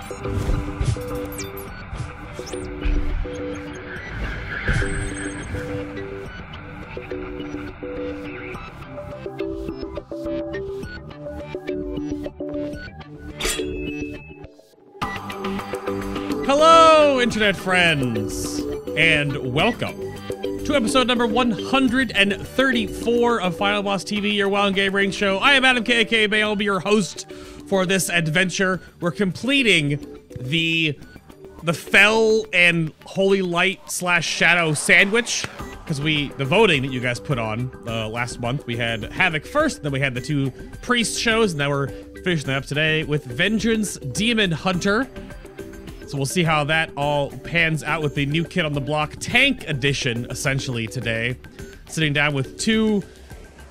Hello, internet friends, and welcome to episode number 134 of Final Boss TV, your WoW and Game Range show. I am Adam K, aka Bay. I'll be your host for this adventure. We're completing the Fell and Holy Light / Shadow sandwich, because the voting that you guys put on last month, we had Havoc first, then we had the two Priest shows, and now we're finishing that up today with Vengeance Demon Hunter. So we'll see how that all pans out with the new kid on the block, Tank Edition, essentially, today. Sitting down with two,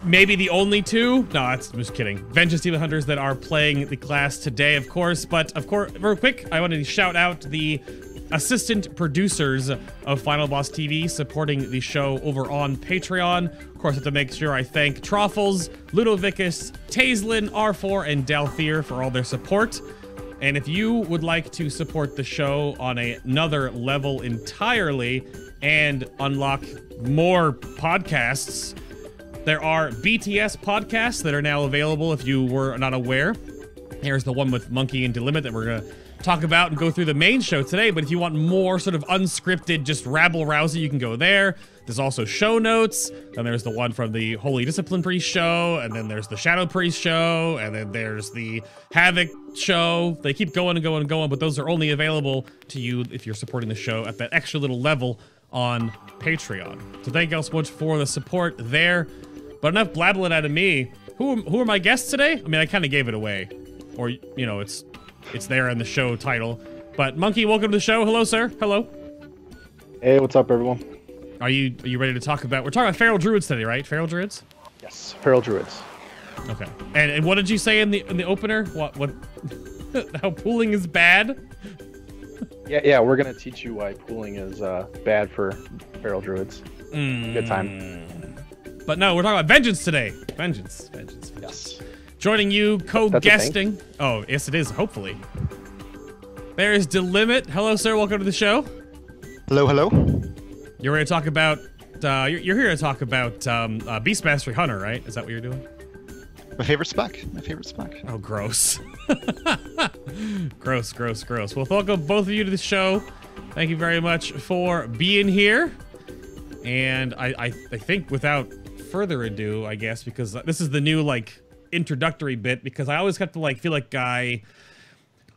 maybe the only two, no, I'm just kidding, Vengeance Demon Hunters that are playing the class today, of course. But, of course, real quick, I want to shout out the assistant producers of Final Boss TV supporting the show over on Patreon. Of course, I have to make sure I thank Troffles, Ludovicus, Taislin, R4, and Dalthier for all their support. And if you would like to support the show on another level entirely and unlock more podcasts, there are BTS podcasts that are now available if you were not aware. Here's the one with Munkky and Delimit that we're going to talk about and go through the main show today. But if you want more sort of unscripted, just rabble-rousy, you can go there. There's also show notes. Then there's the one from the Holy Discipline Priest show. And then there's the Shadow Priest show. And then there's the Havoc show. They keep going and going and going, but those are only available to you if you're supporting the show at that extra little level on Patreon. So thank you all so much for the support there. But enough blabbling out of me. Who are my guests today? I mean, I kind of gave it away. Or, you know, it's there in the show title. But Munkky, welcome to the show. Hello, sir. Hello. Hey, what's up, everyone? Are you ready to talk about? We're talking about Feral Druids today, right? Feral Druids. Yes, Feral Druids. Okay. And what did you say in the opener? What? How pooling is bad? Yeah. We're gonna teach you why pooling is bad for Feral Druids. Good time. But no, we're talking about Vengeance today. Vengeance. Yes. Joining you, co-guesting. Oh, yes, it is. Hopefully. There is Delimit. Hello, sir. Welcome to the show. Hello. You're ready to talk about. You're here to talk about Beast Mastery Hunter, right? Is that what you're doing? My favorite spec. Oh, gross. gross. Well, welcome both of you to the show. Thank you very much for being here. And I think without further ado, I guess, because this is the new, like, introductory bit, because I always have to, like, feel like I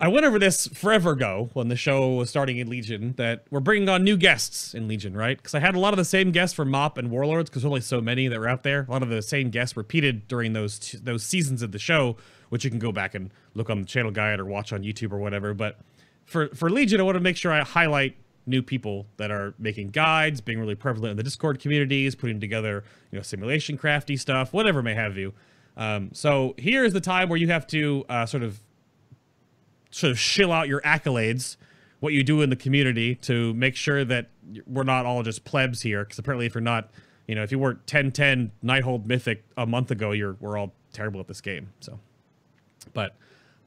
went over this forever ago when the show was starting in Legion, that we're bringing on new guests in Legion, right? Because I had a lot of the same guests from Mop and Warlords, because there's only so many that were out there. A lot of the same guests repeated during those seasons of the show, which you can go back and look on the channel guide or watch on YouTube or whatever. But for Legion, I want to make sure I highlight new people that are making guides, being really prevalent in the Discord communities, putting together, you know, simulation crafty stuff, whatever may have you. So here's the time where you have to sort of shill out your accolades, what you do in the community, to make sure that we're not all just plebs here. Because apparently, if you're not, you know, if you weren't 10-10 Nighthold Mythic a month ago, we're all terrible at this game. So, but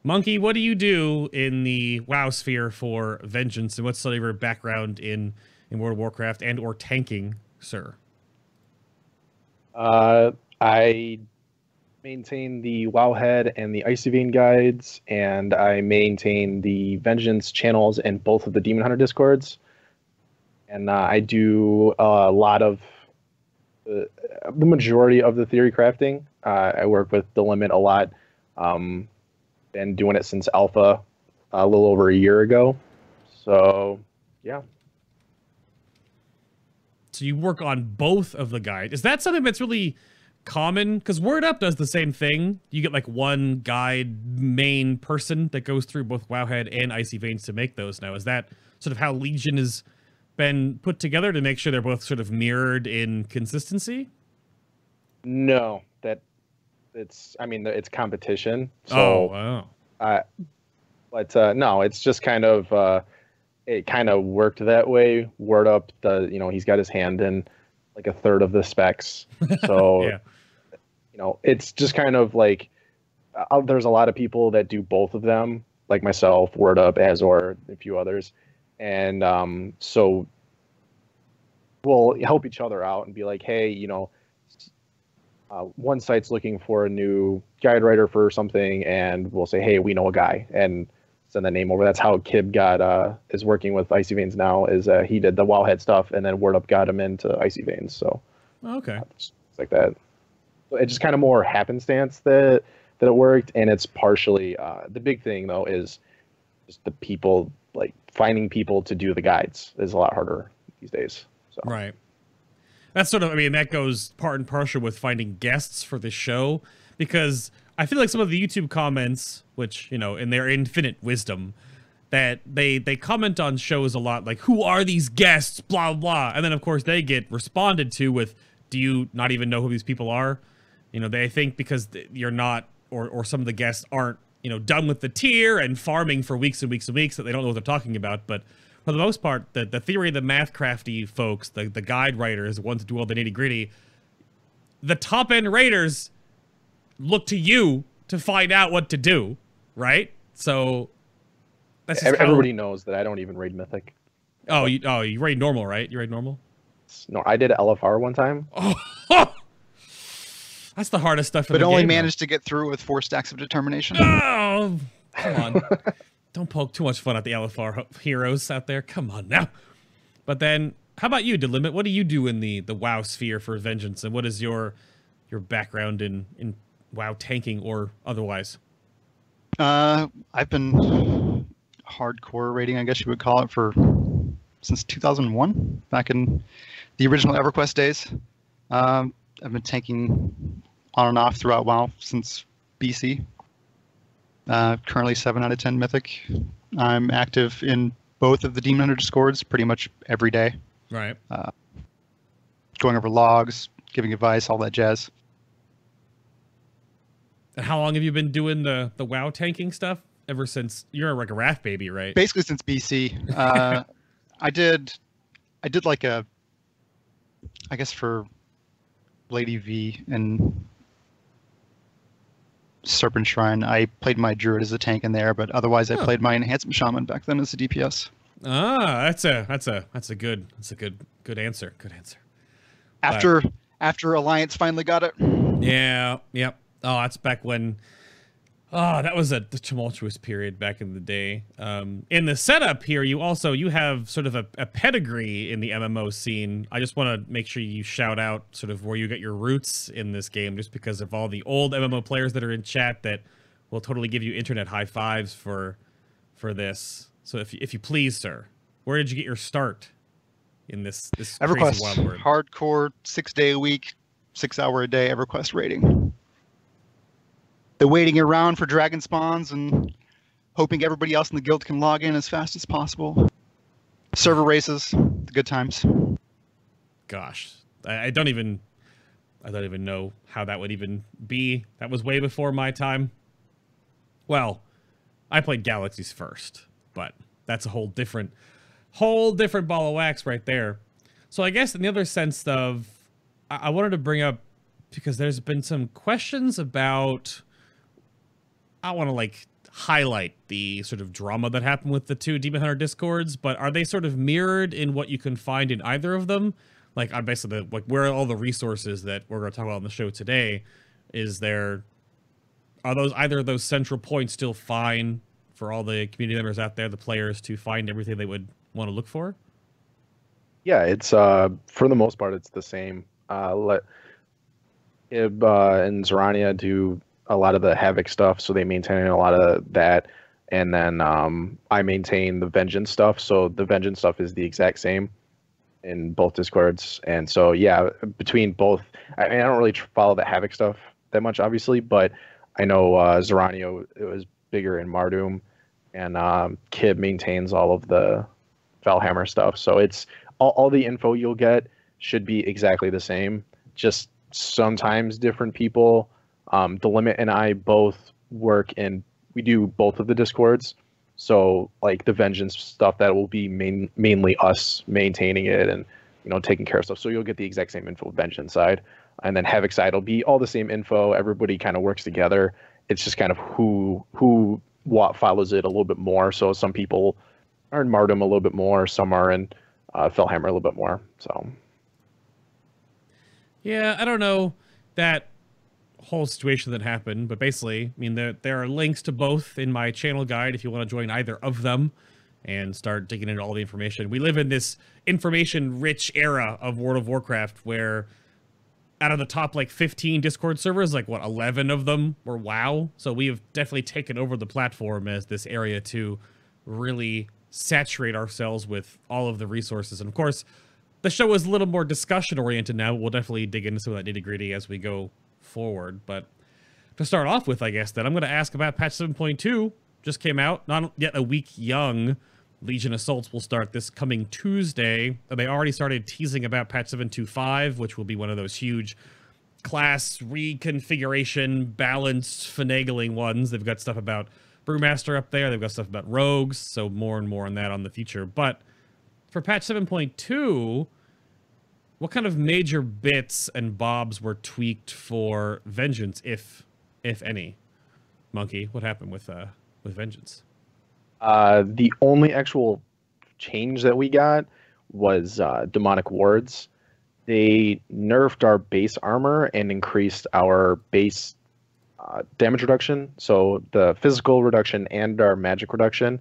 Munkky, what do you do in the WoW sphere for Vengeance, and what's sort of your background in World of Warcraft and or tanking, sir? I maintain the Wowhead and the Icy-Veins guides, and I maintain the Vengeance channels in both of the Demon Hunter Discords. And I do a lot of the majority of the theory crafting. I work with Delimit a lot. Been doing it since Alpha a little over a year ago. So, yeah. So you work on both of the guides. Is that something that's really common? Because Word Up does the same thing. You get like one guide main person that goes through both Wowhead and Icy-Veins to make those now. Is that sort of how Legion has been put together to make sure they're both sort of mirrored in consistency? No, it's competition. So, oh, wow. But no, it's just kind of it kind of worked that way. Word Up does, he's got his hand in like a third of the specs. So, yeah. It's just kind of like there's a lot of people that do both of them, like myself, Word Up, Azor, a few others, and so we'll help each other out and be like, hey, one site's looking for a new guide writer for something, and we'll say, hey, we know a guy, and send the name over. That's how Kib is working with Icy-Veins now. Is he did the Wowhead stuff, and then Word Up got him into Icy-Veins. So okay, it's like that. So it's just kind of more happenstance that it worked, and it's partially the big thing though is just the people, like finding people to do the guides is a lot harder these days. So. Right. That's sort of, I mean, that goes part and parcel with finding guests for the show, because I feel like some of the YouTube comments, which, in their infinite wisdom, that they comment on shows a lot, like, who are these guests, blah, blah. And then, of course, they get responded to with, do you not even know who these people are? They think because you're not, or some of the guests aren't, done with the tier and farming for weeks and weeks and weeks, that they don't know what they're talking about. But for the most part, the theory of the math crafty folks, the guide writers, the ones who do all the nitty gritty, the top end raiders look to you to find out what to do, right? So that's just everybody knows that I don't even raid Mythic. Oh, you raid normal, right? You raid normal? No, I did LFR one time. Oh, that's the hardest stuff. But only managed to get through with 4 stacks of determination. Oh, come on. Don't poke too much fun at the LFR heroes out there. Come on now. But then, how about you, Delimit? What do you do in the WoW sphere for Vengeance, and what is your background in WoW tanking or otherwise? I've been hardcore raiding, I guess you would call it, since 2001, back in the original EverQuest days. I've been tanking on and off throughout WoW since BC. Currently 7 out of 10 Mythic. I'm active in both of the Demon Hunter Discords pretty much every day. Right. Going over logs, giving advice, all that jazz. And how long have you been doing the WoW tanking stuff? Ever since you're like a Wrath baby, right? Basically since BC. I did like I guess for Lady V and Serpent Shrine, I played my Druid as a tank in there, but otherwise I played my Enhancement Shaman back then as a DPS. Ah, that's a good answer. Good answer. After Alliance finally got it. Yeah, yep. Oh, that's back when. Oh, that was a tumultuous period back in the day. In the setup here, you have sort of a pedigree in the MMO scene. I just want to make sure you shout out sort of where you get your roots in this game, just because of all the old MMO players that are in chat that will totally give you internet high fives for this. So if you please, sir, where did you get your start in this EverQuest, crazy wild world? hardcore, 6 day a week, 6 hour a day EverQuest raiding. The waiting around for dragon spawns and hoping everybody else in the guild can log in as fast as possible. Server races, the good times. Gosh, I don't even know how that would even be. That was way before my time. Well, I played Galaxies first, but that's a whole different ball of wax right there. So I guess in the other sense of, I wanted to bring up, because there's been some questions about, I want to like highlight the sort of drama that happened with the 2 Demon Hunter Discords, but are they sort of mirrored in what you can find in either of them? Like, I'm basically like, where are all the resources that we're going to talk about on the show today? Are either of those central points still fine for all the community members out there, the players, to find everything they would want to look for? Yeah, it's for the most part it's the same. Let Ib and Zorania do a lot of the Havoc stuff, so they maintain a lot of that, and then I maintain the Vengeance stuff, so the Vengeance stuff is the exact same in both Discords. And so yeah, between both, I mean, I don't really follow the Havoc stuff that much, obviously, but I know Zoranio, it was bigger in Mardoom, and Kib maintains all of the Valhammer stuff, so it's all the info you'll get should be exactly the same, just sometimes different people. Delimit and I both work in, we do both of the Discords, so like the Vengeance stuff, that will be mainly us maintaining it and taking care of stuff, so you'll get the exact same info Vengeance side, and then Havoc side will be all the same info. Everybody kind of works together. It's just kind of who follows it a little bit more. So some people are in Martyrdom a little bit more, some are in Felhammer a little bit more. So yeah, I don't know that whole situation that happened, but basically, I mean, there are links to both in my channel guide if you want to join either of them and start digging into all the information. We live in this information-rich era of World of Warcraft where out of the top, like, 15 Discord servers, like, what, 11 of them were WoW? So we have definitely taken over the platform as this area to really saturate ourselves with all of the resources. And, of course, the show is a little more discussion-oriented now. We'll definitely dig into some of that nitty-gritty as we go forward. But to start off with, I guess, then I'm going to ask about patch 7.2. Just came out, not yet a week young. Legion Assaults will start this coming Tuesday. They already started teasing about patch 7.2.5, which will be one of those huge class reconfiguration, balanced, finagling ones. They've got stuff about Brewmaster up there. They've got stuff about rogues, so more and more on that on the future. But for patch 7.2, what kind of major bits and bobs were tweaked for Vengeance, if any? Munkky, what happened with Vengeance? The only actual change that we got was demonic wards. They nerfed our base armor and increased our base damage reduction, so the physical reduction and our magic reduction.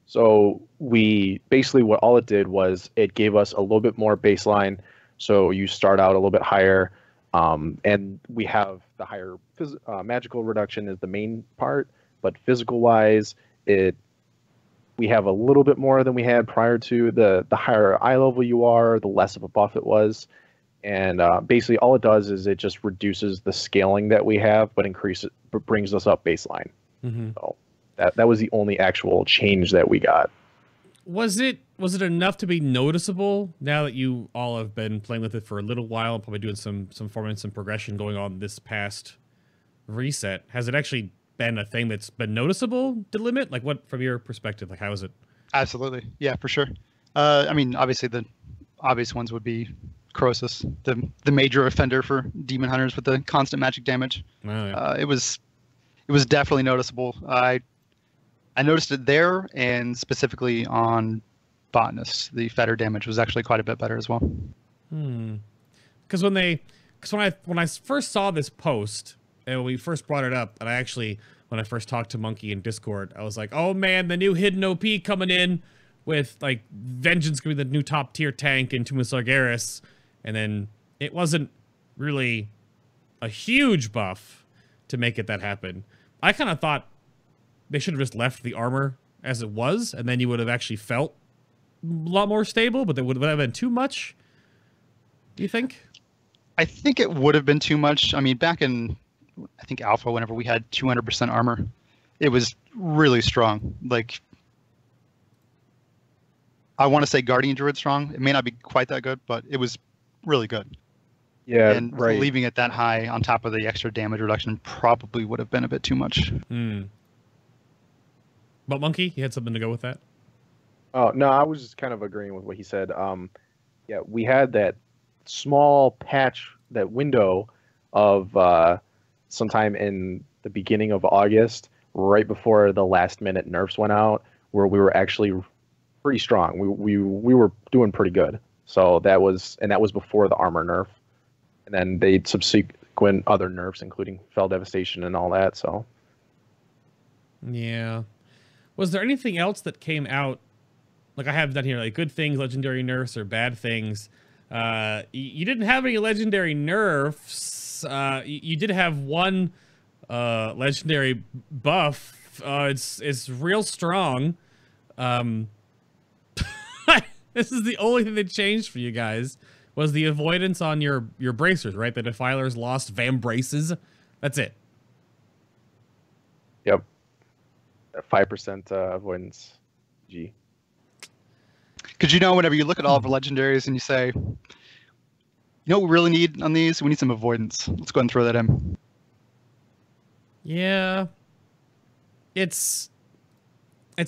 So we basically, what all it did was it gave us a little bit more baseline. So you start out a little bit higher, and we have the higher magical reduction is the main part, but physical wise, we have a little bit more than we had prior to. The higher eye level you are, the less of a buff it was. And basically all it does is it just reduces the scaling that we have, but brings us up baseline. Mm-hmm. So that was the only actual change that we got. Was it enough to be noticeable now that you all have been playing with it for a little while, probably doing some forming some progression going on this past reset? Has it actually been a thing that's been noticeable, Delimit? Like, what, from your perspective, like, how is it? Absolutely. Yeah, for sure. I mean, obviously the obvious ones would be Croesus, the major offender for demon hunters with the constant magic damage. Oh, yeah. It was definitely noticeable. I noticed it there, and specifically on Botanist, the fetter damage was actually quite a bit better as well. Because when I first saw this post, and when we first brought it up, and when I first talked to Munkky in Discord, I was like, oh man, the new hidden OP coming in with, like, Vengeance going to be the new top tier tank in Tomb of Sargeras. And then it wasn't really a huge buff to make it that happen. I kind of thought they should have just left the armor as it was, and then you would have actually felt a lot more stable, but that would have been too much. Do you think? I think it would have been too much. I mean, back in, I think, Alpha, whenever we had 200% armor, it was really strong. Like, I want to say Guardian Druid strong. It may not be quite that good, but it was really good. Yeah, and right. Leaving it that high on top of the extra damage reduction probably would have been a bit too much. But Munkky, you had something to go with that? Oh, no, I was just kind of agreeing with what he said. Yeah, we had that small patch, that window of sometime in the beginning of August, right before the last minute nerfs went out, where we were actually pretty strong. We were doing pretty good. So that was before the armor nerf. And then they subsequent other nerfs, including Fell Devastation and all that, so. Yeah. Was there anything else that came out? Like, I have down here, like, good things, legendary nerfs, or bad things. You didn't have any legendary nerfs. You did have one legendary buff. It's real strong. This is the only thing that changed for you guys, was the avoidance on your bracers, right? The Defilers lost Vambraces. That's it. Yep. 5% avoidance. G. Because, you know, whenever you look at all of the legendaries and you say, you know what we really need on these? We need some avoidance. Let's go ahead and throw that in. Yeah. It's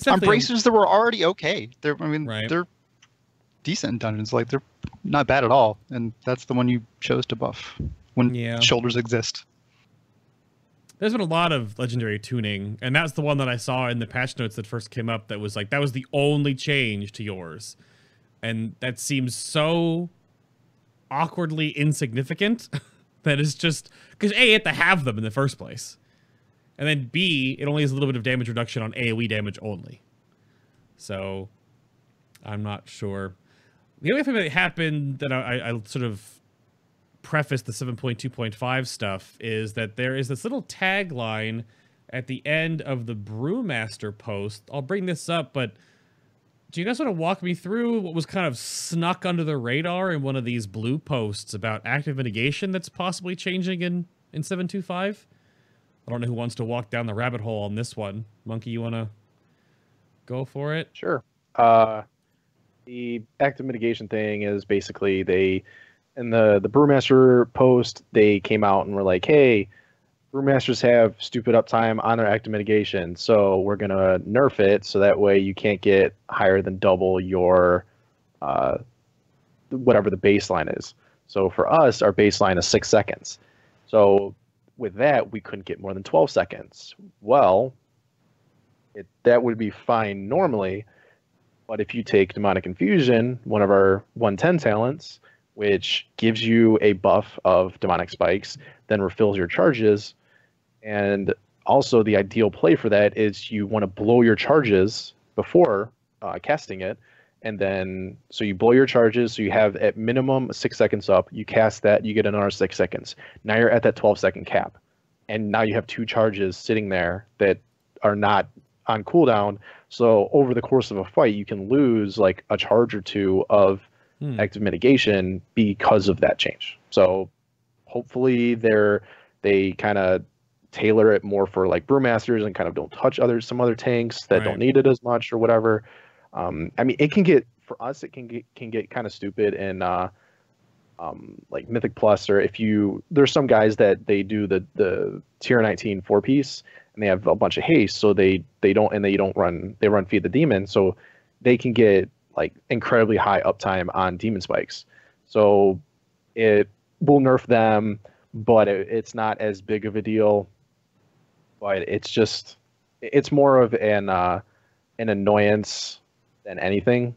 on bracers that were already okay. They're right. They're decent in dungeons. Like, they're not bad at all. And that's the one you chose to buff when shoulders exist. There's been a lot of legendary tuning, and that's the one that I saw in the patch notes that first came up that was like, that was the only change to yours. And that seems so awkwardly insignificant that it's just, because A, you have to have them in the first place. And then B, it only has a little bit of damage reduction on AoE damage only. So, I'm not sure. The only thing that happened that I sort of preface the 7.2.5 stuff is that there is this little tagline at the end of the Brewmaster post. I'll bring this up, but do you guys want to walk me through what was kind of snuck under the radar in one of these blue posts about active mitigation that's possibly changing in 7.2.5? I don't know who wants to walk down the rabbit hole on this one. Munkky, you want to go for it? Sure. The active mitigation thing is basically in the Brewmaster post, they came out and were like, hey, Brewmasters have stupid uptime on their active mitigation, so we're going to nerf it so that way you can't get higher than double your whatever the baseline is. So for us, our baseline is 6 seconds. So with that, we couldn't get more than 12 seconds. Well, that would be fine normally, but if you take Demonic Infusion, one of our 110 talents, which gives you a buff of demonic spikes, then refills your charges. And also the ideal play for that is you want to blow your charges before casting it. And then, so you blow your charges, so you have at minimum 6 seconds up, you cast that, you get another 6 seconds. Now you're at that 12-second cap. And now you have 2 charges sitting there that are not on cooldown. So over the course of a fight, you can lose like a charge or 2 of active mitigation because of that change. So hopefully they kind of tailor it more for like Brewmasters and kind of don't touch some other tanks that don't need it as much or whatever. I mean, it can get, for us, it can get kind of stupid and like Mythic Plus, or there's some guys that they do the tier 19 4-piece and they have a bunch of haste, so they run Feed the Demon, so they can get like incredibly high uptime on demon spikes. So it will nerf them, but it's not as big of a deal. But it's more of an annoyance than anything,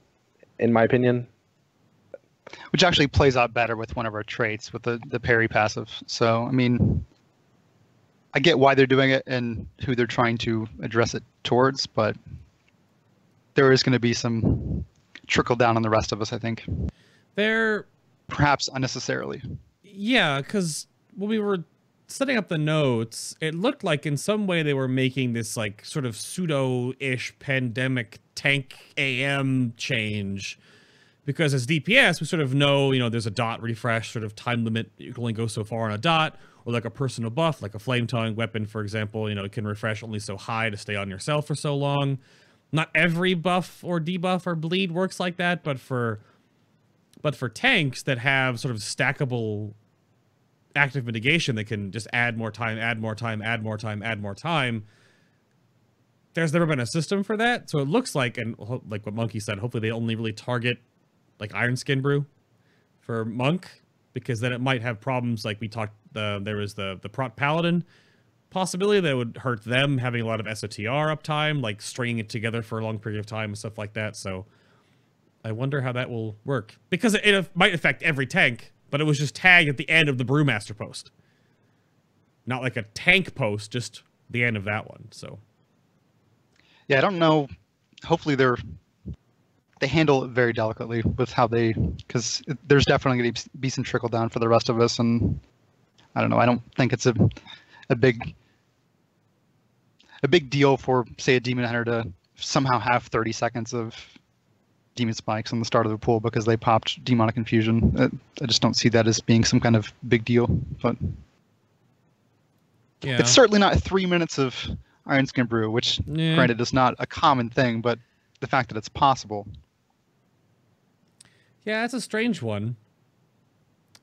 in my opinion. Which actually plays out better with one of our traits, with the parry passive. So, I mean, I get why they're doing it and who they're trying to address it towards, but there is going to be some trickle down on the rest of us, I think. Perhaps unnecessarily. Yeah, because when we were setting up the notes, it looked like in some way they were making this like sort of pseudo-ish pandemic tank AM change. Because as DPS, we sort of know, there's a dot refresh, sort of time limit. You can only go so far on a dot, or like a personal buff, like a flame-tongue weapon, for example. It can refresh only so high to stay on yourself for so long. Not every buff or debuff or bleed works like that, but for tanks that have sort of stackable active mitigation that can just add more time, add more time, add more time, add more time, there's never been a system for that. So it looks like, and like what Munkky said, hopefully they only really target like Iron Skin Brew for Monk, because then it might have problems like we talked, there was the Prot Paladin possibility that would hurt them, having a lot of SOTR uptime, like stringing it together for a long period of time and stuff like that. So I wonder how that will work, because it might affect every tank, but it was just tagged at the end of the Brewmaster post. Not like a tank post, just the end of that one. So yeah, I don't know. Hopefully they handle it very delicately with how because there's definitely going to be some trickle down for the rest of us, and I don't know. I don't think it's a big deal for, say, a Demon Hunter to somehow have 30 seconds of Demon Spikes on the start of the pool because they popped Demonic Infusion. I just don't see that as being some kind of big deal. But yeah, it's certainly not 3 minutes of Iron Skin Brew, which, granted, is not a common thing, but the fact that it's possible. Yeah, that's a strange one.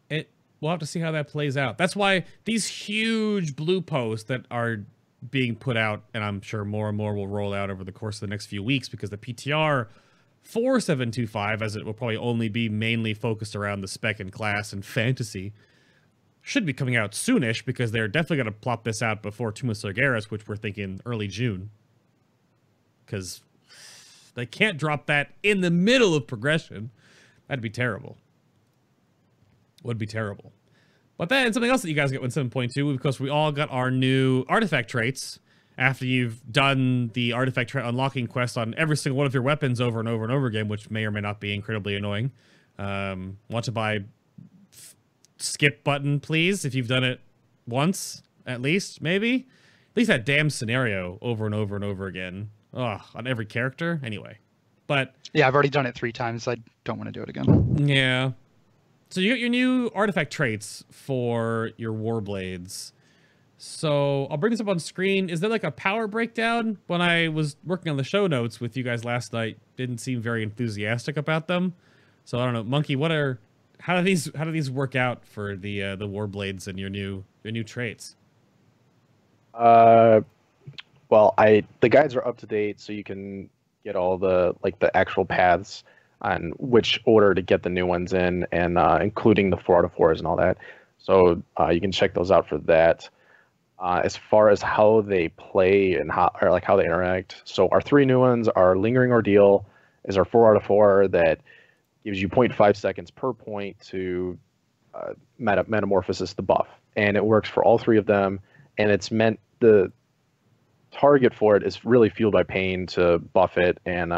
We'll have to see how that plays out. That's why these huge blue posts that are being put out, and I'm sure more and more will roll out over the course of the next few weeks, because the PTR for 7.2.5, as it will probably only be mainly focused around the spec and class and fantasy, should be coming out soonish because they're definitely going to plop this out before Tomb of Sargeras, which we're thinking early June. Because they can't drop that in the middle of progression. That'd be terrible. Would be terrible. But then something else that you guys get with 7.2, because we all got our new artifact traits after you've done the artifact trait unlocking quest on every single one of your weapons over and over and over again, which may or may not be incredibly annoying. Want to buy skip button, please, if you've done it once, at least, maybe? At least that damn scenario over and over and over again. Ugh, on every character? Anyway. But yeah, I've already done it 3 times. I don't want to do it again. Yeah. So you got your new artifact traits for your Warblades. So I'll bring this up on screen. Is there like a power breakdown? When I was working on the show notes with you guys last night, didn't seem very enthusiastic about them. So I don't know, Munkky, how do these work out for the Warblades and your new traits? Well, the guides are up to date, so you can get all the actual paths on which order to get the new ones in, and including the 4 out of 4s and all that. So you can check those out for that. As far as how they play and how they interact, so our 3 new ones are Lingering Ordeal is our 4 out of 4 that gives you 0.5 seconds per point to Metamorphosis the buff, and it works for all 3 of them. And it's meant, the target for it is really Fueled by Pain to buff it, and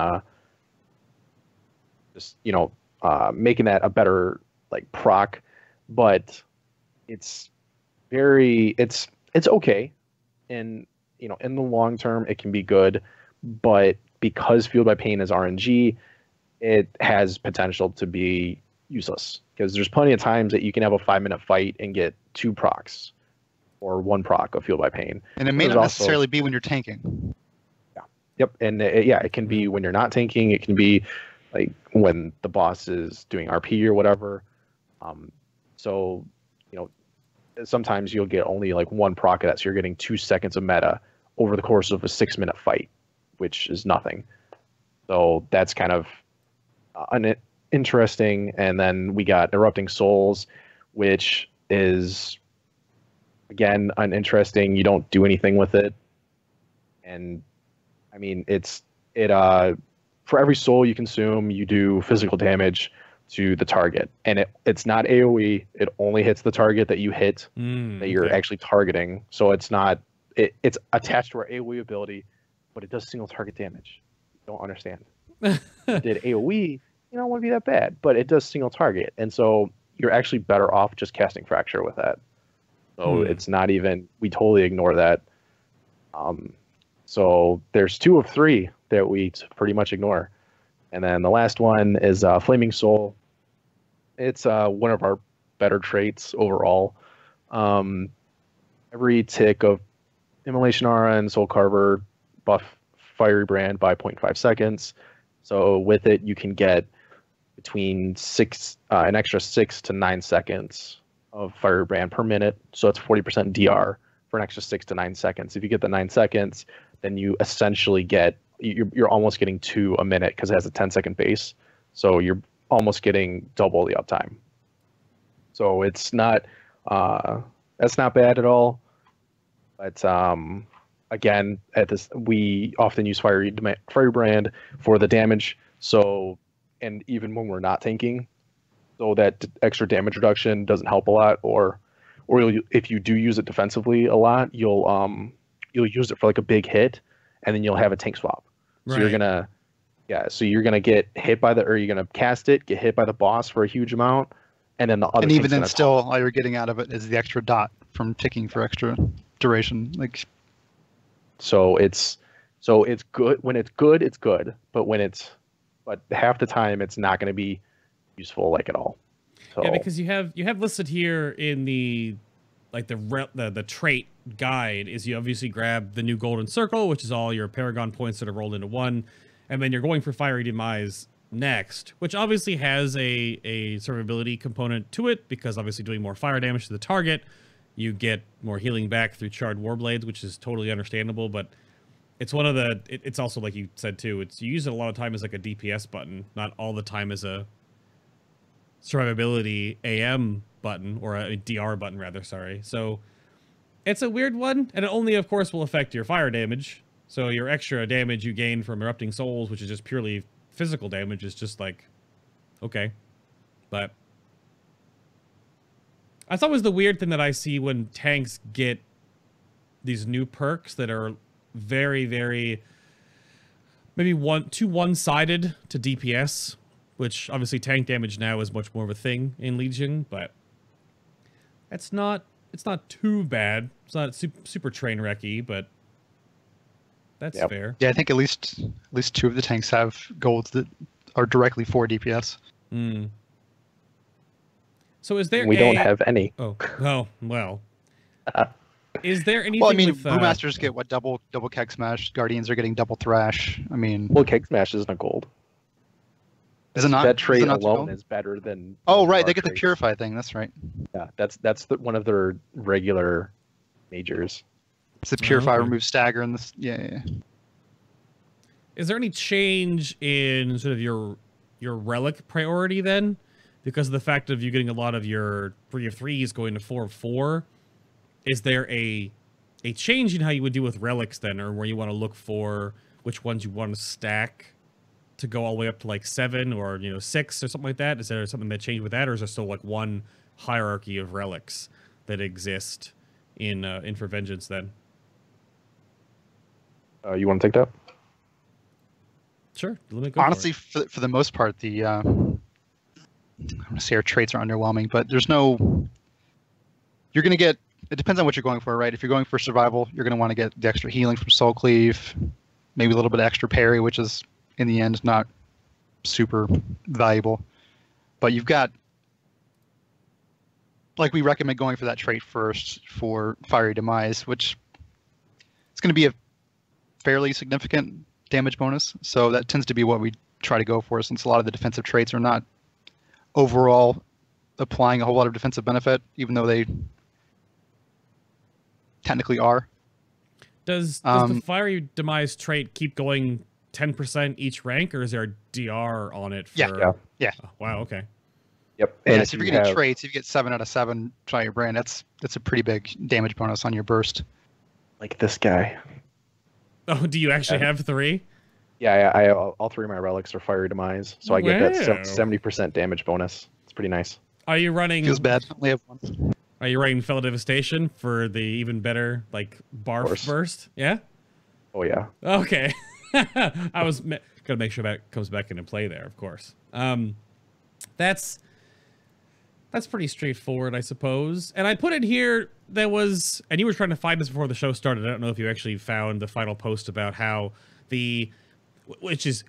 just making that a better proc. But it's okay, and in the long term it can be good, but because Fueled by Pain is RNG, it has potential to be useless, because there's plenty of times that you can have a 5-minute fight and get 2 procs or 1 proc of Fueled by Pain. And it may not necessarily be when you're tanking. Yeah. Yep. And it can be when you're not tanking. It can be when the boss is doing RP or whatever. So sometimes you'll get only 1 proc of that, so you're getting 2 seconds of meta over the course of a 6-minute fight, which is nothing. So that's kind of interesting. And then we got Erupting Souls, which is again uninteresting. You don't do anything with it, and I mean for every soul you consume, you do physical damage to the target, and it's not AoE. It only hits the target that you hit, that you're actually targeting. So it's not it's attached to our AoE ability, but it does single target damage. Don't understand. If it did AoE, it wouldn't be that bad, but it does single target, and so you're actually better off just casting Fracture with that. So it's not even, we totally ignore that. So there's 2 of 3 that we pretty much ignore. And then the last one is Flaming Soul. It's one of our better traits overall. Every tick of Immolation Aura and Soul Carver buff Fiery Brand by 0.5 seconds. So with it, you can get between an extra 6 to 9 seconds of Fiery Brand per minute. So it's 40% DR for an extra 6 to 9 seconds. If you get the 9 seconds, then you essentially get, you're almost getting 2 a minute, because it has a 10-second base. So you're almost getting double the uptime. So it's not, that's not bad at all. But again, we often use Fiery Brand for the damage. So, and even when we're not tanking, so that extra damage reduction doesn't help a lot. Or if you do use it defensively a lot, you'll use it for a big hit, and then you'll have a tank swap. So you're gonna get hit by you're gonna cast it, get hit by the boss for a huge amount, and then the other. And even then, still, all you're getting out of it is the extra dot from ticking for extra duration. So it's good when it's good. It's good, but half the time it's not going to be useful at all. So. Yeah, because you have listed here in the trait guide is you obviously grab the new Golden Circle, which is all your Paragon points that are rolled into one, and then you're going for Fiery Demise next, which obviously has a survivability component to it, because obviously doing more fire damage to the target, you get more healing back through Charred Warblades, which is totally understandable. But it's one of the it's also, like you said too, you use it a lot of time as a DPS button, not all the time as a survivability AM button, or a DR button rather, sorry. So it's a weird one, and it only, of course, will affect your fire damage. So your extra damage you gain from Erupting Souls, which is just purely physical damage, is just like, okay. But that's always the weird thing that I see when tanks get these new perks that are very, very, maybe too one-sided to DPS, which obviously tank damage now is much more of a thing in Legion, but it's not too bad. It's not super train wrecky, but that's fair. Yeah, I think at least 2 of the tanks have golds that are directly for DPS. Hmm. So is there? We don't have any. Oh, well. Is there anything? Well, I mean, with, Brewmasters get what, double Keg Smash. Guardians are getting double Thrash. I mean, Well, Keg Smash isn't a gold. is it not? That trait is it not alone gold? is better than. Oh, right, they our get the traits. Purify thing. That's right. Yeah, that's one of their regular majors. It's the Purify okay. removes stagger and this. Yeah. Is there any change in sort of your relic priority then, because of the fact of you getting a lot of your 3/3s going to 4/4? Is there a change in how you would deal with relics then, or where you want to look for which ones you want to stack to go all the way up to like 7 or 6 or something like that? Is there something that changed with that, or is there still like one hierarchy of relics that exist in For Vengeance then? You want to take that? Sure. Let me go Honestly, for the most part, the I'm gonna say our traits are underwhelming, but there's no. You're gonna get. It depends on what you're going for, right? If you're going for survival, you're gonna want to get the extra healing from Soul Cleave, maybe a little bit extra parry, which is in the end not super valuable. But you've got, like, we recommend going for that trait first for Fiery Demise, which it's gonna be a fairly significant damage bonus. So that tends to be what we try to go for, since a lot of the defensive traits are not overall applying a whole lot of defensive benefit, even though they technically are. Does the Fiery Demise trait keep going 10% each rank, or is there a DR on it? For... Yeah. Oh, wow. Okay. Yep. And And so if you're getting traits, if you get 7 out of 7, try your brand. That's a pretty big damage bonus on your burst. like this guy. Oh, do you actually have 3? Yeah, I all 3 of my relics are Fiery Demise, so I get that Wow. 70% damage bonus. It's pretty nice. Are you running? Feels bad. I only have 1. Are you running Fell Devastation for the even better like barf burst? Yeah. Oh yeah. Okay. I was gotta make sure that comes back into play there, of course. That's pretty straightforward, I suppose. And I put in here there was, and you were trying to find this before the show started. I don't know if you actually found the final post about how it's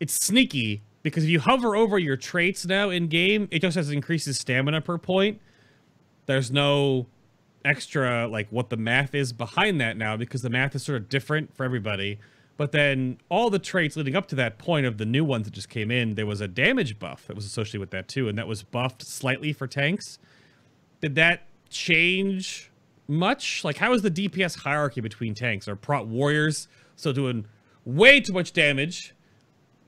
sneaky, because if you hover over your traits now in game, it just increases stamina per point. There's no extra like what the math is behind that now, because the math is sort of different for everybody. But then all the traits leading up to that point of the new ones that just came in, there was a damage buff that was associated with that too, and that was buffed slightly for tanks. Did that change much? Like, how is the DPS hierarchy between tanks? Are prot warriors still doing way too much damage,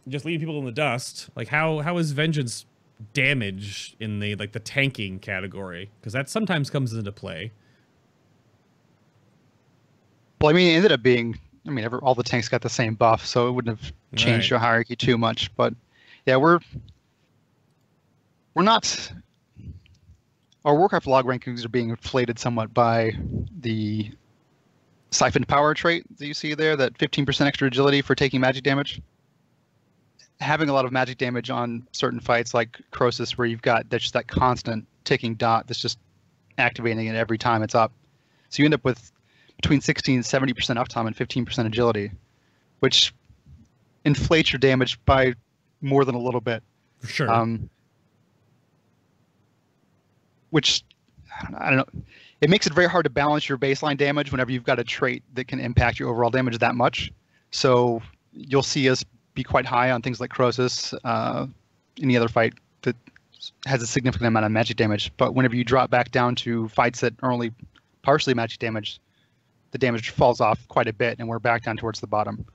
just leaving people in the dust? Like, how is Vengeance damage in the the tanking category? Because that sometimes comes into play. Well, I mean, it ended up being, I mean, all the tanks got the same buff, so it wouldn't have changed your hierarchy too much. But yeah, we're not. Our Warcraft log rankings are being inflated somewhat by the siphoned power trait that you see there, that 15% extra agility for taking magic damage. Having a lot of magic damage on certain fights like Crosus, where you've got just that constant ticking dot that's just activating it every time it's up. So you end up with between 60 and 70% uptime and 15% agility, which inflates your damage by more than a little bit. For sure. Which, I don't know, it makes it very hard to balance your baseline damage whenever you've got a trait that can impact your overall damage that much. So you'll see us be quite high on things like Crosus, any other fight that has a significant amount of magic damage. But whenever you drop back down to fights that are only partially magic damage, the damage falls off quite a bit, and we're back down towards the bottom.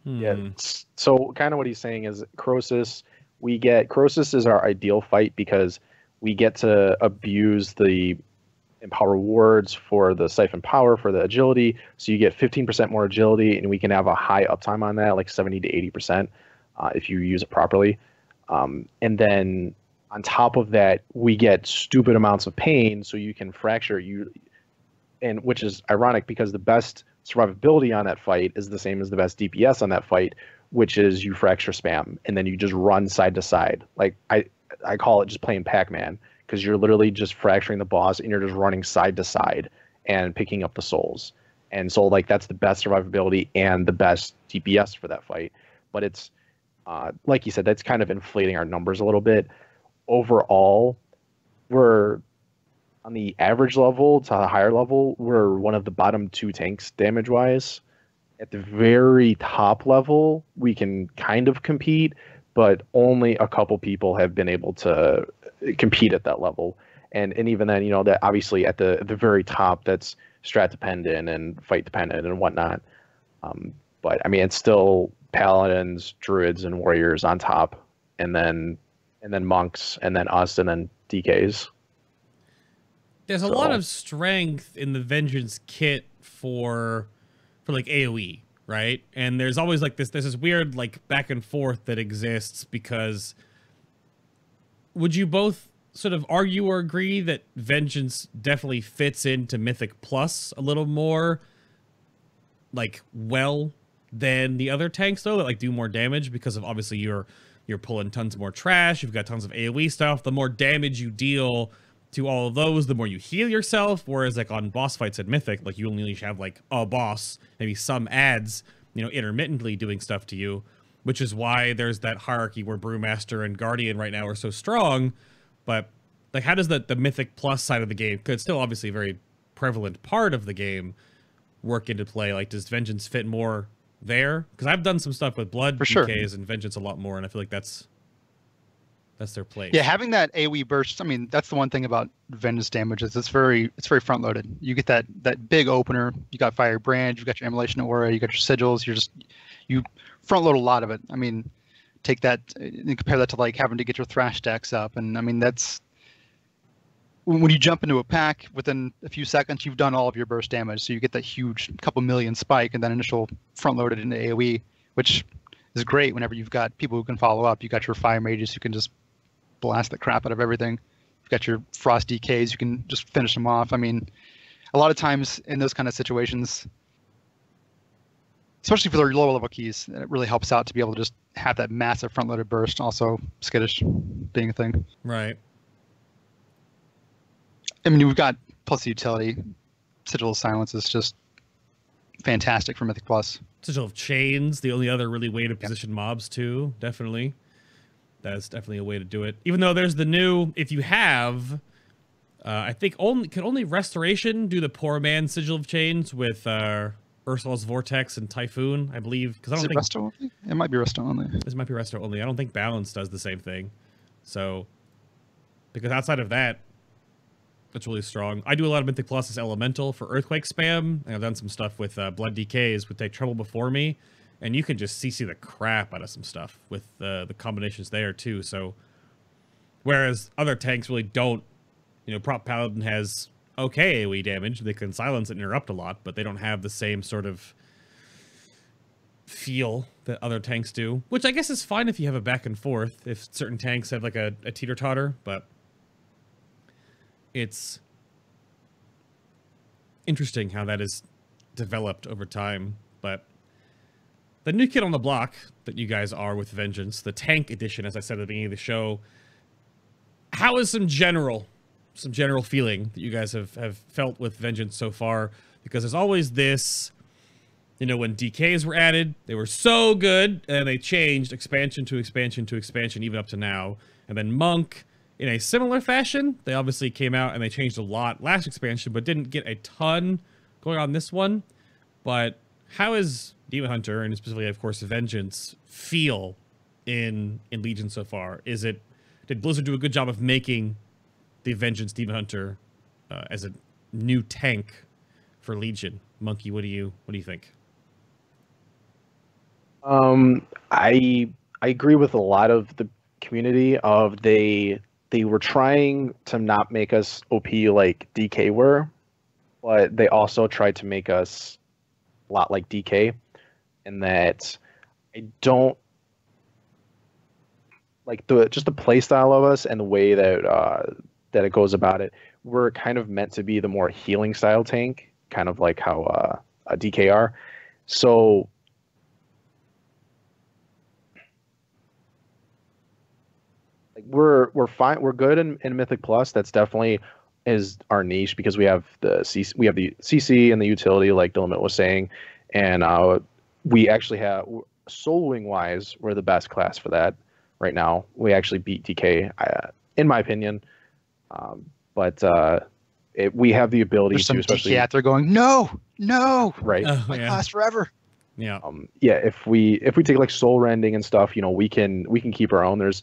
Yeah. So kind of what he's saying is Crosus is our ideal fight, because we get to abuse the Empower rewards for the Siphon Power for the agility. So you get 15% more agility, and we can have a high uptime on that, like 70 to 80%, if you use it properly. And then on top of that, we get stupid amounts of pain, so you can fracture you, and which is ironic because the best survivability on that fight is the same as the best DPS on that fight, which is you fracture spam, and then you just run side to side. Like I call it just playing Pac-Man, because you're literally just fracturing the boss and you're just running side to side and picking up the souls. And so like that's the best survivability and the best DPS for that fight. But it's like you said, that's kind of inflating our numbers a little bit. Overall, we're on the average level to the higher level, we're one of the bottom 2 tanks damage wise. At the very top level, we can kind of compete, but only a couple people have been able to compete at that level. And even then, you know, that obviously at the very top, that's strat dependent and fight dependent and whatnot. But I mean, it's still paladins, druids, and warriors on top, and then monks, and then us, and then DKs. There's a lot of strength in the Vengeance kit for like AoE, right? And there's always like there's this weird like back and forth that exists, because would you both sort of argue or agree that Vengeance definitely fits into Mythic Plus a little more like well than the other tanks though, that like do more damage, because of obviously you're pulling tons more trash, you've got tons of AoE stuff, the more damage you deal to all of those, the more you heal yourself, whereas like on boss fights at Mythic, like you only have like a boss, maybe some ads, you know, intermittently doing stuff to you, which is why there's that hierarchy where Brewmaster and Guardian right now are so strong. But like, how does the Mythic Plus side of the game, because it's still obviously a very prevalent part of the game, work into play? Like, does Vengeance fit more there? Because I've done some stuff with Blood DKs and Vengeance a lot more, and I feel like that's their place. Yeah, having that AoE burst, I mean, that's the one thing about Vengeance damage is it's very front loaded. You get that big opener, you got Firebrand, you got your Immolation Aura, you got your sigils, you front load a lot of it. I mean, take that and compare that to like having to get your thrash stacks up, and I mean that's when you jump into a pack, within a few seconds you've done all of your burst damage, so you get that huge couple million spike and then initial front loaded into AoE, which is great whenever you've got people who can follow up. You got your fire mages who can just blast the crap out of everything. You've got your frost DKs, you can just finish them off. I mean, a lot of times in those kind of situations, especially for the lower level keys, it really helps out to be able to just have that massive front loaded burst. Also skittish being a thing. Right. I mean, we've got plus the utility. Sigil of Silence is just fantastic for Mythic Plus. Sigil of Chains, the only other really way to position mobs too, definitely. That's definitely a way to do it. Even though there's the new, if you have, I think only Restoration do the poor man Sigil of Chains with Ursul's Vortex and Typhoon, I believe. Because I don't think Resto only? It might be Resto only. This might be Resto only. I don't think Balance does the same thing. So, because outside of that, that's really strong. I do a lot of Mythic Plus as Elemental for Earthquake spam. And I've done some stuff with Blood DKs with Take Trouble Before Me. And you can just CC the crap out of some stuff with the combinations there too. So, whereas other tanks really don't, you know, Prop Paladin has okay AoE damage. They can silence and interrupt a lot, but they don't have the same sort of feel that other tanks do. Which I guess is fine if you have a back and forth, if certain tanks have like a teeter-totter, but it's interesting how that is developed over time. But the new kid on the block that you guys are with Vengeance, the tank edition, as I said at the beginning of the show, how is some general feeling that you guys have felt with Vengeance so far? Because there's always this, you know, when DKs were added, they were so good, and they changed expansion to expansion to expansion, even up to now. And then Monk, in a similar fashion, they obviously came out and they changed a lot last expansion, but didn't get a ton going on this one. But how is Demon Hunter, and specifically, of course, Vengeance, feel in Legion so far? Did Blizzard do a good job of making the Vengeance Demon Hunter as a new tank for Legion? Munkky, what do you think? I agree with a lot of the community of they they were trying to not make us OP like DK were, but they also tried to make us a lot like DK, and that I don't like just the play style of us and the way that that it goes about it. We're kind of meant to be the more healing style tank, kind of like how a DK are. So like we're fine. We're good in Mythic Plus. That's definitely is our niche because we have the CC and the utility, like Delimit was saying, and we actually have soloing wise, we're the best class for that right now. We actually beat DK, in my opinion, but we have the ability There's to, some especially DK out there going, no, right, my class forever. Yeah, yeah. If we take like soul rending and stuff, you know, we can keep our own. There's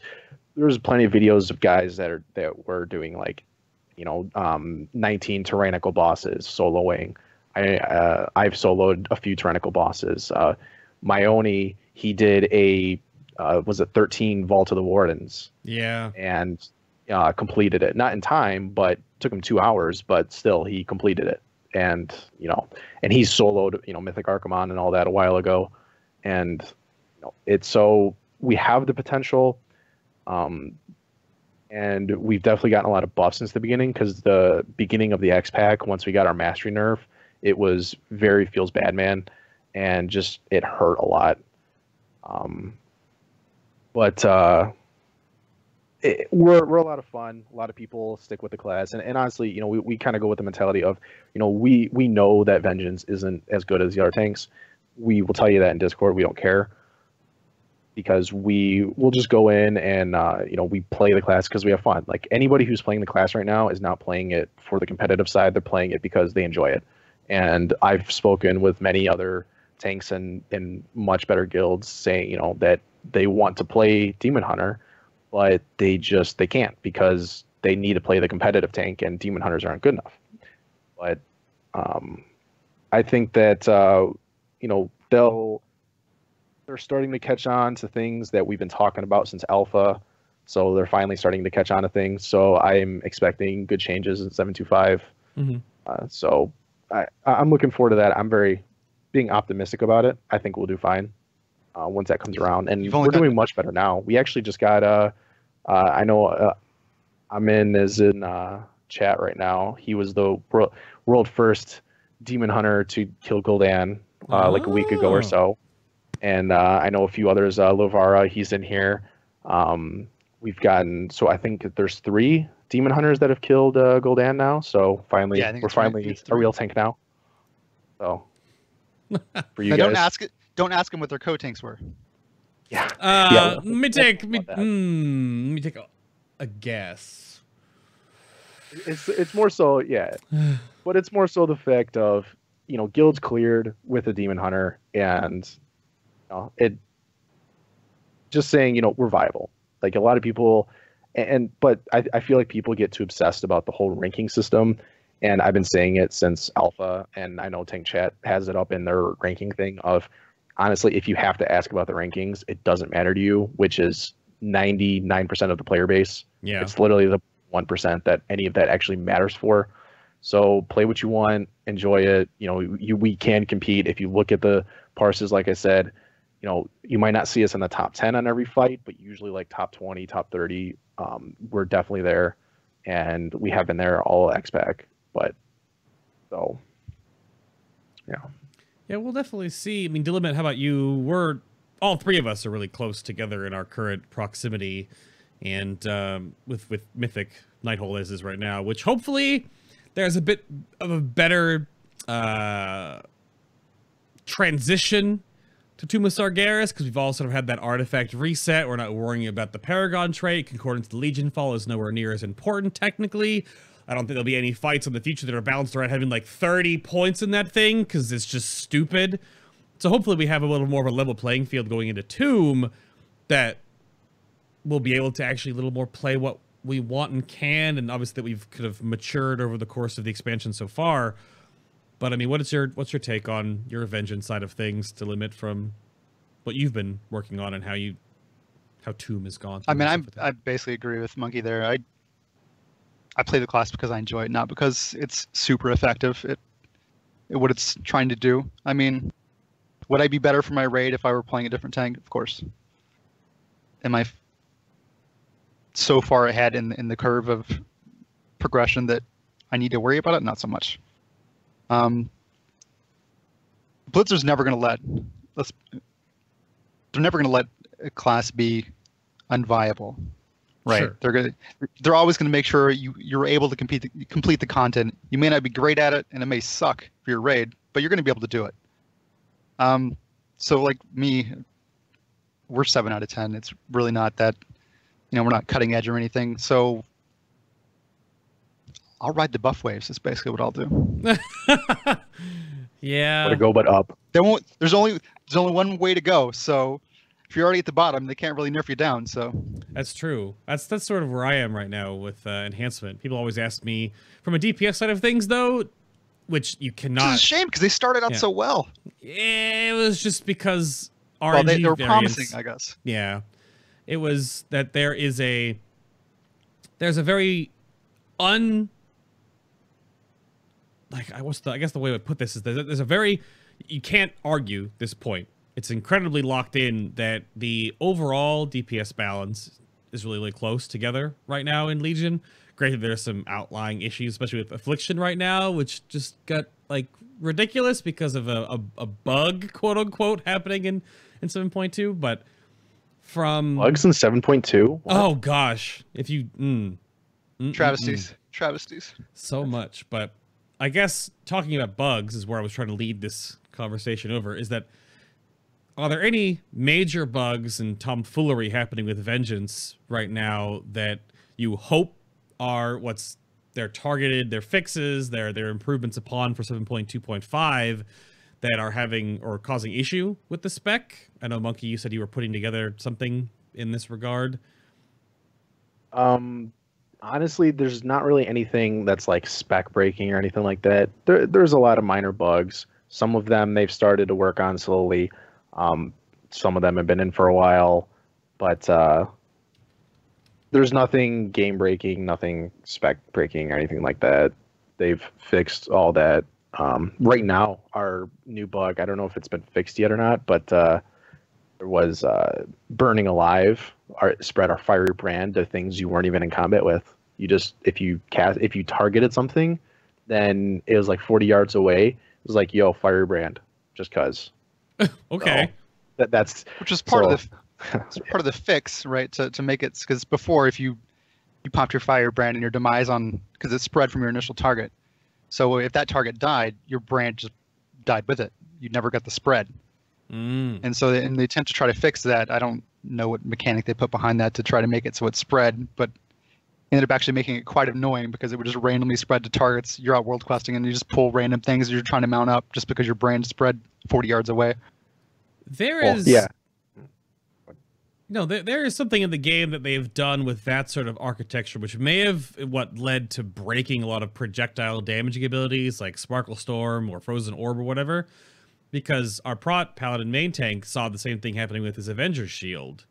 plenty of videos of guys that were doing like, you know, 19 tyrannical bosses soloing. I've soloed a few tyrannical bosses. Myoni, he did a was it 13 Vault of the Wardens? Yeah, and completed it. Not in time, but took him 2 hours. But still, he completed it. And you know, and he's soloed, you know, Mythic Archimon and all that a while ago. And you know, it's so we have the potential. And we've definitely gotten a lot of buffs since the beginning, because the beginning of the X pack, once we got our mastery nerf, it was very feels bad man, and just it hurt a lot. We're a lot of fun. A lot of people stick with the class, and honestly, you know, we kind of go with the mentality of, you know, we know that Vengeance isn't as good as the other tanks. We will tell you that in Discord. We don't care, because we will just go in and you know, we play the class because we have fun. Like anybody who's playing the class right now is not playing it for the competitive side. They're playing it because they enjoy it. And I've spoken with many other tanks in much better guilds saying, you know, that they want to play Demon Hunter, but they can't, because they need to play the competitive tank, and Demon Hunters aren't good enough. But I think that you know, they're starting to catch on to things that we've been talking about since alpha. So they're finally starting to catch on to things. So I'm expecting good changes in 7.25. So I'm looking forward to that. I'm being optimistic about it. I think we'll do fine once that comes around. And we're doing much better now. We actually just got I know Amin is in chat right now. He was the world first Demon Hunter to kill Gul'dan like a week ago or so. And I know a few others. Lovara, he's in here. We've gotten, so I think there's 3 Demon Hunters that have killed Gul'dan now. So finally, yeah, we're finally a real tank now. So for you guys, don't ask them what their co-tanks were. Yeah. Let me take a guess. It's more so, yeah, but it's more so the fact of, you know, guilds cleared with a Demon Hunter, and it just saying, you know, we're viable. Like a lot of people, but I feel like people get too obsessed about the whole ranking system, and I've been saying it since alpha, and I know Tank Chat has it up in their ranking thing of, honestly, if you have to ask about the rankings, it doesn't matter to you, which is 99% of the player base. Yeah, it's literally the 1% that any of that actually matters for. So play what you want, enjoy it. You know, we can compete. If you look at the parses, like I said, you know, you might not see us in the top 10 on every fight, but usually like top 20, top 30, we're definitely there, and we have been there all X-Pack. But so, yeah. Yeah, we'll definitely see. I mean, Delimit, how about you? All 3 of us are really close together in our current proximity, and with Mythic Nighthold as is right now, which hopefully there's a bit of a better transition to Tomb of Sargeras, because we've all sort of had that artifact reset. We're not worrying about the Paragon trait. Concordance to the Legion Fall is nowhere near as important technically. I don't think there'll be any fights in the future that are balanced around having like 30 points in that thing, because it's just stupid. So hopefully we have a little more of a level playing field going into Tomb, that we'll be able to actually a little more play what we want and can, and obviously that we've kind of matured over the course of the expansion so far. But I mean, what's your take on your Vengeance side of things, to limit from what you've been working on and how Tomb has gone? I mean, I basically agree with Munkky there. I play the class because I enjoy it, not because it's super effective at what it's trying to do. I mean, would I be better for my raid if I were playing a different tank? Of course. Am I so far ahead in the curve of progression that I need to worry about it? Not so much. Blizzard's never going to they're never going to let a class be unviable, right? Sure. They're always going to make sure you're able to complete the content. You may not be great at it, and it may suck for your raid, but you're going to be able to do it. So like me, we're 7 out of 10. It's really not that, we're not cutting edge or anything. So I'll ride the buff waves. That's basically what I'll do. Yeah. Where to go but up. There's only one way to go. So if you're already at the bottom, they can't really nerf you down. So that's true. That's sort of where I am right now with enhancement. People always ask me from a DPS side of things, though, which you cannot. It's a shame because they started out so well. Yeah, it was just because RNG they were variants, promising, I guess. Yeah, it was that there's a very I guess the way I would put this is that there's a very, you can't argue this point. It's incredibly locked in that the overall DPS balance is really, really close together right now in Legion. Granted, there's some outlying issues, especially with Affliction right now, which just got like ridiculous because of a bug, quote unquote, happening in 7.2. But from bugs in 7.2. Oh gosh, if you travesties. So much, but I guess talking about bugs is where I was trying to lead this conversation over, is that are there any major bugs and tomfoolery happening with Vengeance right now that you hope are their targeted, their fixes, their improvements upon for 7.2.5 that are having or causing issue with the spec? I know, Munkky, you said you were putting together something in this regard. Honestly, there's not really anything that's like spec breaking or anything like that. There's a lot of minor bugs. Some of them they've started to work on slowly. Some of them have been in for a while, but there's nothing game breaking, nothing spec breaking or anything like that. They've fixed all that. Right now, our new bug, I don't know if it's been fixed yet or not, but there was burning alive. Spread our fiery brand to things you weren't even in combat with. You just if you targeted something, then it was like 40 yards away. It was like, yo, fiery brand, just cause. Okay. So that's which is part of the fix, right? To make it, because before if you popped your fire brand and your demise on, because it's spread from your initial target. So if that target died, your brand just died with it. You never got the spread. And so in the attempt to try to fix that, I don't know what mechanic they put behind that to try to make it so it's spread, but ended up actually making it quite annoying because it would just randomly spread to targets. You're out world questing and you just pull random things you're trying to mount up just because your brand spread 40 yards away. There is something in the game that they've done with that sort of architecture, which may have led to breaking a lot of projectile damaging abilities like Sparkle Storm or Frozen Orb or whatever. Because our Prot Paladin main tank saw the same thing happening with his Avenger's Shield.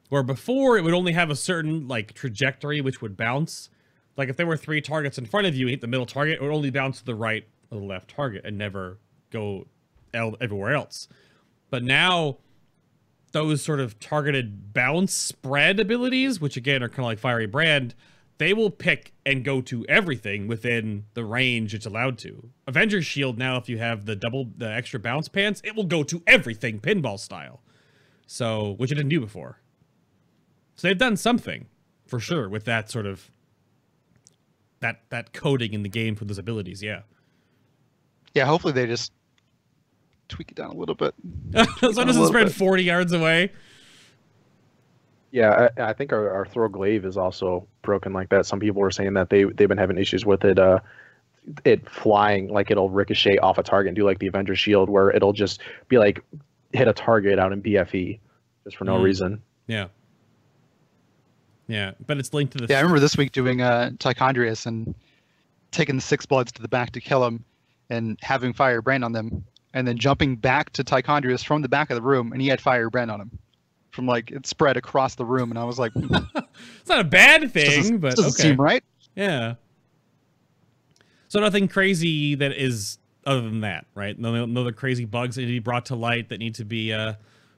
Where before, it would only have a certain, like, trajectory which would bounce. Like, if there were 3 targets in front of you, you hit the middle target, it would only bounce to the right or the left target and never go everywhere else. But now, those sort of targeted bounce spread abilities, which again are kind of like Fiery Brand, they will pick and go to everything within the range it's allowed to. Avenger's Shield now, if you have the extra bounce pants, it will go to everything pinball style. So, which it didn't do before. So they've done something, for sure, with that sort of, that coding in the game for those abilities, yeah. Yeah, hopefully they just tweak it down a little bit. So it doesn't spread 40 yards away. Yeah, I think our throw glaive is also broken like that. Some people were saying that they've been having issues with it. It flying, like it'll ricochet off a target and do like the Avenger Shield, where it'll just be like hit a target out in BFE just for no reason. Yeah. Yeah, but it's linked to the... Yeah, I remember this week doing Tichondrius and taking the 6 bloods to the back to kill him and having Fire Brand on them, and then jumping back to Tichondrius from the back of the room, and he had Fire Brand on him. From like, it spread across the room, and I was like... It's not a bad thing, but doesn't seem right. Yeah. So nothing crazy that is other than that, right? No other crazy bugs that need to be brought to light that need to be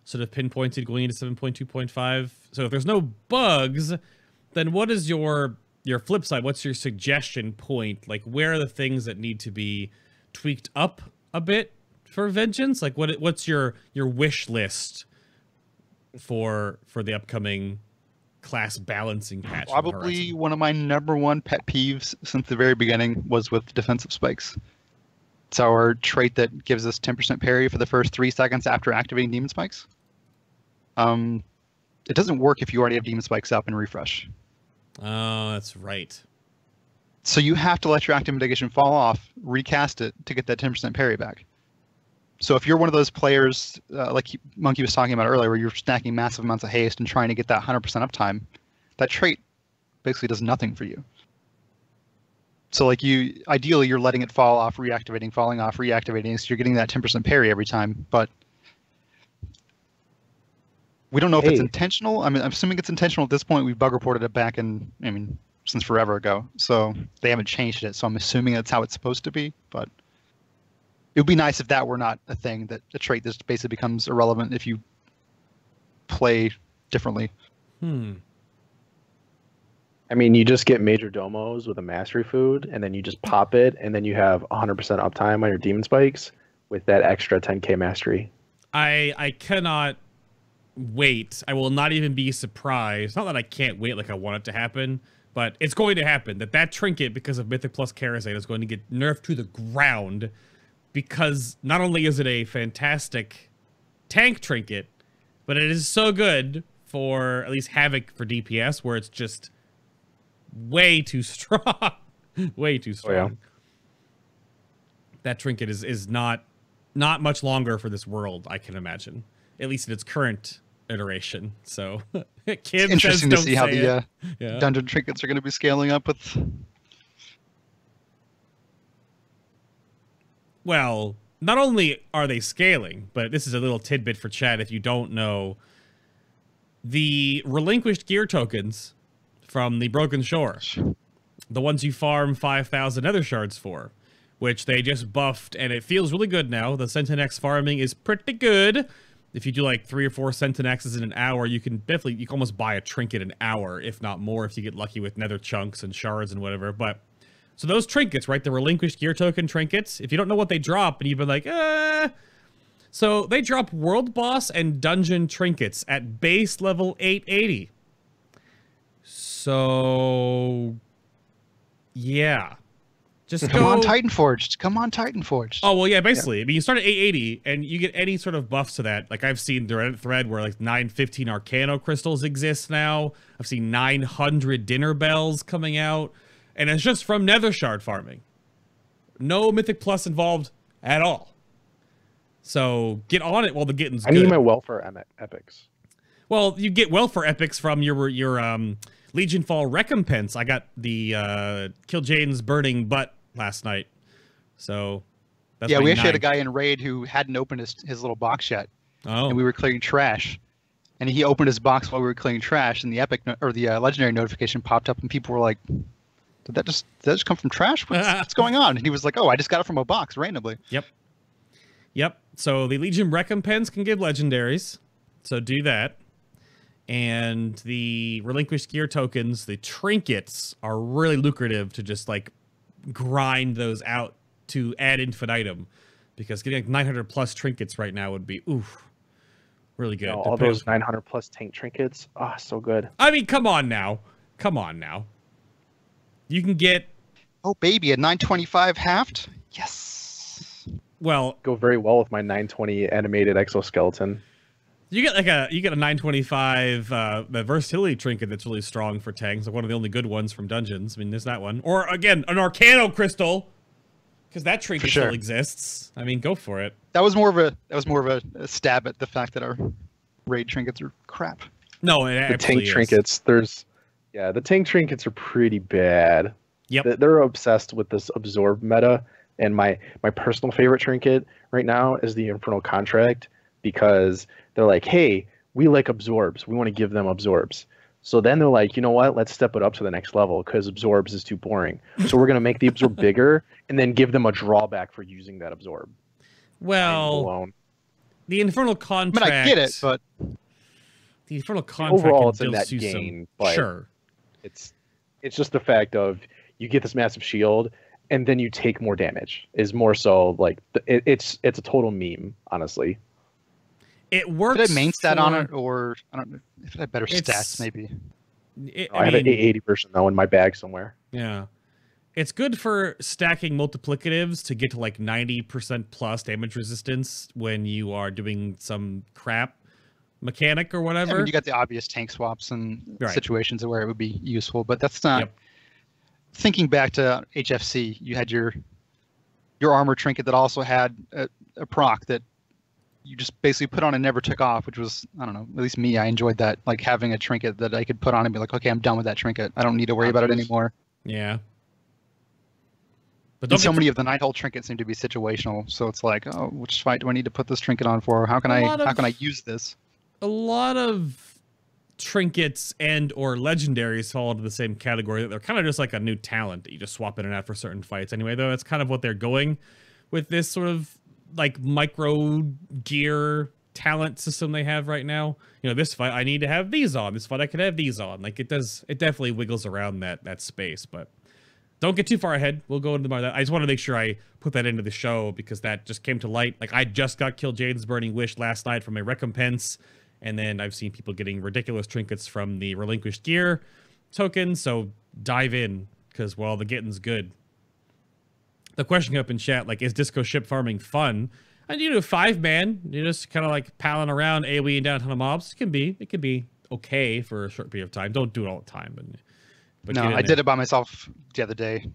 sort of pinpointed going into 7.2.5. So if there's no bugs, then what is your flip side? What's your suggestion point? Like, where are the things that need to be tweaked up a bit for Vengeance? Like, what's your wish list for the upcoming class balancing patch? Probably one of my #1 pet peeves since the very beginning was with defensive spikes. It's our trait that gives us 10% parry for the first 3 seconds after activating demon spikes. It doesn't work if you already have demon spikes up and refresh. Oh, that's right. So you have to let your active mitigation fall off, recast it to get that 10% parry back. So if you're one of those players, like Munkky was talking about earlier, where you're stacking massive amounts of haste and trying to get that 100% uptime, that trait basically does nothing for you. So like ideally you're letting it fall off, reactivating, falling off, reactivating, so you're getting that 10% parry every time, but we don't know if it's intentional. I mean, I'm assuming it's intentional at this point. We bug reported it back in, since forever ago, so they haven't changed it, so I'm assuming that's how it's supposed to be, but it would be nice if that were not a thing, that a trait that basically becomes irrelevant if you play differently. I mean, you just get major domos with a mastery food, and then you just pop it, and then you have 100% uptime on your demon spikes with that extra 10k mastery. I cannot wait. I will not even be surprised. Not that I can't wait like I want it to happen, but it's going to happen. That trinket, because of Mythic Plus Karazhan, is going to get nerfed to the ground, because not only is it a fantastic tank trinket, but it is so good for at least Havoc for DPS, where it's just way too strong. Way too strong. Oh, yeah. That trinket is not much longer for this world, I can imagine. At least in its current iteration. So it's interesting to see how the dungeon trinkets are going to be scaling up with. Well, not only are they scaling, but this is a little tidbit for chat if you don't know. The relinquished gear tokens from the Broken Shore, the ones you farm 5,000 nether shards for, which they just buffed, and it feels really good now. The Centinex farming is pretty good. If you do like 3 or 4 Centinexes in an hour, you can almost buy a trinket an hour, if not more, if you get lucky with nether chunks and shards and whatever. But so those trinkets, right, the relinquished gear token trinkets, if you don't know what they drop and you've been like, so they drop world boss and dungeon trinkets at base level 880. So yeah, just come on Titanforged. Come on Titanforged. Oh well, yeah, basically. I mean, you start at 880 and you get any sort of buffs to that. Like I've seen the Reddit thread where like 915 Arcano crystals exist now. I've seen 900 dinner bells coming out. And it's just from nether shard farming. No Mythic Plus involved at all. So get on it while the getting's good. I need my welfare epics. Well, you get welfare epics from your Legion Fall recompense. I got the Kill Jaden's burning butt last night. So that's we actually had a guy in raid who hadn't opened his little box yet. Oh. And we were clearing trash. And he opened his box while we were clearing trash, and the the legendary notification popped up, and people were like, Did that just come from trash? What's going on? And he was like, oh, I just got it from a box randomly. Yep. So the Legion recompense can give legendaries. So do that. And the relinquished gear tokens, the trinkets, are really lucrative to just like grind those out to ad infinitum. Because getting like 900 plus trinkets right now would be, really good. All those 900 plus tank trinkets. Oh, so good. I mean, come on now. You can get... Oh, baby, a 925 halved? Yes. Well... Go very well with my 920 animated exoskeleton. You get a 925 the versatility trinket that's really strong for tanks. Like one of the only good ones from dungeons. I mean, there's that one. Or, again, an Arcano crystal. Because that trinket still exists. I mean, go for it. That was more of a stab at the fact that our raid trinkets are crap. No, it the tank trinkets, the tank trinkets are pretty bad. Yep. They're obsessed with this absorb meta, and my personal favorite trinket right now is the Infernal Contract, because they're like, hey, we like absorbs. We want to give them absorbs. So then they're like, you know what? Let's step it up to the next level because absorbs is too boring. So we're going to make the absorb bigger and then give them a drawback for using that absorb. Well, the Infernal Contract... I mean, I get it, but... The Infernal Contract overall, it's in deals that you gain, some... but Sure. It's just the fact of you get this massive shield and then you take more damage is more so like it's a total meme, honestly. It works. Did I main stat on it, or I don't know if it had better stats, maybe. I have an 80 version though in my bag somewhere. Yeah, it's good for stacking multiplicatives to get to like 90% plus damage resistance when you are doing some crap mechanic or whatever. Yeah, I mean, you got the obvious tank swaps and situations where it would be useful, but that's not. Yep. Thinking back to HFC, you had your armor trinket that also had a proc that you just basically put on and never took off, which was, I don't know, at least me, I enjoyed that, like having a trinket that I could put on and be like, okay, I'm done with that trinket. I don't need to worry about it anymore. Yeah. But so many of the Nighthole trinkets seem to be situational, so it's like, oh, which fight do I need to put this trinket on for? How can I use this? A lot of trinkets and or legendaries fall into the same category. They're kind of just like a new talent that you just swap in and out for certain fights. Anyway, though, that's kind of what they're going with this sort of like micro gear talent system they have right now. You know, this fight I need to have these on. This fight I could have these on. Like it definitely wiggles around that space, but don't get too far ahead. We'll go into more of that. I just want to make sure I put that into the show because that just came to light. Like I just got killed Jaden's Burning Wish last night from a recompense, and then I've seen people getting ridiculous trinkets from the relinquished gear token. So dive in because well, the getting's good. The question up in chat, like, is disco ship farming fun? And you do 5-man, you're just kind of like palling around, AoE and down a ton of mobs. It can be okay for a short period of time. Don't do it all the time. But no, I did it by myself the other day.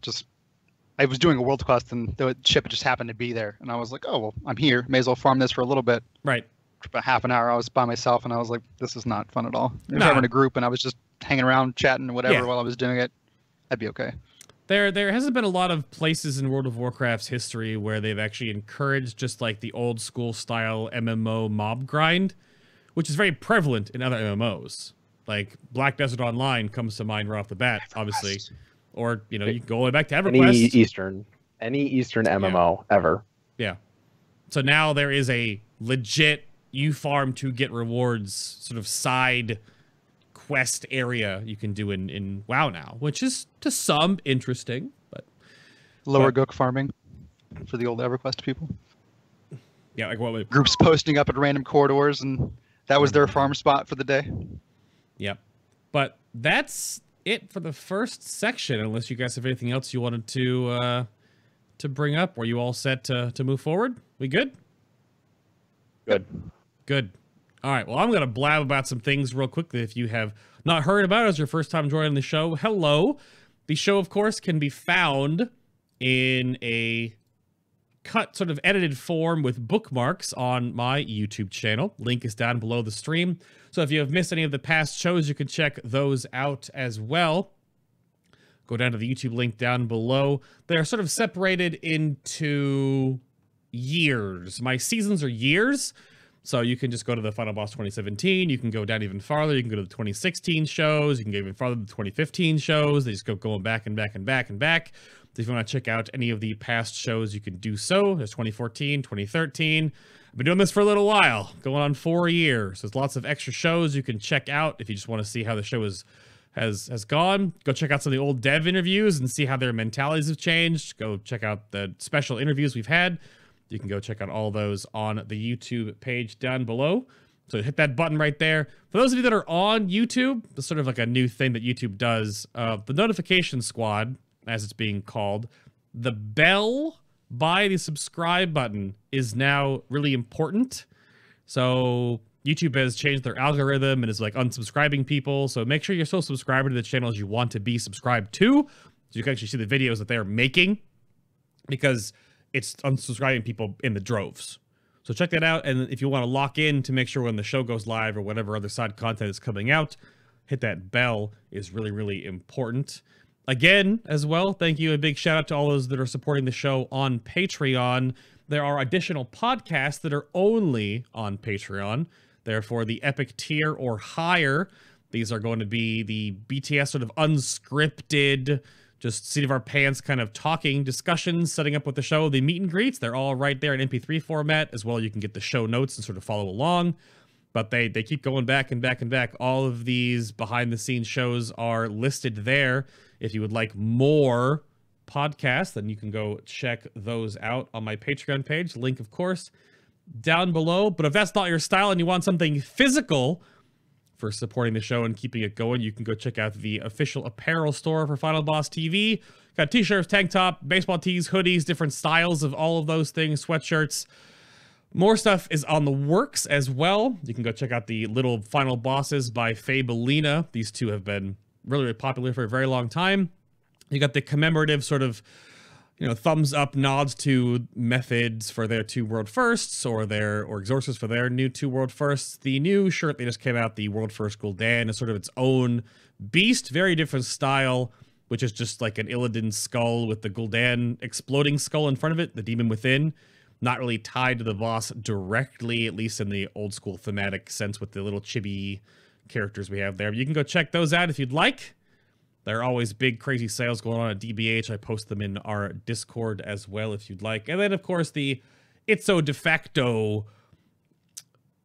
I was doing a world quest and the ship just happened to be there. And I was like, oh, well, I'm here. May as well farm this for a little bit. Right. For about half an hour, I was by myself and I was like, this is not fun at all. If I were in a group and I was just hanging around, chatting, whatever, while I was doing it, I'd be okay. There hasn't been a lot of places in World of Warcraft's history where they've actually encouraged just like the old school style MMO mob grind, which is very prevalent in other MMOs. Like Black Desert Online comes to mind right off the bat, obviously. Or, you know, you can go all the way back to EverQuest. Any Eastern MMO ever. Yeah. So now there is a legit you farm to get rewards sort of side quest area you can do in WoW now, which is to some interesting, but lower Gook farming for the old EverQuest people. Yeah, like what groups posting up at random corridors, and that was their farm spot for the day. Yep. But that's it for the first section, unless you guys have anything else you wanted to bring up. Were you all set to move forward? We good? Good. All right, well, I'm going to blab about some things real quickly if you have not heard about it as your first time joining the show. Hello. The show, of course, can be found in a cut sort of edited form with bookmarks on my YouTube channel. Link is down below the stream. So if you have missed any of the past shows, you can check those out as well. Go down to the YouTube link down below. They are sort of separated into years. My seasons are years. So you can just go to the Final Boss 2017. You can go down even farther. You can go to the 2016 shows. You can go even farther to the 2015 shows. They just go going back and back and back and back. So if you want to check out any of the past shows, you can do so. There's 2014, 2013. I've been doing this for a little while, going on 4 years. There's lots of extra shows you can check out if you just want to see how the show has gone. Go check out some of the old dev interviews and see how their mentalities have changed. Go check out the special interviews we've had. You can go check out all those on the YouTube page down below. So hit that button right there. For those of you that are on YouTube, it's sort of like a new thing that YouTube does. The notification squad, as it's being called, the bell by the subscribe button is now really important. So YouTube has changed their algorithm and is like unsubscribing people. So make sure you're still subscribed to the channels you want to be subscribed to, so you can actually see the videos that they're making, because it's unsubscribing people in the droves. So check that out. And if you want to lock in to make sure when the show goes live or whatever other side content is coming out, hit that bell is really, really important. Again, as well, thank you. A big shout out to all those that are supporting the show on Patreon. There are additional podcasts that are only on Patreon. Therefore, the epic tier or higher. These are going to be the BTS sort of unscripted, just seat of our pants kind of talking discussions, setting up with the show. The meet and greets, they're all right there in MP3 format as well. You can get the show notes and sort of follow along. But they keep going back and back and back. All of these behind-the-scenes shows are listed there. If you would like more podcasts, then you can go check those out on my Patreon page. Link, of course, down below. But if that's not your style and you want something physical for supporting the show and keeping it going, you can go check out the official apparel store for Final Boss TV. Got t-shirts, tank top, baseball tees, hoodies, different styles of all of those things, sweatshirts. More stuff is on the works as well. You can go check out the Little Final Bosses by Fabelina. These two have been really, really popular for a very long time. You got the commemorative sort of, thumbs up nods to methods for their 2 world firsts or exorcists for their new 2 world firsts. The new shirt they just came out, the world first Gul'dan, is sort of its own beast, very different style, which is just like an Illidan skull with the Gul'dan exploding skull in front of it, the demon within. Not really tied to the boss directly, at least in the old school thematic sense with the little chibi characters we have there. But you can go check those out if you'd like. There are always big, crazy sales going on at DBH. I post them in our Discord as well if you'd like. And then, of course, the Itso de facto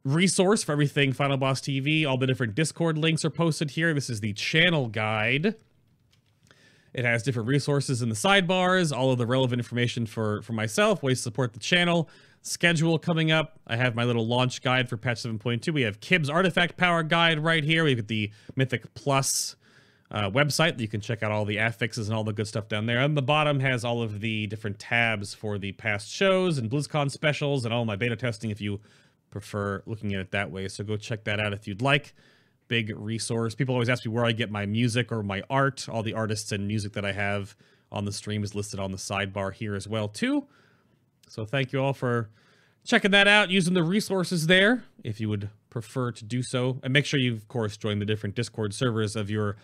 resource for everything Final Boss TV. All the different Discord links are posted here. This is the channel guide. It has different resources in the sidebars, all of the relevant information for myself, ways to support the channel, schedule coming up. I have my little launch guide for patch 7.2. We have Kib's Artifact Power Guide right here. We've got the Mythic Plus website that you can check out all the affixes and all the good stuff down there. On the bottom has all of the different tabs for the past shows and BlizzCon specials and all my beta testing if you prefer looking at it that way. So go check that out if you'd like. Big resource. People always ask me where I get my music or my art. All the artists and music that I have on the stream is listed on the sidebar here as well too. So thank you all for checking that out, using the resources there if you would prefer to do so. And make sure you, of course, join the different Discord servers of your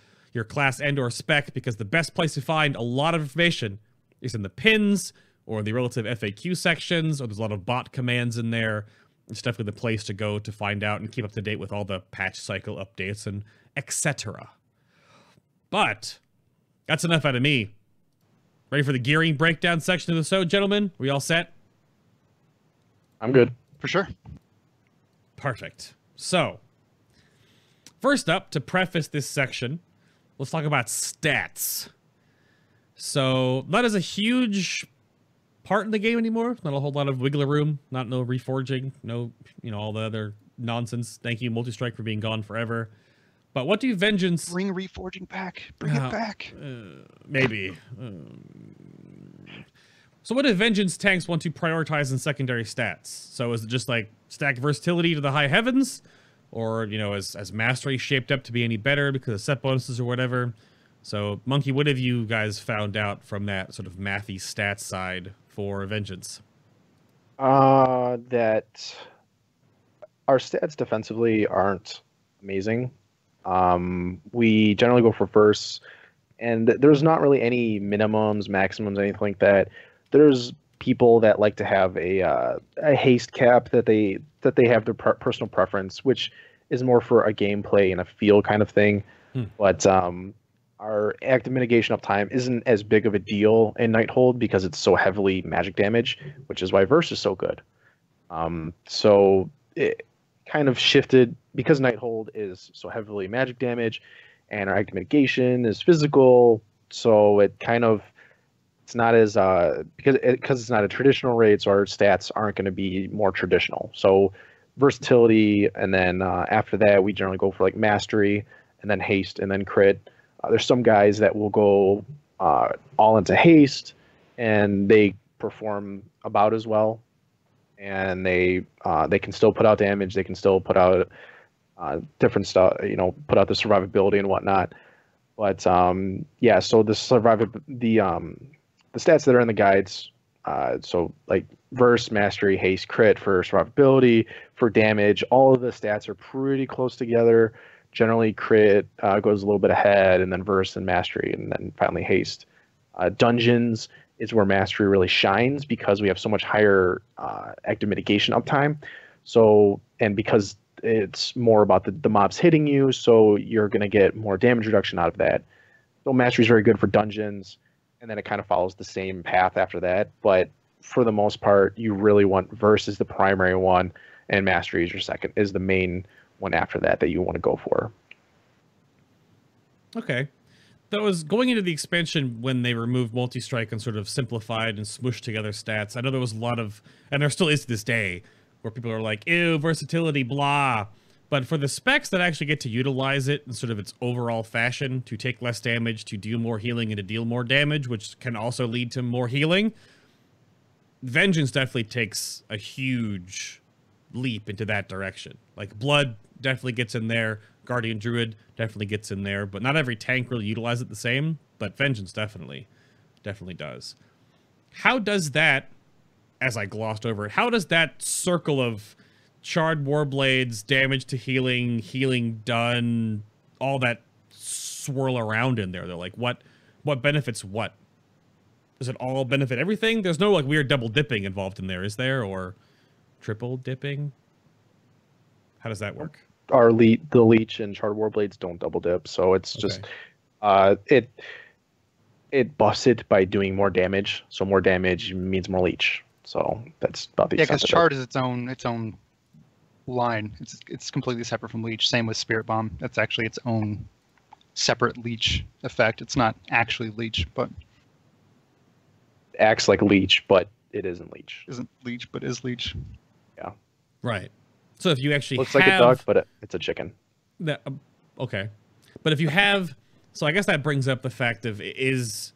class and or spec, because the best place to find a lot of information is in the pins or the relative FAQ sections, or there's a lot of bot commands in there. It's definitely the place to go to find out and keep up to date with all the patch cycle updates and etc. But that's enough out of me. Ready for the gearing breakdown section of the show, gentlemen? We all set? I'm good. For sure. Perfect. So, first up, to preface this section, let's talk about stats. So, that is a huge part in the game anymore. Not a whole lot of wiggle room, no reforging, no, all the other nonsense. Thank you, Multistrike, for being gone forever. But what do Vengeance... Bring reforging back. Bring it back. Maybe. So what do Vengeance tanks want to prioritize in secondary stats? So is it just like stack versatility to the high heavens? Or, as Mastery shaped up to be any better because of set bonuses or whatever? So, Munkky, what have you guys found out from that sort of mathy stats side for Vengeance? That our stats defensively aren't amazing. We generally go for firsts, and there's not really any minimums, maximums, anything like that. There's people that like to have a haste cap that they have their personal preference, which is more for a gameplay and a feel kind of thing. But our active mitigation uptime isn't as big of a deal in Nighthold because it's so heavily magic damage, which is why Verse is so good. So it kind of shifted because Nighthold is so heavily magic damage and our active mitigation is physical. So it kind of, it's not as, because it's not a traditional raid, so our stats aren't going to be more traditional. So versatility, and then after that, we generally go for like mastery and then haste and then crit. There's some guys that will go all into haste, and they perform about as well, and they can still put out damage. They can still put out different stuff, put out the survivability and whatnot. But yeah, so the the stats that are in the guides, so like verse, mastery, haste, crit for survivability, for damage, all of the stats are pretty close together. Generally, crit goes a little bit ahead, and then verse and mastery, and then finally haste. Dungeons is where mastery really shines because we have so much higher active mitigation uptime. So, and because it's more about the mobs hitting you, so you're going to get more damage reduction out of that. So Mastery is very good for dungeons, and then it kind of follows the same path after that. But for the most part, you really want Verse is the primary one, and Mastery is your second, is the main one after that you want to go for. Okay. That was going into the expansion when they removed multi-strike and sort of simplified and smushed together stats. I know there was a lot of, and there still is to this day, where people are like, ew, versatility, blah. But for the specs that actually get to utilize it in sort of its overall fashion, to take less damage, to deal more healing, and to deal more damage, which can also lead to more healing, Vengeance definitely takes a huge leap into that direction. Like, Blood definitely gets in there, Guardian Druid definitely gets in there, but not every tank really utilizes it the same, but Vengeance definitely does. How does that, as I glossed over it, how does that circle of Charred Warblades, damage to healing, healing done, all that swirl around in there? They're like, what benefits what? Does it all benefit everything? There's no like weird double dipping involved in there, is there? Or triple dipping? How does that work? The Leech and Charred Warblades don't double dip, so it's just it buffs it by doing more damage. So more damage means more Leech. So that's about the because Charred is its own line. It's completely separate from Leech. Same with Spirit Bomb. That's actually its own separate Leech effect. It's not actually Leech, but it acts like Leech, but it isn't Leech. Isn't Leech, but is Leech. Yeah. Right. So if you actually looks like a duck, but it's a chicken. That, okay. But if you have, so I guess that brings up the fact of because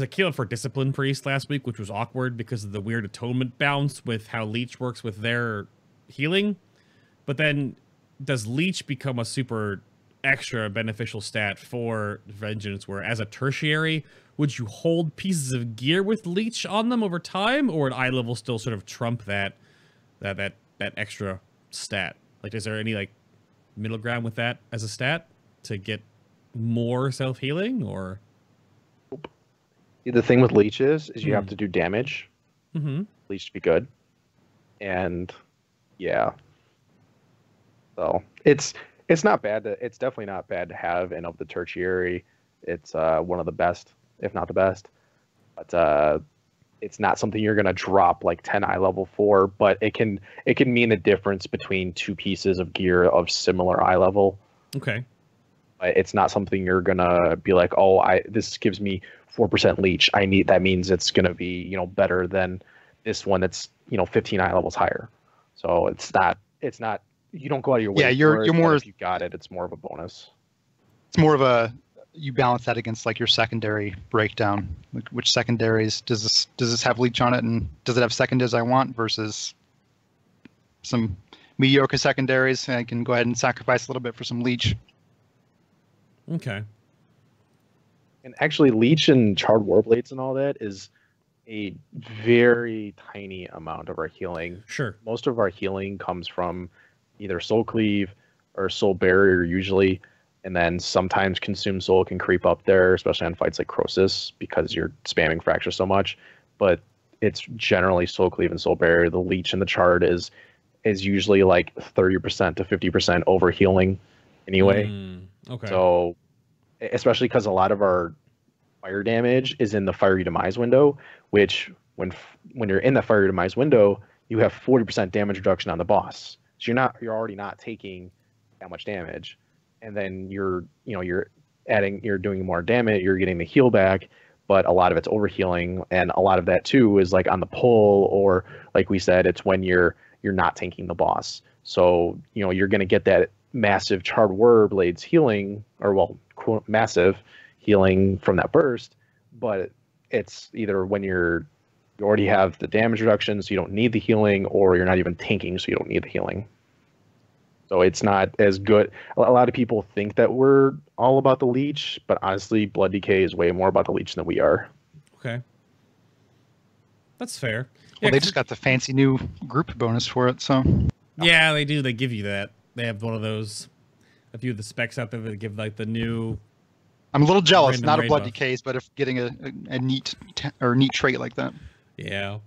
I killed for Discipline Priest last week, which was awkward because of the weird atonement bounce with how Leech works with their healing. But then does Leech become a super extra beneficial stat for Vengeance, where as a tertiary, would you hold pieces of gear with Leech on them over time, or would eye level still sort of trump that extra stat? Like, is there any like middle ground with that as a stat to get more self-healing? Or the thing with Leech is you have to do damage. Leech to be good, and yeah, so it's not bad it's definitely not bad to have, and of the tertiary it's one of the best, if not the best, but it's not something you're going to drop like 10 eye level for, but it can mean the difference between two pieces of gear of similar eye level. Okay. It's not something you're going to be like, oh, this gives me 4% Leech. That means it's going to be, better than this one that's, 15 eye levels higher. So it's not, you don't go out of your way. Yeah, you're more, if you got it, it's more of a bonus. It's more of you balance that against like your secondary breakdown. Like, which secondaries does this have Leech on it, and does it have secondaries I want versus some mediocre secondaries? And I can go ahead and sacrifice a little bit for some Leech. Okay. And actually, Leech and Charred Warblades and all that is a very tiny amount of our healing. Sure. Most of our healing comes from either Soul Cleave or Soul Barrier usually, and then sometimes Consume Soul can creep up there, especially on fights like Crosis, because you're spamming Fracture so much. But it's generally Soul Cleave and Soul Barrier. The Leech and the Charred is usually like 30% to 50% over healing anyway. Okay. So, especially because a lot of our fire damage is in the Fiery Demise window, which when you're in the Fiery Demise window, you have 40% damage reduction on the boss. So you're already not taking that much damage, and then you're doing more damage. You're getting the heal back, but a lot of it's overhealing, and a lot of that too is like on the pull, or like we said, it's when you're not tanking the boss. So you're going to get that massive Charred Warblades healing, or well, quote, massive healing from that burst, but it's either when you already have the damage reduction, so you don't need the healing, or you're not even tanking, so you don't need the healing. So it's not as good. A lot of people think that we're all about the Leech, but honestly, Blood Decay is way more about the Leech than we are. Okay. That's fair. Well, they just got the fancy new group bonus for it, so. Yeah, they do. They give you that. They have one of those, a few of the specs out there that give like the new. I'm a little jealous, random not raid of Blood buff. Decays, but of getting a neat trait like that. Yeah.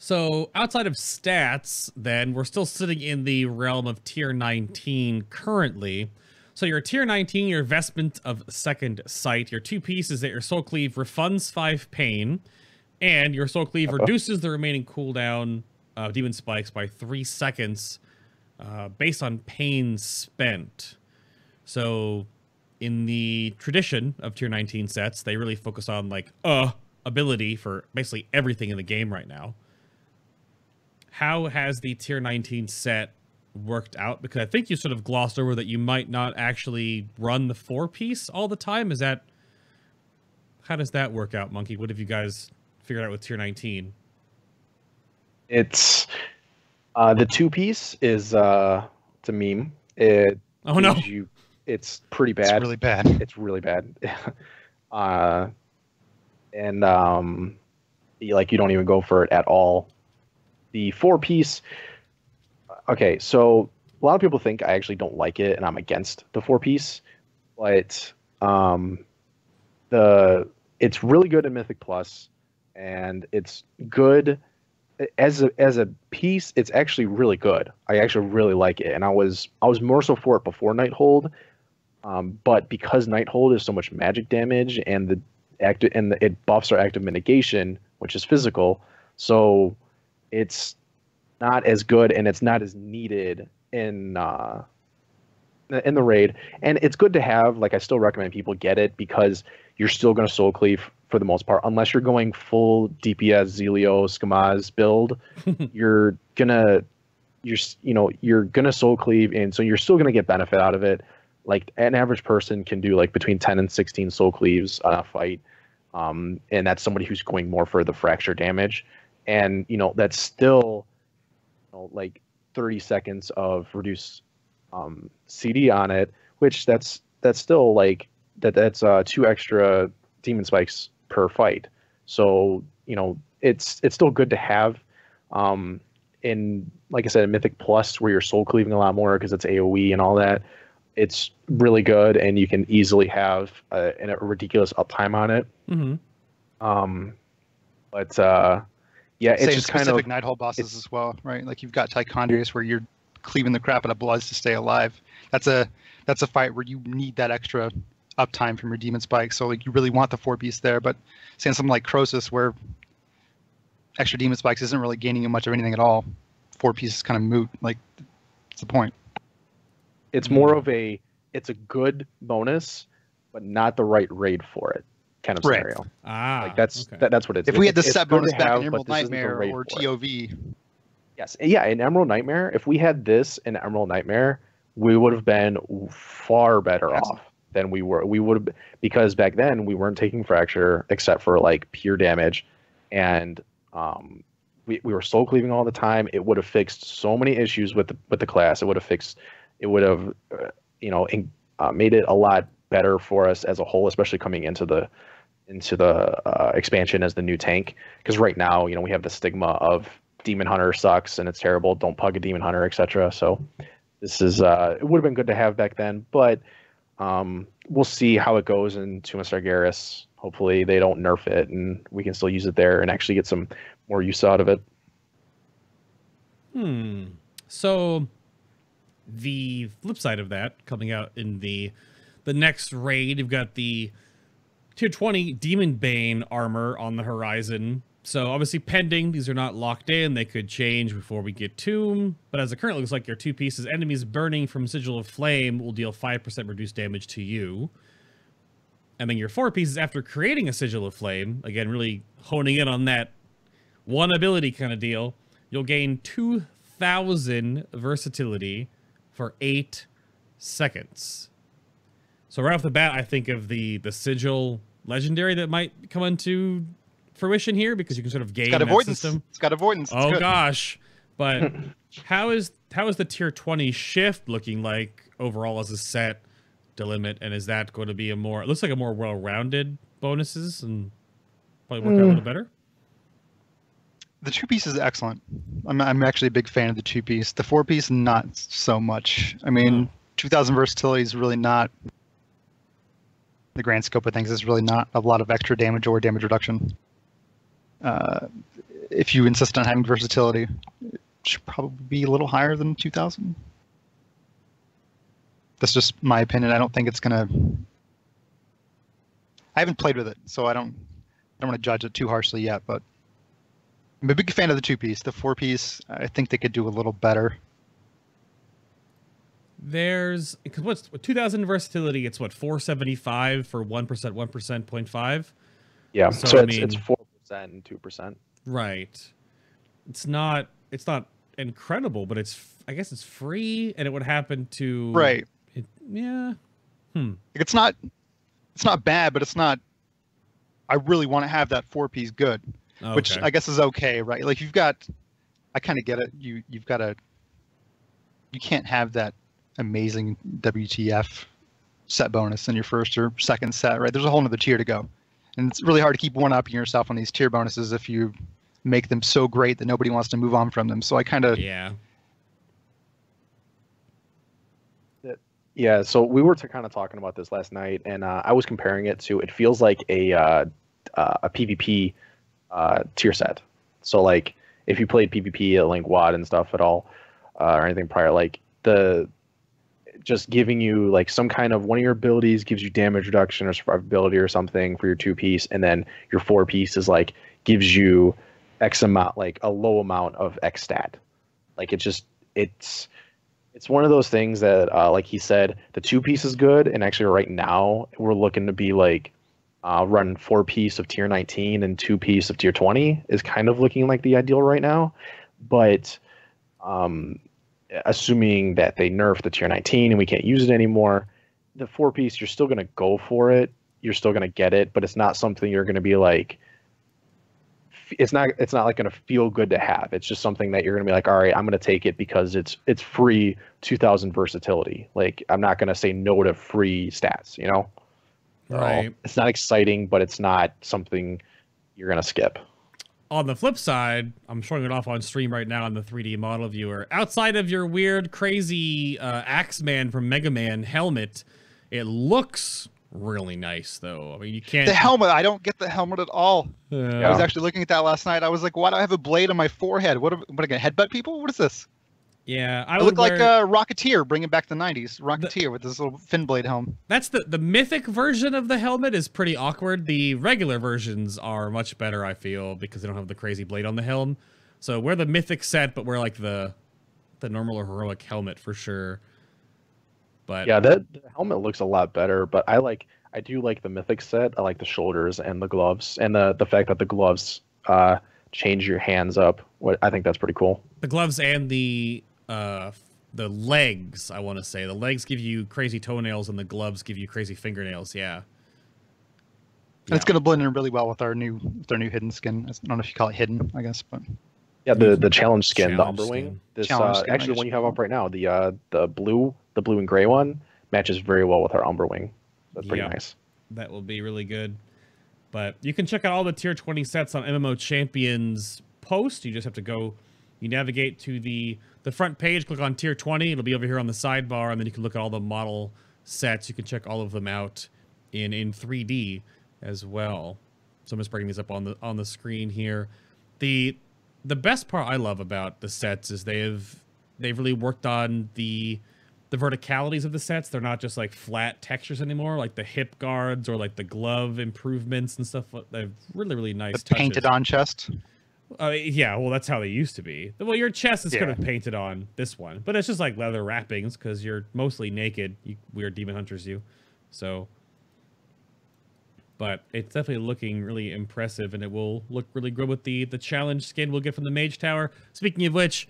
So outside of stats, then, we're still sitting in the realm of tier 19 currently. So your tier 19, your Vestment of Second Sight, your 2 pieces that your Soul Cleave refunds 5 pain, and your Soul Cleave reduces the remaining cooldown of Demon Spikes by 3 seconds based on pain spent. So in the tradition of tier 19 sets, they really focus on like ability for basically everything in the game right now. How has the tier 19 set worked out? Because I think you sort of glossed over that you might not actually run the 4-piece all the time. Is that, how does that work out, Munkky? What have you guys figured out with tier 19? It's the 2-piece is it's a meme. It oh no, it's pretty bad. It's really bad. It's really bad. And like you don't even go for it at all. The 4-piece. Okay, so a lot of people think I actually don't like it and I'm against the 4-piece, but it's really good in Mythic Plus, and it's good as a piece. It's actually really good. I actually really like it, and I was more so for it before Nighthold, but because Nighthold is so much magic damage and it buffs our active mitigation, which is physical, so it's not as good and it's not as needed in the raid. And it's good to have. Like, I still recommend people get it because you're still going to soul cleave for the most part, unless you're going full DPS Zelio Skamaz build. you're gonna soul cleave, and so you're still gonna get benefit out of it. Like, an average person can do like between 10 and 16 soul cleaves on a fight, and that's somebody who's going more for the fracture damage. And that's still like 30 seconds of reduced CD on it, which that's still like that's 2 extra demon spikes per fight. So it's still good to have. In, like I said, in Mythic Plus, where you're soul cleaving a lot more because it's AoE and all that, it's really good, and you can easily have a ridiculous uptime on it. Mm-hmm. Yeah, it's same just specific kind of Nighthold bosses as well, right? Like, you've got Tichondrius where you're cleaving the crap out of Bloods to stay alive. That's a fight where you need that extra uptime from your demon spike. So like, you really want the 4-piece there. But saying something like Croesus, where extra demon spikes isn't really gaining you much of anything at all, 4-piece is kind of moot. Like, that's the point. It's more of it's a good bonus, but not the right raid for it kind of scenario. Like, that's what it's. If we had the set bonus back in have, Emerald Nightmare or TOV. Yes, yeah, in Emerald Nightmare, if we had this in Emerald Nightmare, we would have been far better off than we were. We would have, because back then we weren't taking fracture except for like pure damage, and we were soul cleaving all the time. It would have fixed so many issues with the class. It would have made it a lot better for us as a whole, especially coming into the expansion as the new tank. Because right now, we have the stigma of Demon Hunter sucks and it's terrible. Don't pug a Demon Hunter, etc. So this is it would have been good to have back then, but we'll see how it goes in Tomb of Sargeras. Hopefully they don't nerf it and we can still use it there and actually get some more use out of it. So the flip side of that, coming out in the next raid, you've got the tier 20 Demon Bane armor on the horizon. So obviously pending, these are not locked in. They could change before we get to them. But as it currently looks like, your 2 pieces, enemies burning from Sigil of Flame will deal 5% reduced damage to you. And then your 4 pieces, after creating a Sigil of Flame, again, really honing in on that one ability kind of deal, you'll gain 2,000 versatility for 8 seconds. So right off the bat, I think of the Sigil Legendary that might come into fruition here, because you can sort of gain that system. It's got avoidance. Oh gosh. But how is the tier 20 shift looking like overall as a set, Delimit? And is that going to be it looks like a more well-rounded bonuses and probably work out a little better? The 2-piece is excellent. I'm actually a big fan of the 2-piece. The 4-piece, not so much. I mean, 2,000 versatility is really not, the grand scope of things, is really not a lot of extra damage or damage reduction. if you insist on having versatility, it should probably be a little higher than 2,000. That's just my opinion. I don't think it's gonna. I haven't played with it, so I don't want to judge it too harshly yet. But I'm a big fan of the 2-piece. The 4-piece, I think they could do a little better. There's, because what's 2,000 versatility? It's what, 475 for 1%, 0.5. Yeah, So, so I it's mean, 4% and 2%. Right. It's not incredible, but I guess it's free, and it would happen to Right. Yeah. It's not bad, but it's not. I really want to have that 4-piece good, which Okay. I guess is okay, right? Like you've got, I kind of get it. You've got to. You can't have that amazing WTF set bonus in your first or second set, right? There's a whole nother tier to go, and it's really hard to keep one-upping yourself on these tier bonuses if you make them so great that nobody wants to move on from them. So I kind of. Yeah. Yeah, so we were kind of talking about this last night, and I was comparing it to. It feels like a PvP tier set. So like if you played PvP at like WoD and stuff at all, or anything prior, like just giving you like some kind of one of your abilities gives you damage reduction or survivability or something for your 2-piece, and then your 4-piece is like gives you X amount, like a low amount of X stat. Like it's one of those things that, like he said, the 2-piece is good, and actually right now we're looking to be like run 4-piece of tier 19 and 2-piece of tier 20 is kind of looking like the ideal right now. But assuming that they nerf the tier 19 and we can't use it anymore, the 4-piece, you're still going to go for it. You're still going to get it, but it's not something you're going to be like, it's not like going to feel good to have. It's just something that you're going to be like, all right, I'm going to take it because it's free 2,000 versatility. Like, I'm not going to say no to free stats, you know? Right. It's not exciting, but it's not something you're going to skip. On the flip side, I'm showing it off on stream right now on the 3D model viewer. Outside of your weird, crazy Axeman from Mega Man helmet, it looks really nice, though. I mean, you can't... The helmet, I don't get the helmet at all. Yeah. I was actually looking at that last night. I was like, why do I have a blade on my forehead? What am I going to headbutt people? What is this? Yeah, I look like a Rocketeer, bringing back the 90s. Rocketeer with this little fin blade helm. That's the mythic version of the helmet is pretty awkward. The regular versions are much better, I feel, because they don't have the crazy blade on the helm. So we're the mythic set, but we're like the normal or heroic helmet for sure. But yeah, the helmet looks a lot better, but I do like the mythic set. I like the shoulders and the gloves, and the fact that the gloves change your hands up. I think that's pretty cool. The gloves and the legs, I want to say. The legs give you crazy toenails and the gloves give you crazy fingernails, yeah. It's going to blend in really well with our new hidden skin. I don't know if you call it hidden, I guess, but yeah, the challenge skin, Challenge the Umberwing. skin. This Skin, actually one you have up right now, the blue and gray one matches very well with our Umberwing. That's pretty nice. That will be really good. But you can check out all the tier 20 sets on MMO Champions post. You just have to go, you navigate to the front page, click on tier 20. It'll be over here on the sidebar, and then you can look at all the model sets. You can check all of them out in 3D as well. So I'm just bringing these up on the screen here. The best part I love about the sets is they've really worked on the verticalities of the sets. They're not just like flat textures anymore, like the hip guards or like the glove improvements and stuff. They're really, really nice touches. Painted on chest. Yeah, well, that's how they used to be. Well, your chest is kind of painted on this one, but it's just like leather wrappings because you're mostly naked. You weird demon hunters, you. So, but it's definitely looking really impressive, and it will look really good with the challenge skin we'll get from the Mage Tower. Speaking of which,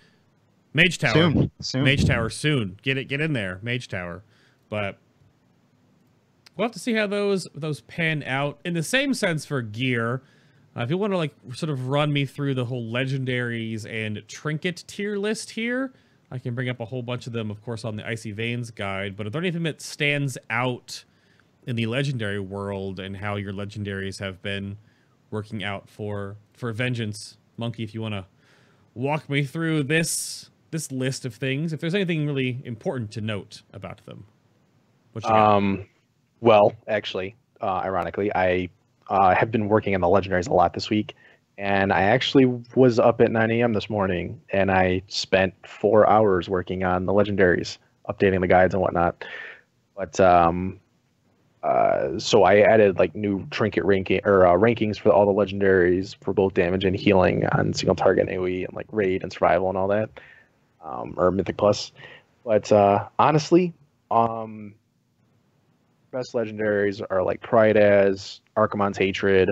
Mage Tower soon. Mage Tower soon. Get in there, Mage Tower. But we'll have to see how those pan out. In the same sense for gear. If you want to like sort of run me through the whole Legendaries and Trinket tier list here, I can bring up a whole bunch of them, of course, on the Icy-Veins guide. But is there anything that stands out in the Legendary world and how your Legendaries have been working out for Vengeance? Munkky, if you want to walk me through this list of things, if there's anything really important to note about them. What you got? Well, actually, ironically, I have been working on the Legendaries a lot this week, And I actually was up at 9 a.m. this morning, and I spent 4 hours working on the Legendaries, updating the guides and whatnot. But so I added like new trinket ranking or rankings for all the Legendaries for both damage and healing on single target AoE and like raid and survival and all that, or Mythic Plus. But honestly, best Legendaries are like Pride as, Archimonde's Hatred,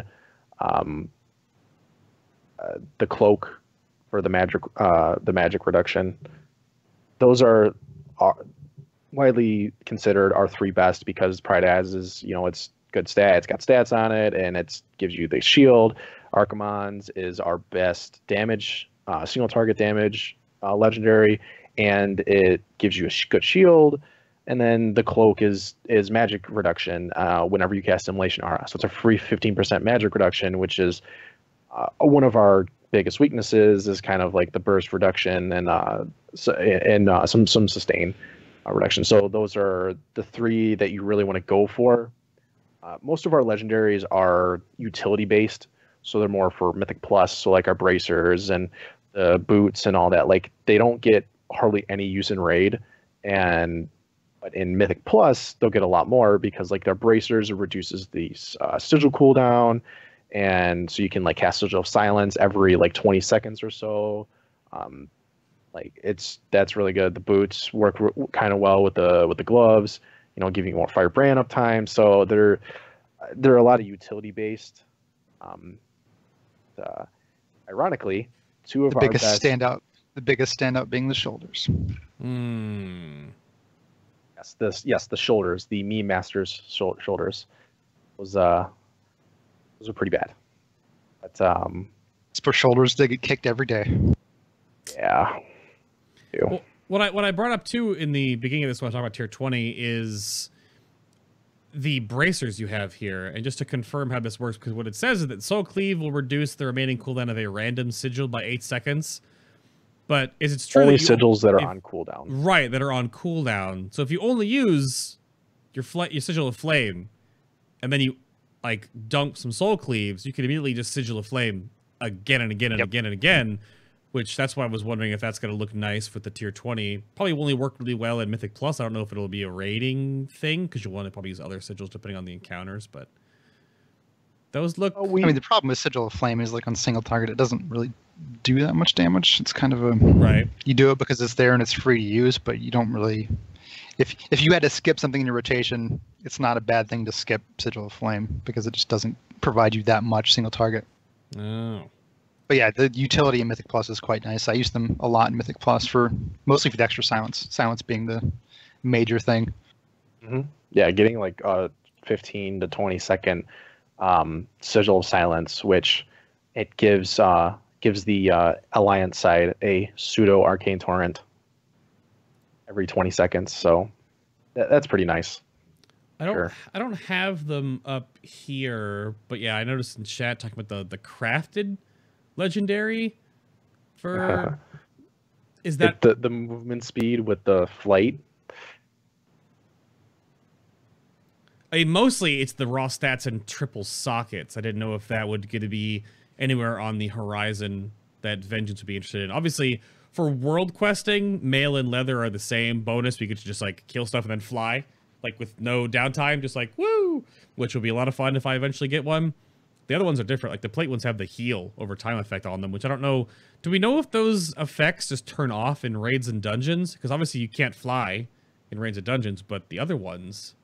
the Cloak for the magic reduction. Those are widely considered our 3 best because Pride as is, it's good stat. It's got stats on it, and it gives you the shield. Archimonde's is our best damage, single target damage legendary, and it gives you a good shield. And then the Cloak is magic reduction whenever you cast Immolation Aura. So it's a free 15% magic reduction, which is one of our biggest weaknesses, is kind of like the burst reduction and some sustain reduction. So those are the 3 that you really want to go for. Most of our Legendaries are utility based, so they're more for Mythic Plus. So like our bracers and the boots and all that, like they don't get hardly any use in raid, but in Mythic Plus they'll get a lot more because like their bracers reduces the sigil cooldown, and so you can like cast Sigil of Silence every like 20 seconds or so. That's really good. The boots work kind of well with the gloves, giving you more fire brand uptime. So they're a lot of utility based. Ironically, 2 of the our biggest best standout. The biggest standout being the shoulders. Yes, the shoulders, the meme masters shoulders, those are pretty bad. But It's for shoulders, they get kicked every day. Yeah. Well, what I brought up too in the beginning of this when I talk about tier 20 is the bracers you have here, and just to confirm how this works, because what it says is that Soul Cleave will reduce the remaining cooldown of a random sigil by 8 seconds. But is it true only that sigils that are on cooldown? Right, that are on cooldown. So if you only use your sigil of flame, and then you like dunk some Soul Cleaves, you can immediately just sigil of flame again and again and again and again. Which that's why I was wondering if that's going to look nice for the tier 20. Probably only work really well in Mythic Plus. I don't know if it'll be a raiding thing because you'll want to probably use other sigils depending on the encounters, but those look. I mean, the problem with Sigil of Flame is like on single target, it doesn't really do that much damage. It's kind of a right. You do it because it's there and it's free to use, but you don't really. If you had to skip something in your rotation, it's not a bad thing to skip Sigil of Flame because it just doesn't provide you that much single target. Oh. But yeah, the utility in Mythic Plus is quite nice. I use them a lot in Mythic Plus mostly for the extra silence. Silence being the major thing. Mm-hmm. Yeah, getting like 15 to 20 second sigil of silence, which it gives the alliance side a pseudo arcane torrent every 20 seconds. So that's pretty nice. I don't have them up here, but yeah, I noticed in chat talking about the crafted legendary for is that the movement speed with the flight? I mean, mostly it's the raw stats and triple sockets. I didn't know if that would get to be anywhere on the horizon that Vengeance would be interested in. Obviously, for world questing, mail and leather are the same bonus. We could just like kill stuff and then fly, like with no downtime, just like woo, which will be a lot of fun if I eventually get one. The other ones are different. Like the plate ones have the heal over time effect on them, which I don't know. Do we know if those effects just turn off in raids and dungeons? Because obviously you can't fly in raids and dungeons, but the other ones.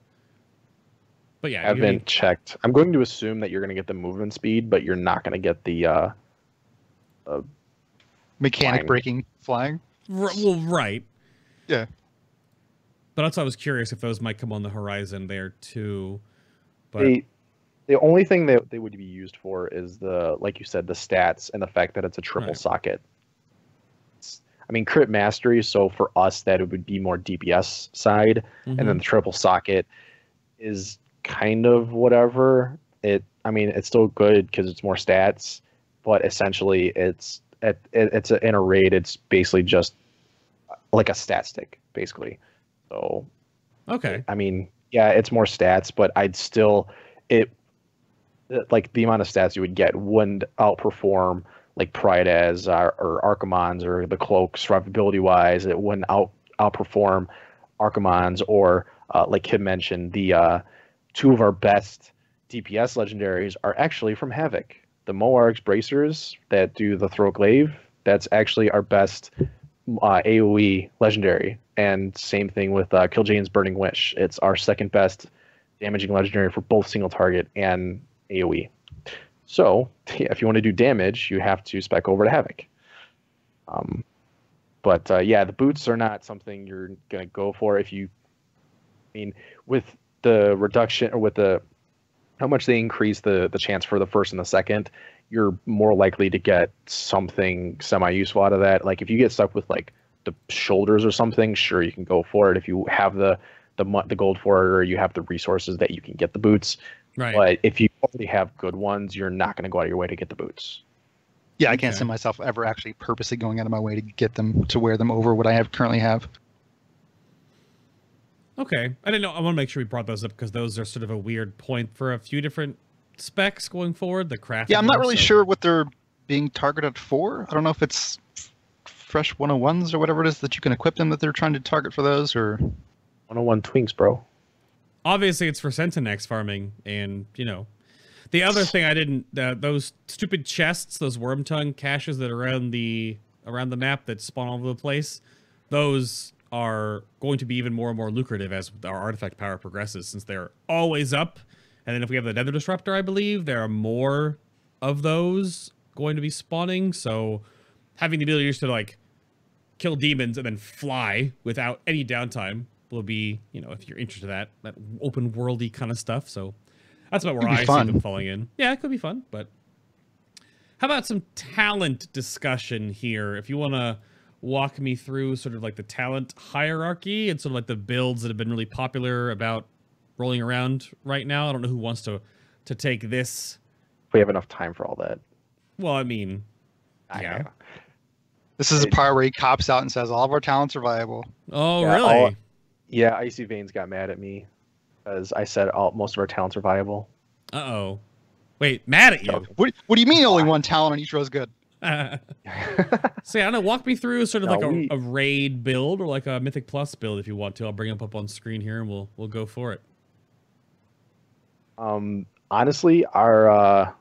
But yeah, I haven't checked. I'm going to assume that you're going to get the movement speed, but you're not going to get the mechanic breaking flying. Well, right. Yeah. But that's why I was curious if those might come on the horizon there too. But the only thing that they would be used for is like you said, the stats and the fact that it's a triple socket. I mean, crit mastery. So for us, that it would be more DPS side, and then the triple socket is kind of whatever. I mean, it's still good because it's more stats, but essentially, in a raid, it's basically just like a stat stick, basically. So, okay. I mean, yeah, it's more stats, but I'd still like the amount of stats you would get wouldn't outperform like Pride as or Archimons or the Cloak survivability wise. It wouldn't outperform Archimons or like Kim mentioned, the two of our best DPS legendaries are actually from Havoc. The Moarg's Bracers that do the Throat Glaive, that's actually our best AoE legendary. And same thing with Kil'jaeden's Burning Wish. It's our second best damaging legendary for both single target and AoE. So if you want to do damage, you have to spec over to Havoc. But yeah, the boots are not something you're going to go for if you, I mean, with the reduction or with the how much they increase the chance for the first and the second, you're more likely to get something semi-useful out of that. Like if you get stuck with like the shoulders or something, sure, you can go for it. If you have the gold for it or you have the resources that you can get the boots. Right. But if you already have good ones, you're not going to go out of your way to get the boots. Yeah, I can't see myself ever actually purposely going out of my way to get them, to wear them over what I currently have. Okay. I didn't know. I want to make sure we brought those up because those are sort of a weird point for a few different specs going forward. The craft. Yeah, I'm not really sure what they're being targeted for. I don't know if it's fresh 101s or whatever it is that you can equip them that they're trying to target for those, or 101 twinks, bro. Obviously, it's for Sentinex farming, and you know, the other thing I didn't those stupid chests, those worm tongue caches that are around the map that spawn all over the place. Those are going to be even more and more lucrative as our artifact power progresses, since they're always up. And then if we have the Nether Disruptor, I believe there are more of those going to be spawning. So having the ability just to like kill demons and then fly without any downtime will be, you know, if you're interested in that open worldy kind of stuff. So that's about where I see them falling in. Yeah, it could be fun, but how about some talent discussion here? If you want to walk me through sort of like the talent hierarchy and sort of like the builds that have been really popular about rolling around right now. I don't know who wants to take this. We have enough time for all that. Well, I mean, yeah. This is a part where he cops out and says all of our talents are viable. Oh, yeah, really? Yeah, Icy-Veins got mad at me because I said most of our talents are viable. Uh-oh. Wait, mad at you? What do you mean only one talent on each row is good? So yeah, I don't know, walk me through sort of like a raid build or like a Mythic Plus build if you want to. I'll bring them up on screen here and we'll go for it. Honestly, our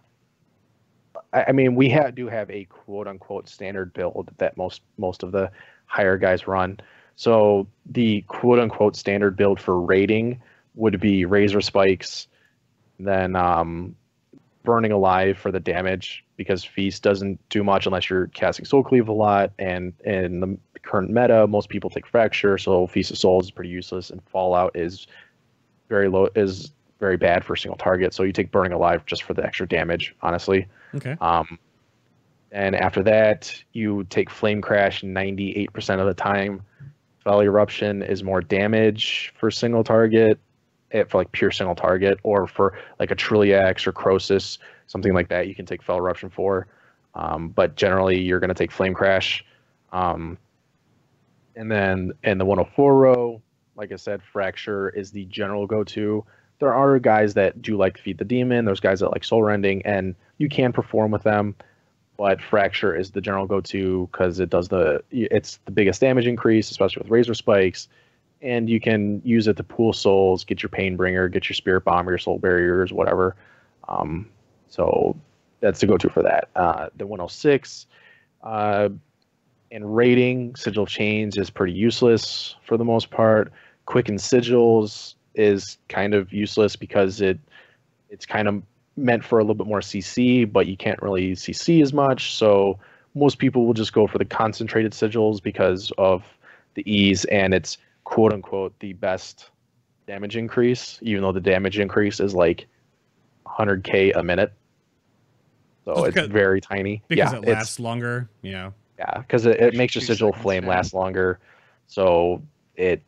I mean, we do have a quote unquote standard build that most of the higher guys run. So the quote unquote standard build for raiding would be Razor Spikes, then Burning Alive for the damage, because Feast doesn't do much unless you're casting Soul Cleave a lot, and in the current meta, most people take Fracture, so Feast of Souls is pretty useless, and Fallout is very bad for single target, so you take Burning Alive just for the extra damage, honestly. Okay. And after that, you take Flame Crash 98% of the time. Fel Eruption is more damage for single target, for like pure single target, or for like a Trilliax or Crosis, something like that, you can take Fel Eruption for. But generally, you're going to take Flame Crash. And then in the 104 row, like I said, Fracture is the general go-to. There are guys that do like Feed the Demon. There's guys that like Soul Rending, and you can perform with them. But Fracture is the general go-to because it's the biggest damage increase, especially with Razor Spikes. And you can use it to pool souls, get your Painbringer, get your Spirit Bomb, your Soul Barriers, whatever. So that's the go-to for that. The 106 in raiding, Sigil of Chains is pretty useless for the most part. Quicken Sigils is kind of useless because it's kind of meant for a little bit more CC, but you can't really CC as much. So most people will just go for the concentrated sigils because of the ease, and it's quote unquote the best damage increase, even though the damage increase is like 100k a minute. So it's very tiny. Because it lasts longer. Yeah. Yeah, because it makes your sigil flame last longer. So it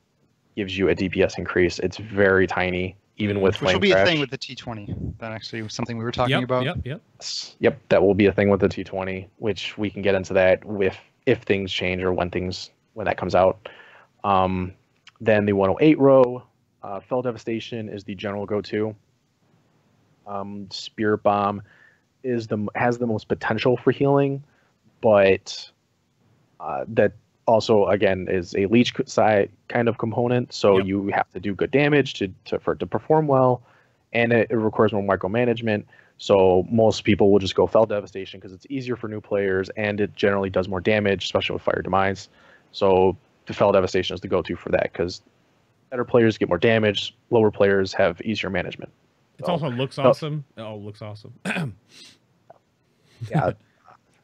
gives you a DPS increase. It's very tiny, even with Flame Crash. Which will be a thing with the T20. That actually was something we were talking about. Yep, that will be a thing with the T20, which we can get into that if things change or when that comes out. Then the 108 row, Fel Devastation is the general go-to. Spirit Bomb has the most potential for healing, but that also again is a leech side kind of component. So you have to do good damage for it to perform well, and it requires more micromanagement. So most people will just go Fel Devastation because it's easier for new players and it generally does more damage, especially with Fire Demise. So the Fel Devastation is the go-to for that because better players get more damage, lower players have easier management. It also looks awesome. Oh, looks awesome. Yeah.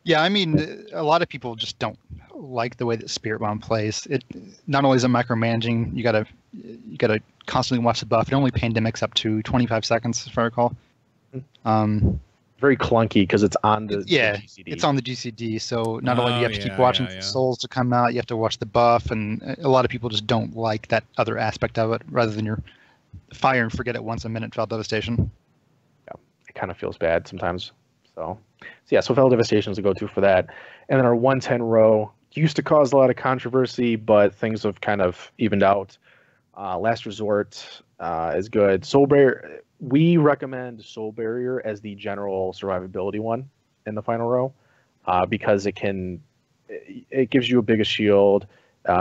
Yeah, I mean, a lot of people just don't like the way that Spirit Bomb plays. It not only is it micromanaging, you gotta constantly watch the buff. It only pandemics up to 25 seconds, if I recall. Very clunky because it's on the GCD. It's on the GCD. So not only do you have to keep watching for souls to come out, you have to watch the buff, and a lot of people just don't like that other aspect of it, rather than your fire and forget it once a minute Fel Devastation. Yeah, it kind of feels bad sometimes. So Fel Devastation is a go-to for that. And then our 110 row used to cause a lot of controversy, but things have kind of evened out. Last Resort is good. Soul Barrier, we recommend Soul Barrier as the general survivability one in the final row because it gives you a bigger shield.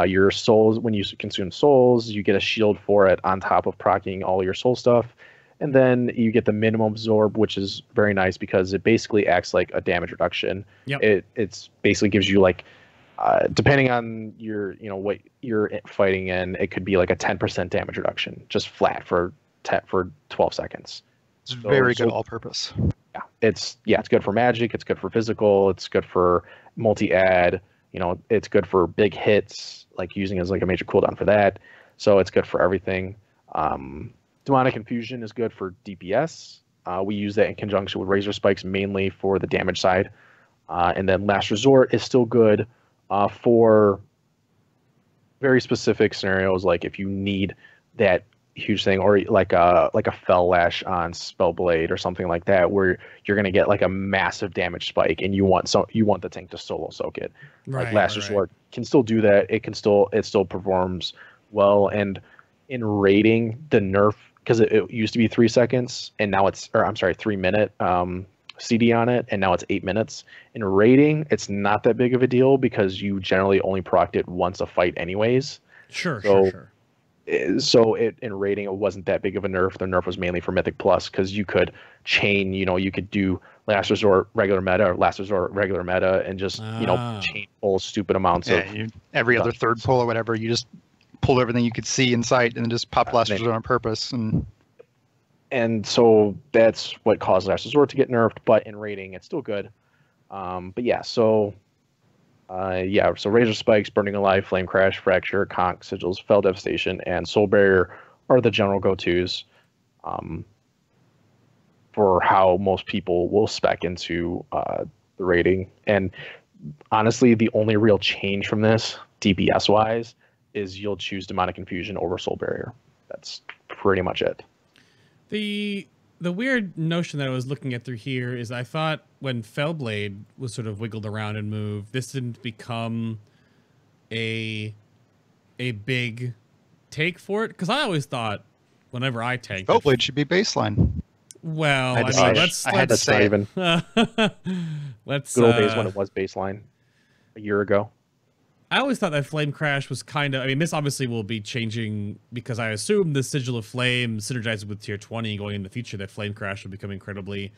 Your souls, when you consume souls, you get a shield for it on top of proccing all your soul stuff. And then you get the minimum absorb, which is very nice because it basically acts like a damage reduction. Yep. It's basically gives you like, depending on what you're fighting in, it could be like a 10% damage reduction, just flat for 12 seconds. It's very good all-purpose. Yeah, it's good for magic. It's good for physical. It's good for multi-add. It's good for big hits, like using as like a major cooldown for that. So it's good for everything. Demonic Confusion is good for DPS. We use that in conjunction with Razor Spikes mainly for the damage side. And then Last Resort is still good for very specific scenarios, like if you need that huge thing, or like a Fel Lash on Spellblade or something like that, where you're going to get like a massive damage spike and you want the tank to solo soak it. Like Last Resort can still do that. It still performs well. And in rating, the nerf, because it used to be 3 seconds and now 3 minute CD on it, and now it's 8 minutes. In rating, it's not that big of a deal because you generally only procced it once a fight anyways. Sure. So in rating, it wasn't that big of a nerf. The nerf was mainly for Mythic Plus because you could chain, you could do Last Resort regular meta or Last Resort regular meta and just, chain full stupid amounts of... every other third pull or whatever, you just pull everything you could see in sight and just pop Last Resort on purpose. And so that's what caused Last Resort to get nerfed, but in rating, it's still good. So Razor Spikes, Burning Alive, Flame Crash, Fracture, Conch, Sigils, Fel Devastation, and Soul Barrier are the general go-tos for how most people will spec into the rating. And honestly, the only real change from this, DPS-wise, is you'll choose Demonic Confusion over Soul Barrier. That's pretty much it. The weird notion that I was looking at through here is I thought when Fellblade was sort of wiggled around and moved, this didn't become a big take for it, because I always thought whenever I tanked, Fellblade should be baseline. Well, let's say even. Let's good old days when it was baseline a year ago. I always thought that Flame Crash was kind of... I mean, this obviously will be changing because I assume the Sigil of Flame synergizes with Tier 20 going in the future, that Flame Crash will become incredibly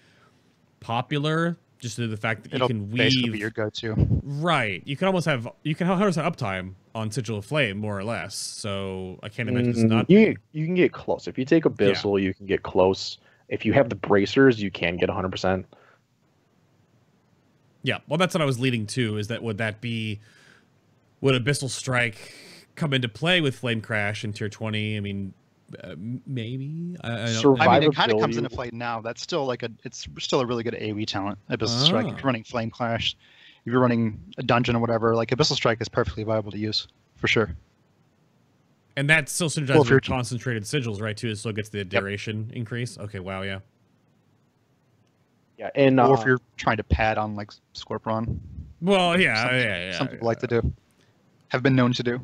popular, just due to the fact that you can weave... basically be your go-to. Right. You can almost have... You can have 100% uptime on Sigil of Flame, more or less. So I can't imagine it's not... You can get close. If you take Abyssal, you can get close. If you have the bracers, you can get 100%. Yeah. Well, that's what I was leading to, is that would Abyssal Strike come into play with Flame Crash in Tier 20? I mean, maybe. I mean, it kind of comes into play now. That's still it's still a really good AoE talent. Abyssal Strike. If you're running Flame Crash, if you're running a dungeon or whatever, Abyssal Strike is perfectly viable to use for sure. And that still synergizes with concentrated sigils, right? Too, it still gets the duration increase. Okay, wow, yeah. Yeah, and or if you're trying to pad on Scorpion. Well, yeah. Some people like to do. Have been known to do.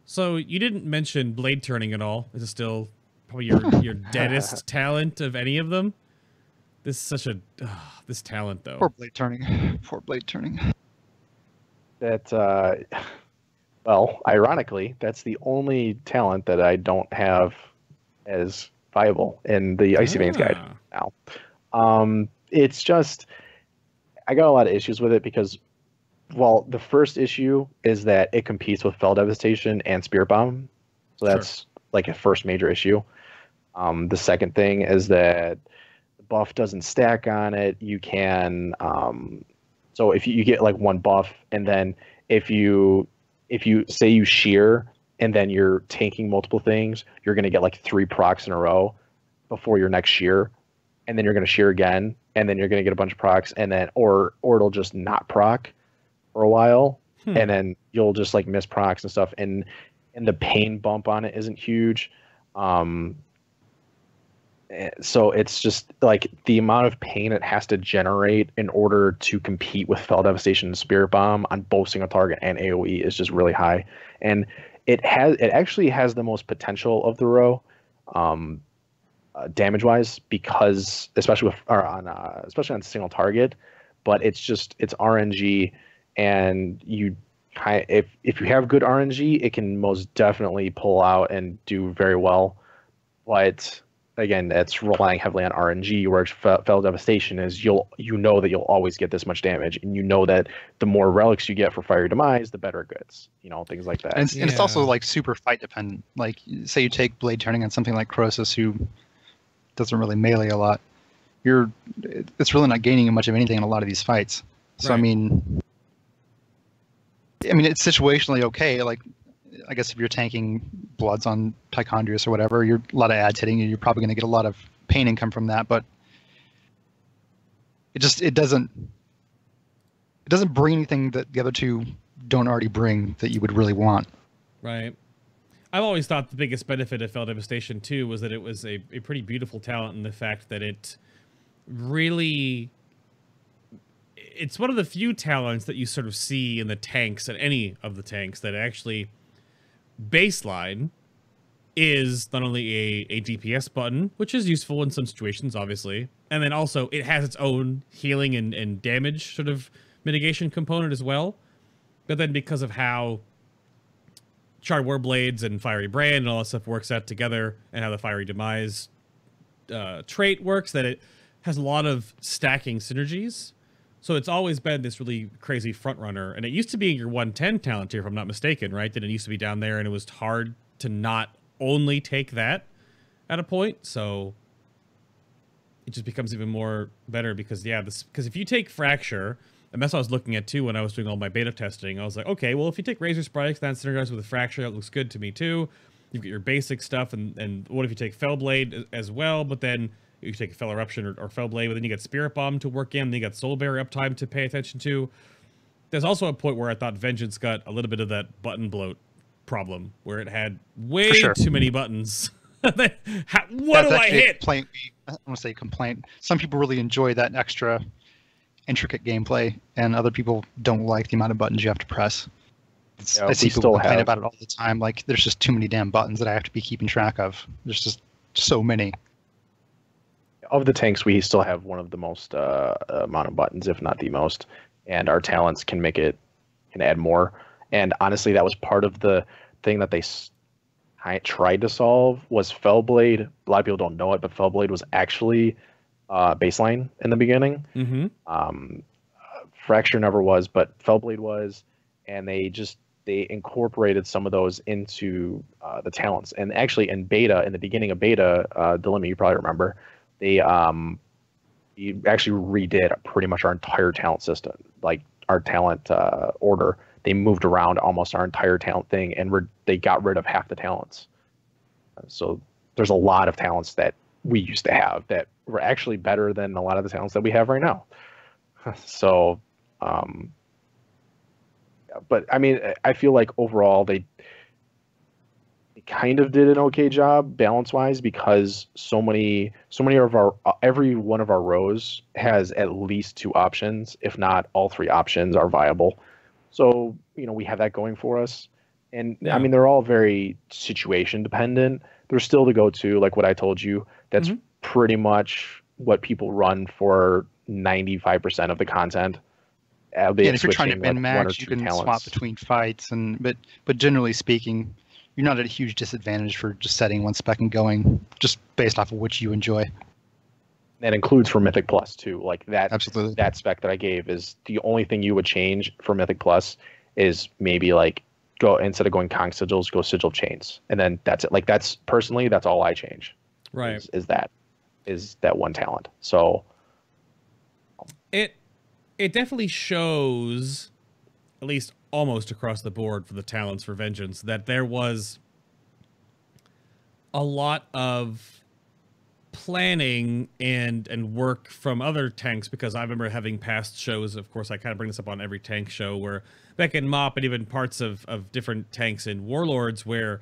So you didn't mention blade turning at all. Is it still probably your deadest talent of any of them. This is such a this talent though. Poor blade turning. Poor blade turning. That well, ironically, that's the only talent that I don't have as viable in the Icy-Veins guide now. It's just I got a lot of issues with it because, well, the first issue is that it competes with Fell Devastation and Spirit Bomb, so that's like a first major issue. The second thing is that the buff doesn't stack on it. You can so if you get like one buff, and then if you say you shear and then you're tanking multiple things, you're going to get like 3 procs in a row before your next shear, and then you're going to shear again, and then you're going to get a bunch of procs, and then or it'll just not proc for a while, and then you'll just like miss procs and stuff, and the pain bump on it isn't huge. So it's just like the amount of pain it has to generate in order to compete with Fell Devastation and Spirit Bomb on both single target and AoE is just really high, and it actually has the most potential of the row, damage wise, because especially on single target, but it's RNG, and if you have good RNG, it can most definitely pull out and do very well, but again, that's relying heavily on RNG, whereas Fell Devastation is you know that you'll always get this much damage, and you know that the more relics you get for Fiery Demise, the better it gets, things like that. And it's also like super fight dependent. Like say you take blade turning on something like Croesus, who doesn't really melee a lot, it's really not gaining much of anything in a lot of these fights. So right. I mean it's situationally okay. Like I guess if you're tanking Bloods on Tichondrius or whatever, a lot of ads hitting you, you're probably going to get a lot of pain income from that, but it doesn't bring anything that the other two don't already bring that you would really want. Right. I've always thought the biggest benefit of Fell Devastation 2 was that it was a pretty beautiful talent in the fact that it's one of the few talents that you sort of see in the tanks, at any of the tanks, that actually baseline is not only a DPS button, which is useful in some situations, obviously, and then also it has its own healing and damage sort of mitigation component as well. But then because of how Charred Warblades and Fiery Brand and all that stuff works out together, and how the Fiery Demise trait works, that it has a lot of stacking synergies. So it's always been this really crazy front runner, and it used to be your 110 talent tier, if I'm not mistaken, right? That it used to be down there, and it was hard to not only take that at a point. So it just becomes even more better because because if you take Fracture, and that's what I was looking at too when I was doing all my beta testing. I was like, okay, well if you take Razor Spikes, that synergizes with a Fracture, that looks good to me too. You've got your basic stuff, and what if you take Fellblade as well? But then you take Fell Eruption or Fellblade, but then you got Spirit Bomb to work in, then you got Soul Barrier uptime to pay attention to. There's also a point where I thought Vengeance got a little bit of that button bloat problem, where it had way too many buttons. What do I hit? I don't want to say complaint. Some people really enjoy that extra intricate gameplay, and other people don't like the amount of buttons you have to press. I see people complain about it all the time. Like, there's just too many damn buttons that I have to be keeping track of. There's just so many. Of the tanks, we still have one of the most amount of buttons, if not the most, and our talents can add more. And honestly, that was part of the thing that they tried to solve, was Fellblade. A lot of people don't know it, but Fellblade was actually baseline in the beginning. Mm-hmm. Fracture never was, but Fellblade was, and they incorporated some of those into the talents. And actually, in the beginning of beta, Delimit, you probably remember, they actually redid pretty much our entire talent system, like our talent order. They moved around almost our entire talent thing, and they got rid of half the talents. So there's a lot of talents that we used to have that were actually better than a lot of the talents that we have right now. So, but I mean, I feel like overall they kind of did an okay job balance-wise, because so many of our every one of our rows has at least 2 options, if not all 3 options are viable. So we have that going for us, and I mean they're all very situation dependent. they're still the go-to, like what I told you. That's Mhm. pretty much what people run for 95% of the content. And if you're trying to min max, you can talents. swap between fights, but generally speaking, you're not at a huge disadvantage for just setting one spec and going just based off of which you enjoy. That includes for Mythic Plus too. Like that, Absolutely. That spec that I gave is the only thing you would change for Mythic Plus is maybe like go instead of going Conch Sigils, go Sigil Chains, and then that's it. Like that's personally, that's all I change. Right. Is that one talent. So it definitely shows, at least almost across the board for the talents for Vengeance, that there was a lot of planning and work from other tanks, because I remember having past shows, of course I kind of bring this up on every tank show, where back in MOP and even parts of different tanks in Warlords, where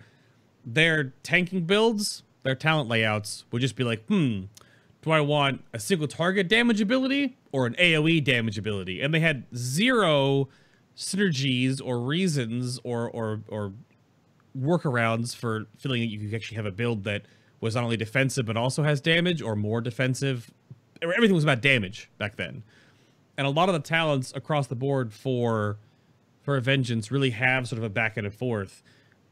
their tanking builds, their talent layouts would just be like, do I want a single target damage ability or an AoE damage ability? And they had zero synergies or reasons or workarounds for feeling that you could actually have a build that was not only defensive but also has damage, or more defensive. Everything was about damage back then. And a lot of the talents across the board for Vengeance really have sort of a back and forth.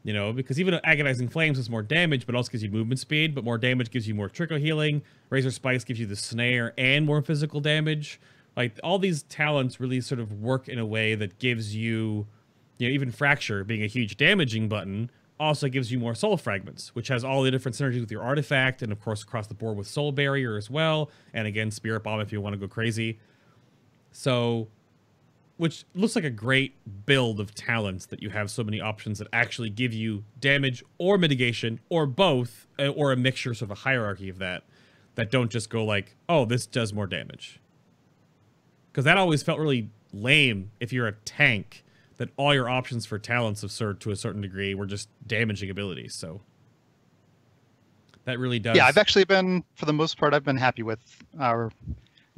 You know, because even Agonizing Flames has more damage, but also gives you movement speed, but more damage gives you more trickle healing. Razor Spikes gives you the snare and more physical damage. Like, all these talents really sort of work in a way that gives you, you know, even Fracture being a huge damaging button also gives you more soul fragments, which has all the different synergies with your artifact, and of course across the board with Soul Barrier as well. And again, Spirit Bomb if you want to go crazy. So, which looks like a great build of talents that you have so many options that actually give you damage or mitigation or both, or a mixture, sort of a hierarchy of that don't just go like, oh, this does more damage. Because that always felt really lame if you're a tank, that all your options for talents of to a certain degree were just damaging abilities. So that really does. Yeah, I've actually been, for the most part, I've been happy with our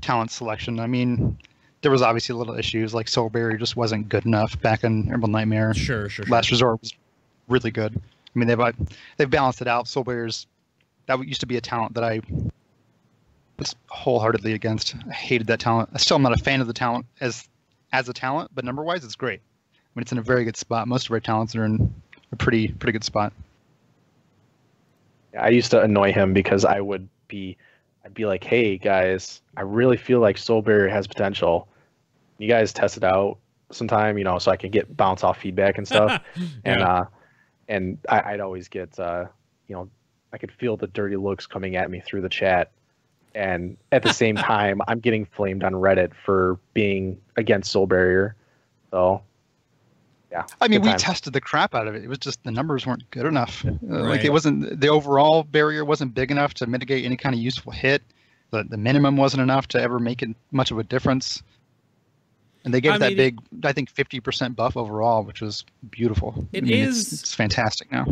talent selection. I mean, there was obviously little issues, like Soul Barrier just wasn't good enough back in Emerald Nightmare. Sure. Last Resort was really good. I mean, they've balanced it out. Soul Barrier's, that used to be a talent that I was wholeheartedly against. I hated that talent. I still am not a fan of the talent as a talent, but number-wise, it's great. I mean, it's in a very good spot. Most of our talents are in a pretty good spot. I used to annoy him because I'd be like, hey guys, I really feel like Soul Barrier has potential. You guys test it out sometime, you know, so I can get bounce off feedback and stuff. Yeah. And I'd always get, you know, I could feel the dirty looks coming at me through the chat. And at the same time, I'm getting flamed on Reddit for being against Soul Barrier. So, yeah. I mean, we tested the crap out of it. It was just the numbers weren't good enough. Right. Like, it wasn't, the overall barrier wasn't big enough to mitigate any kind of useful hit. The minimum wasn't enough to ever make it much of a difference. And they gave that big, I think, 50% buff overall, which was beautiful. It's fantastic now.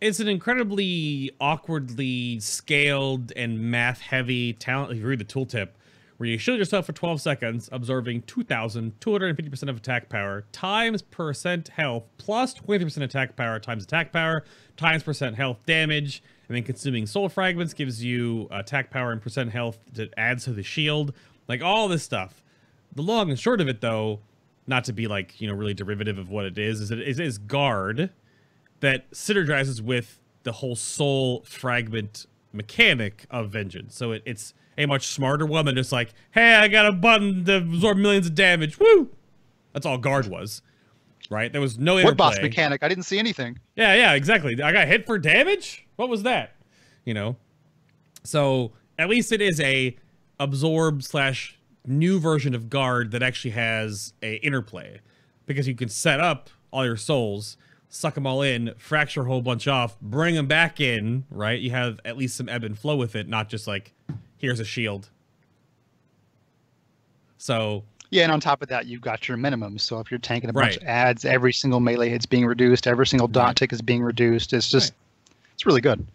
It's an incredibly awkwardly scaled and math-heavy talent. If you read the tooltip, where you shield yourself for 12 seconds, absorbing 2,250% of attack power, times % health, plus 23% attack power, times % health damage, and then consuming soul fragments gives you attack power and % health that adds to the shield. Like, all this stuff. The long and short of it, though, not to be like, you know, really derivative of what it is that it is guard that synergizes with the whole soul fragment mechanic of Vengeance. So it's a much smarter one than just like, hey, I got a button to absorb millions of damage. Woo! That's all guard was, right? There was no interplay. What boss mechanic? I didn't see anything. Yeah, exactly. I got hit for damage? What was that? You know? So at least it is a absorb / new version of guard that actually has a interplay, because you can set up all your souls, suck them all in, fracture a whole bunch off, bring them back in, right? You have at least some ebb and flow with it, not just like, here's a shield. So yeah, and on top of that, you've got your minimums. So if you're tanking a bunch of adds, every single melee hit's being reduced, every single dot tick is being reduced. It's just, it's really good.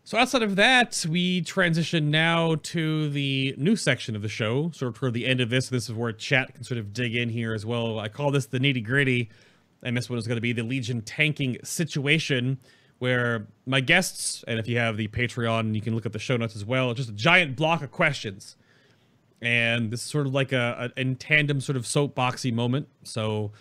So outside of that, we transition now to the new section of the show, sort of toward the end of this. This is where chat can sort of dig in here as well. I call this the nitty gritty, and this one is going to be the Legion tanking situation, where my guests, and if you have the Patreon, you can look at the show notes as well, just a giant block of questions. And this is sort of like a in tandem sort of soapboxy moment. So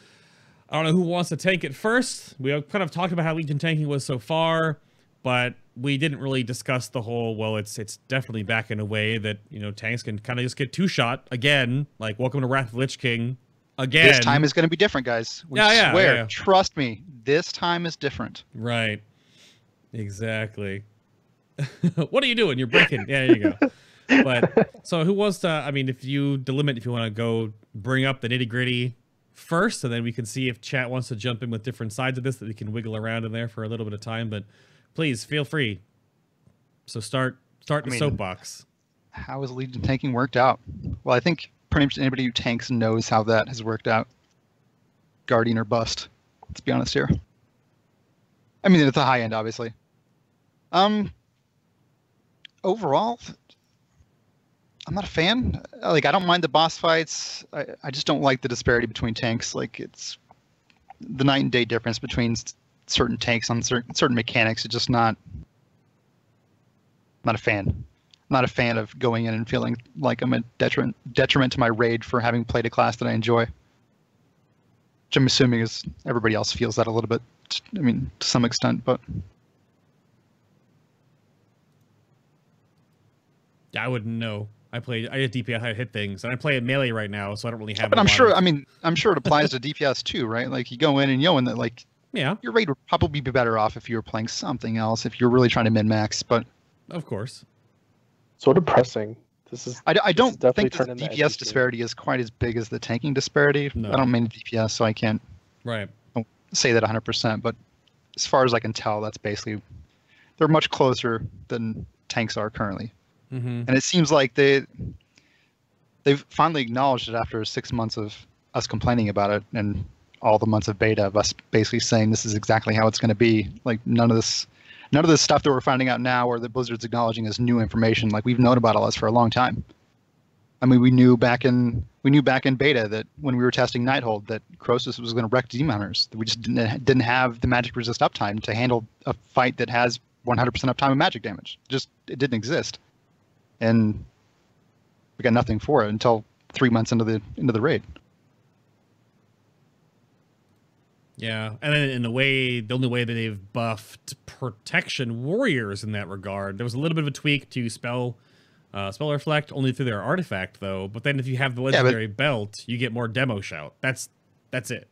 I don't know who wants to tank it first. We have kind of talked about how Legion tanking was so far, but we didn't really discuss the whole, well, it's definitely back in a way that, you know, tanks can kind of just get two-shot again, like Welcome to Wrath of the Lich King again. This time is going to be different, guys. We swear. Trust me, this time is different. Right. Exactly. What are you doing? You're breaking. Yeah, there you go. But so who wants to, I mean, if you Delimit, if you want to go bring up the nitty gritty first, and then we can see if chat wants to jump in with different sides of this that we can wiggle around in there for a little bit of time. But please feel free. So start the soapbox. How has Legion tanking worked out? Well, I think pretty much anybody who tanks knows how that has worked out. Guardian or bust. Let's be honest here. I mean, it's a high end, obviously. Overall, I'm not a fan. Like, I don't mind the boss fights. I just don't like the disparity between tanks. Like, it's the night and day difference between certain tanks on certain mechanics. It's just not a fan. Not a fan of going in and feeling like I'm a detriment to my raid for having played a class that I enjoy. Which I'm assuming is everybody else feels that a little bit. I mean, to some extent, but I wouldn't know. I did DPS, I hit things, and I play at melee right now, so I don't really have. But I'm sure it applies to DPS too, right? Like, you go in and that, like, yeah, your raid would probably be better off if you were playing something else, if you're really trying to min-max. But of course, so depressing. This is. I don't think the DPS disparity is quite as big as the tanking disparity. No. I don't mean DPS, so I can't. Right. Don't say that 100%, but as far as I can tell, that's basically, they're much closer than tanks are currently. Mm-hmm. And it seems like they've finally acknowledged it after 6 months of us complaining about it and all the months of beta of us basically saying this is exactly how it's going to be. Like, none of this stuff that we're finding out now or that Blizzard's acknowledging is new information. Like, we've known about all this for a long time. I mean, we knew back in beta that when we were testing Nighthold that Croesus was going to wreck Demon Hunters. We just didn't have the magic resist uptime to handle a fight that has 100% uptime of magic damage. It didn't exist. And we got nothing for it until 3 months into the raid. Yeah, and then in a way, the only way that they've buffed protection warriors in that regard, there was a little bit of a tweak to spell reflect only through their artifact though. But then if you have the legendary belt, you get more demo shout. That's it.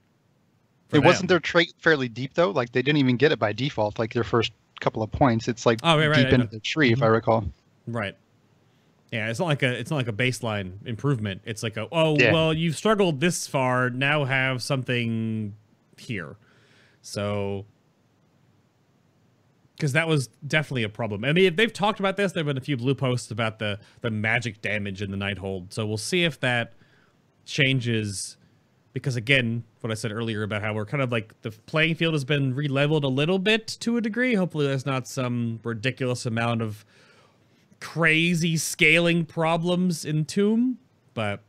Wasn't their trait fairly deep though? Like, they didn't even get it by default. Like, their first couple of points, it's like deep into the tree, if I recall. Right. Yeah, it's not like a baseline improvement. It's like well, you've struggled this far, now have something here. So, because that was definitely a problem. I mean, they've talked about this. There have been a few blue posts about the magic damage in the Nighthold. So we'll see if that changes. Because again, what I said earlier about how we're kind of like the playing field has been re-leveled a little bit to a degree. Hopefully there's not some ridiculous amount of crazy scaling problems in Tomb, but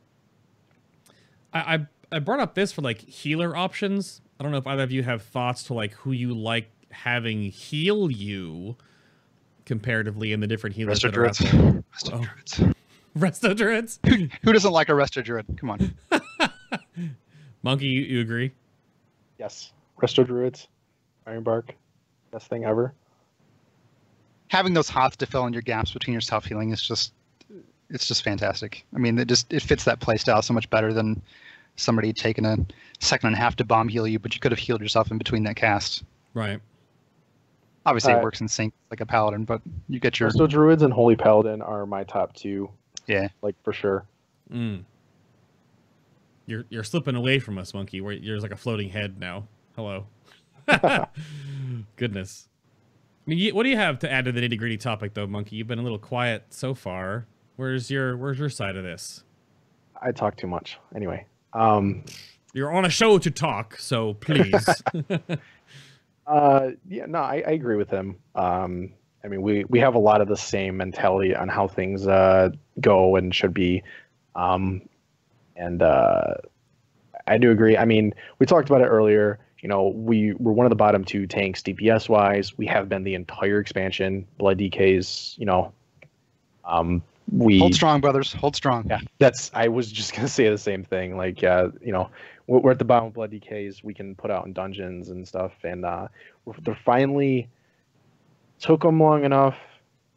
I brought up this for like healer options. I don't know if either of you have thoughts to like who you like having heal you comparatively in the different healers that are out there. Resto Druids. Who doesn't like a Resto Druid? Come on. Munkky, you agree? Yes. Resto Druids, Ironbark, best thing ever. Having those hots to fill in your gaps between your self healing is just fantastic. I mean, it fits that playstyle so much better than somebody taking a second and a half to bomb heal you, but you could have healed yourself in between that cast. Right. Obviously, it works in sync like a paladin, but you get your Resto Druids and Holy Paladin are my top two. Yeah, like for sure. You're slipping away from us, Munkky. You're like a floating head now. Hello. Goodness. I mean, what do you have to add to the nitty-gritty topic, though, Munkky? You've been a little quiet so far. Where's your side of this? I talk too much. Anyway. You're on a show to talk, so please. Yeah, no, I agree with him. I mean, we have a lot of the same mentality on how things go and should be. And I do agree. I mean, we talked about it earlier. You know, we were one of the bottom 2 tanks DPS wise. We have been the entire expansion. Blood DKs, you know, we hold strong, brothers. Hold strong. Yeah, I was just gonna say the same thing. Like, you know, we're at the bottom of Blood DKs. We can put out in dungeons and stuff, and they're finally took them long enough,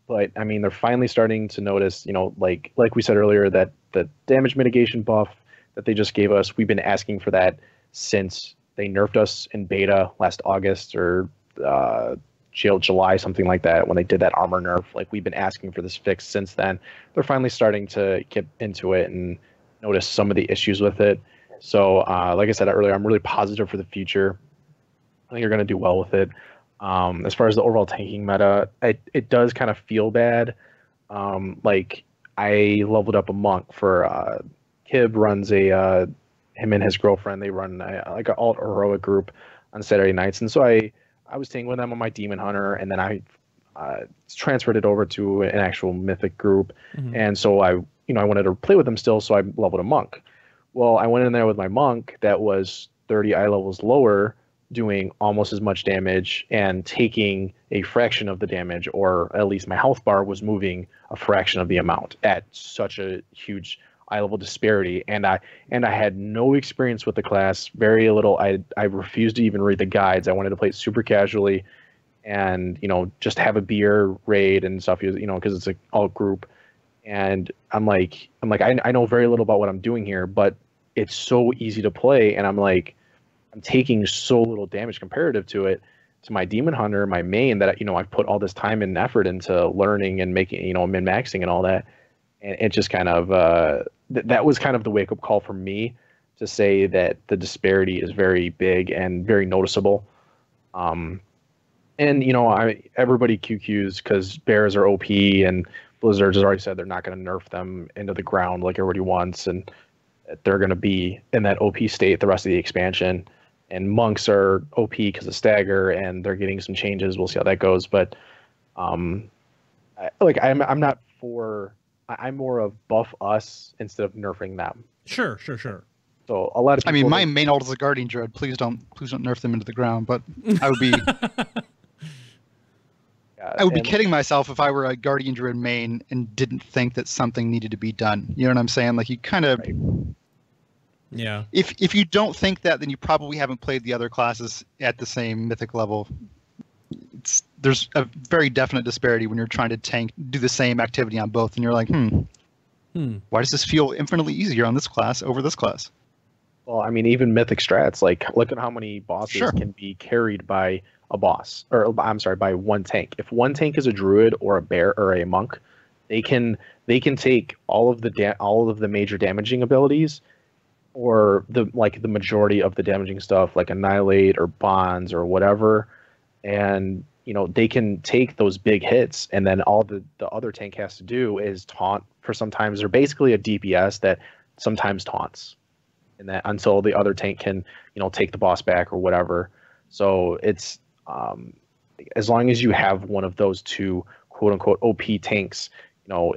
but I mean, they're finally starting to notice. You know, like we said earlier, that the damage mitigation buff that they just gave us, we've been asking for that since they nerfed us in beta last August or July, something like that, when they did that armor nerf. Like, we've been asking for this fix since then. They're finally starting to get into it and notice some of the issues with it. So, like I said earlier, I'm really positive for the future. I think you're going to do well with it. As far as the overall tanking meta, it does kind of feel bad. Like, I leveled up a monk for Kib runs him and his girlfriend, they run like an alt heroic group on Saturday nights, and so I was tanking with them on my Demon Hunter, and then I transferred it over to an actual Mythic group, and so I wanted to play with them still, so I leveled a monk. Well, I went in there with my monk that was 30 eye levels lower, doing almost as much damage and taking a fraction of the damage, or at least my health bar was moving a fraction of the amount at such a huge eye level disparity. And I had no experience with the class, very little. I refused to even read the guides. I wanted to play it super casually and, you know, just have a beer raid and stuff, you know, because it's an alt group. And I'm like, I know very little about what I'm doing here, but it's so easy to play. And I'm like, I'm taking so little damage comparative to it, to my Demon Hunter, my main, that, you know, I've put all this time and effort into learning and making, you know, min-maxing and all that. And it just kind of, that was kind of the wake-up call for me to say that the disparity is very big and very noticeable. And, you know, everybody QQs because bears are OP, and Blizzard has already said they're not going to nerf them into the ground like everybody wants, and they're going to be in that OP state the rest of the expansion. And monks are OP because of stagger, and they're getting some changes. We'll see how that goes. But I'm not for. I'm more of buff us instead of nerfing them. Sure. So a lot of people, I mean, my main ult is a Guardian Druid. Please don't nerf them into the ground. But I would be I would be kidding myself if I were a Guardian Druid main and didn't think that something needed to be done. You know what I'm saying? Like, you kind of Yeah. If you don't think that, then you probably haven't played the other classes at the same mythic level. There's a very definite disparity when you're trying to do the same activity on both, and you're like, why does this feel infinitely easier on this class over this class? Well, I mean, even mythic strats, like, look at how many bosses can be carried by a boss, or I'm sorry, by one tank. If one tank is a druid or a bear or a monk, they can take all of the major damaging abilities, or the majority of the damaging stuff, like Annihilate or Bonds or whatever, and, you know, they can take those big hits, and then all the other tank has to do is taunt for sometimes. They're basically a DPS that sometimes taunts, and that until the other tank can, you know, take the boss back or whatever. So it's as long as you have one of those two quote unquote OP tanks, you know,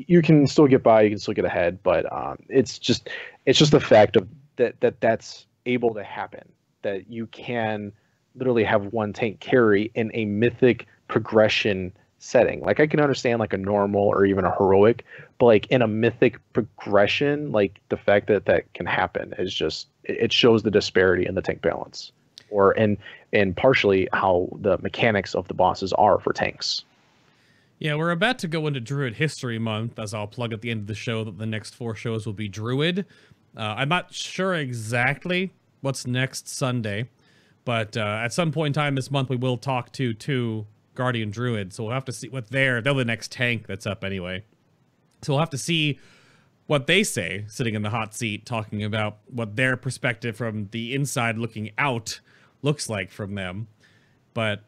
you can still get by, you can still get ahead, but it's just the fact of that's able to happen, that you can literally have one tank carry in a mythic progression setting. Like, I can understand like a normal or even a heroic, but like in a mythic progression, like, the fact that can happen is just, it shows the disparity in the tank balance, or and partially how the mechanics of the bosses are for tanks. Yeah, we're about to go into Druid History Month, as I'll plug at the end of the show that the next 4 shows will be Druid. I'm not sure exactly what's next Sunday, but at some point in time this month we will talk to 2 Guardian Druids, so we'll have to see what they're the next tank that's up anyway. So we'll have to see what they say, sitting in the hot seat, talking about what their perspective from the inside looking out looks like from them. But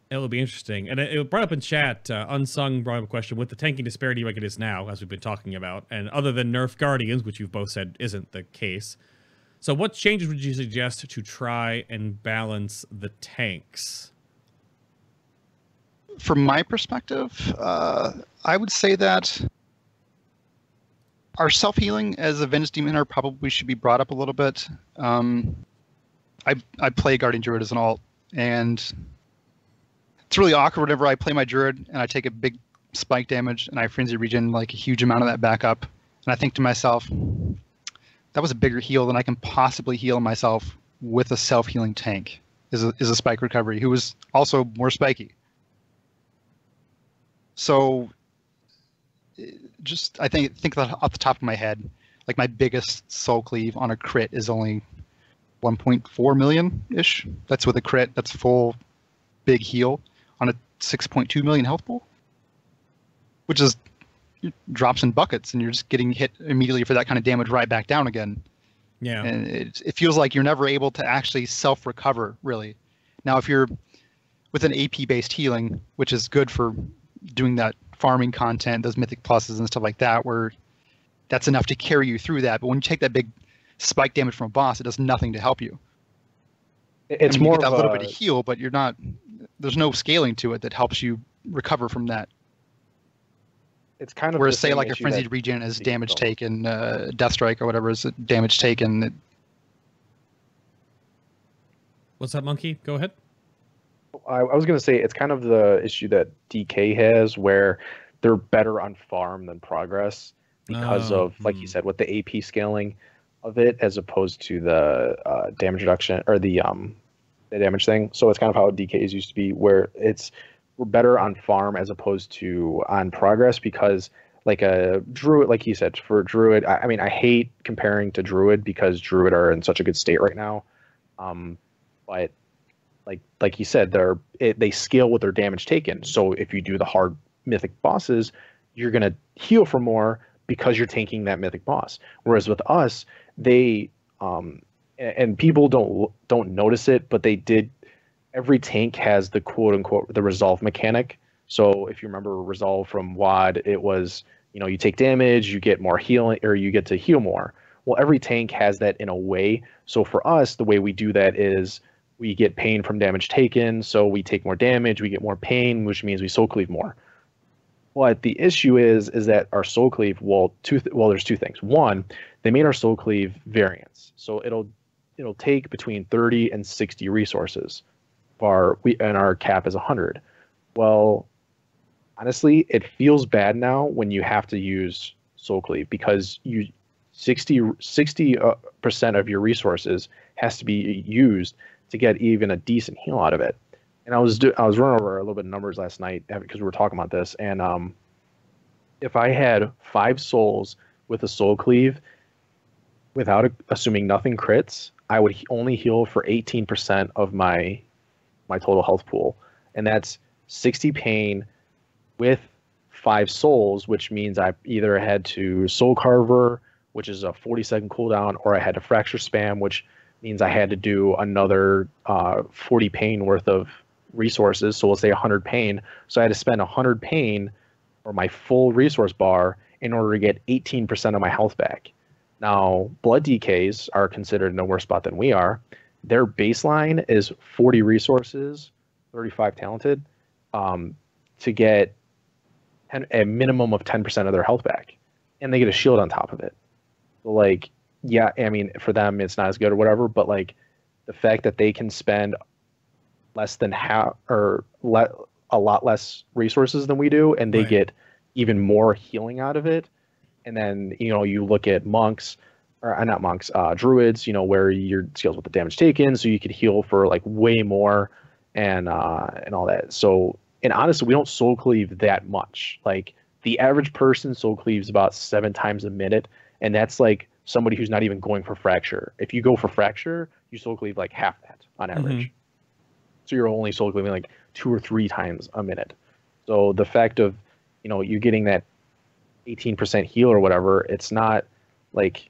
it'll be interesting. And it brought up in chat, Unsung brought up a question, with the tanking disparity like it is now, as we've been talking about, and other than nerf Guardians, which you've both said isn't the case. So what changes would you suggest to try and balance the tanks? From my perspective, I would say that our self-healing as a Avenged Demon Hunter probably should be brought up a little bit. I play Guardian Druid as an alt, and it's really awkward whenever I play my Druid and I take a big spike damage and I frenzy regen like a huge amount of that back up, and I think to myself, that was a bigger heal than I can possibly heal myself with a self-healing tank. Is a spike recovery who was also more spiky. So, just I think that off the top of my head, like my biggest soul cleave on a crit is only 1.4 million ish. That's with a crit. That's full big heal on a 6.2 million health pool, which is drops in buckets, and you're just getting hit immediately for that kind of damage right back down again. Yeah, and it feels like you're never able to actually self-recover, really. Now, if you're with an AP-based healing, which is good for doing that farming content, those mythic pluses and stuff like that, where that's enough to carry you through that. But when you take that big spike damage from a boss, it does nothing to help you. It's you more get that of little bit of heal, but you're not. There's no scaling to it that helps you recover from that. It's kind of whereas, say, like a frenzied regen is damage taken, Death Strike or whatever is damage taken. What's that, Munkky? Go ahead. I was going to say it's kind of the issue that DK has, where they're better on farm than progress because of, like you said, with the AP scaling of it, as opposed to the damage reduction or the damage thing. So it's kind of how DKs used to be, where we're better on farm as opposed to on progress, because like a Druid, like you said, for Druid, I mean, I hate comparing to Druid because Druid are in such a good state right now. But like you said, they scale with their damage taken. So if you do the hard mythic bosses, you're going to heal for more because you're tanking that mythic boss. Whereas with us, they and people don't notice it, but they did. Every tank has the quote-unquote the resolve mechanic. So if you remember resolve from WoD, it was, you take damage, you get more healing, or you get to heal more. Well, every tank has that in a way. So for us, the way we do that is we get pain from damage taken. So we take more damage, we get more pain, which means we soul cleave more. But the issue is that our soul cleave, there's two things. One, they made our soul cleave variants. So it'll take between 30 and 60 resources. And our cap is 100. Well, honestly, it feels bad now when you have to use soul cleave, because 60% of your resources has to be used to get even a decent heal out of it. And I was running over a little bit of numbers last night because we were talking about this, and if I had 5 souls with a soul cleave without assuming nothing crits, I would only heal for 18% of my total health pool, and that's 60 pain with 5 souls, which means I either had to soul carver, which is a 40-second cooldown, or I had to fracture spam, which means I had to do another 40 pain worth of resources. So we'll say 100 pain. So I had to spend 100 pain or my full resource bar in order to get 18% of my health back. Now, blood DKs are considered in a worse spot than we are. Their baseline is 40 resources, 35 talented, to get a minimum of 10% of their health back. And they get a shield on top of it. So, like, yeah, I mean, for them, it's not as good or whatever, but, like, the fact that they can spend less than half or a lot less resources than we do, and they get even more healing out of it. And then, you look at monks, or not monks, druids, where your scales with the damage taken, so you could heal for like way more and all that. So, and honestly, we don't soul cleave that much. Like, the average person soul cleaves about 7 times a minute, and that's like somebody who's not even going for fracture. If you go for fracture, you soul cleave like half that on average. So you're only soul cleaving like 2 or 3 times a minute. So the fact of, you getting that 18% heal or whatever, it's not like,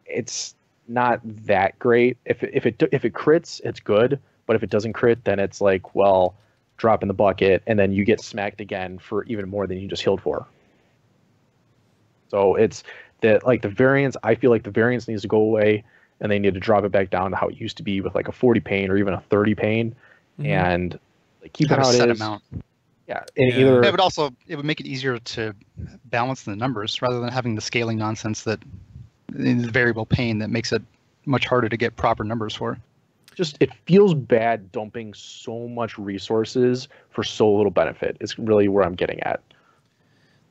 it's not that great. If it crits, it's good. But if it doesn't crit, then it's like, well, drop in the bucket, and then you get smacked again for even more than you just healed for. So it's that, like, the variance, I feel like the variance needs to go away, and they need to drop it back down to how it used to be with like a 40 pain or even a 30 pain, and like, keep it how it is. Amount. Yeah, either. It would make it easier to balance the numbers rather than having the scaling nonsense that the variable pain that makes it much harder to get proper numbers for. it feels bad dumping so much resources for so little benefit. It's really where I'm getting at.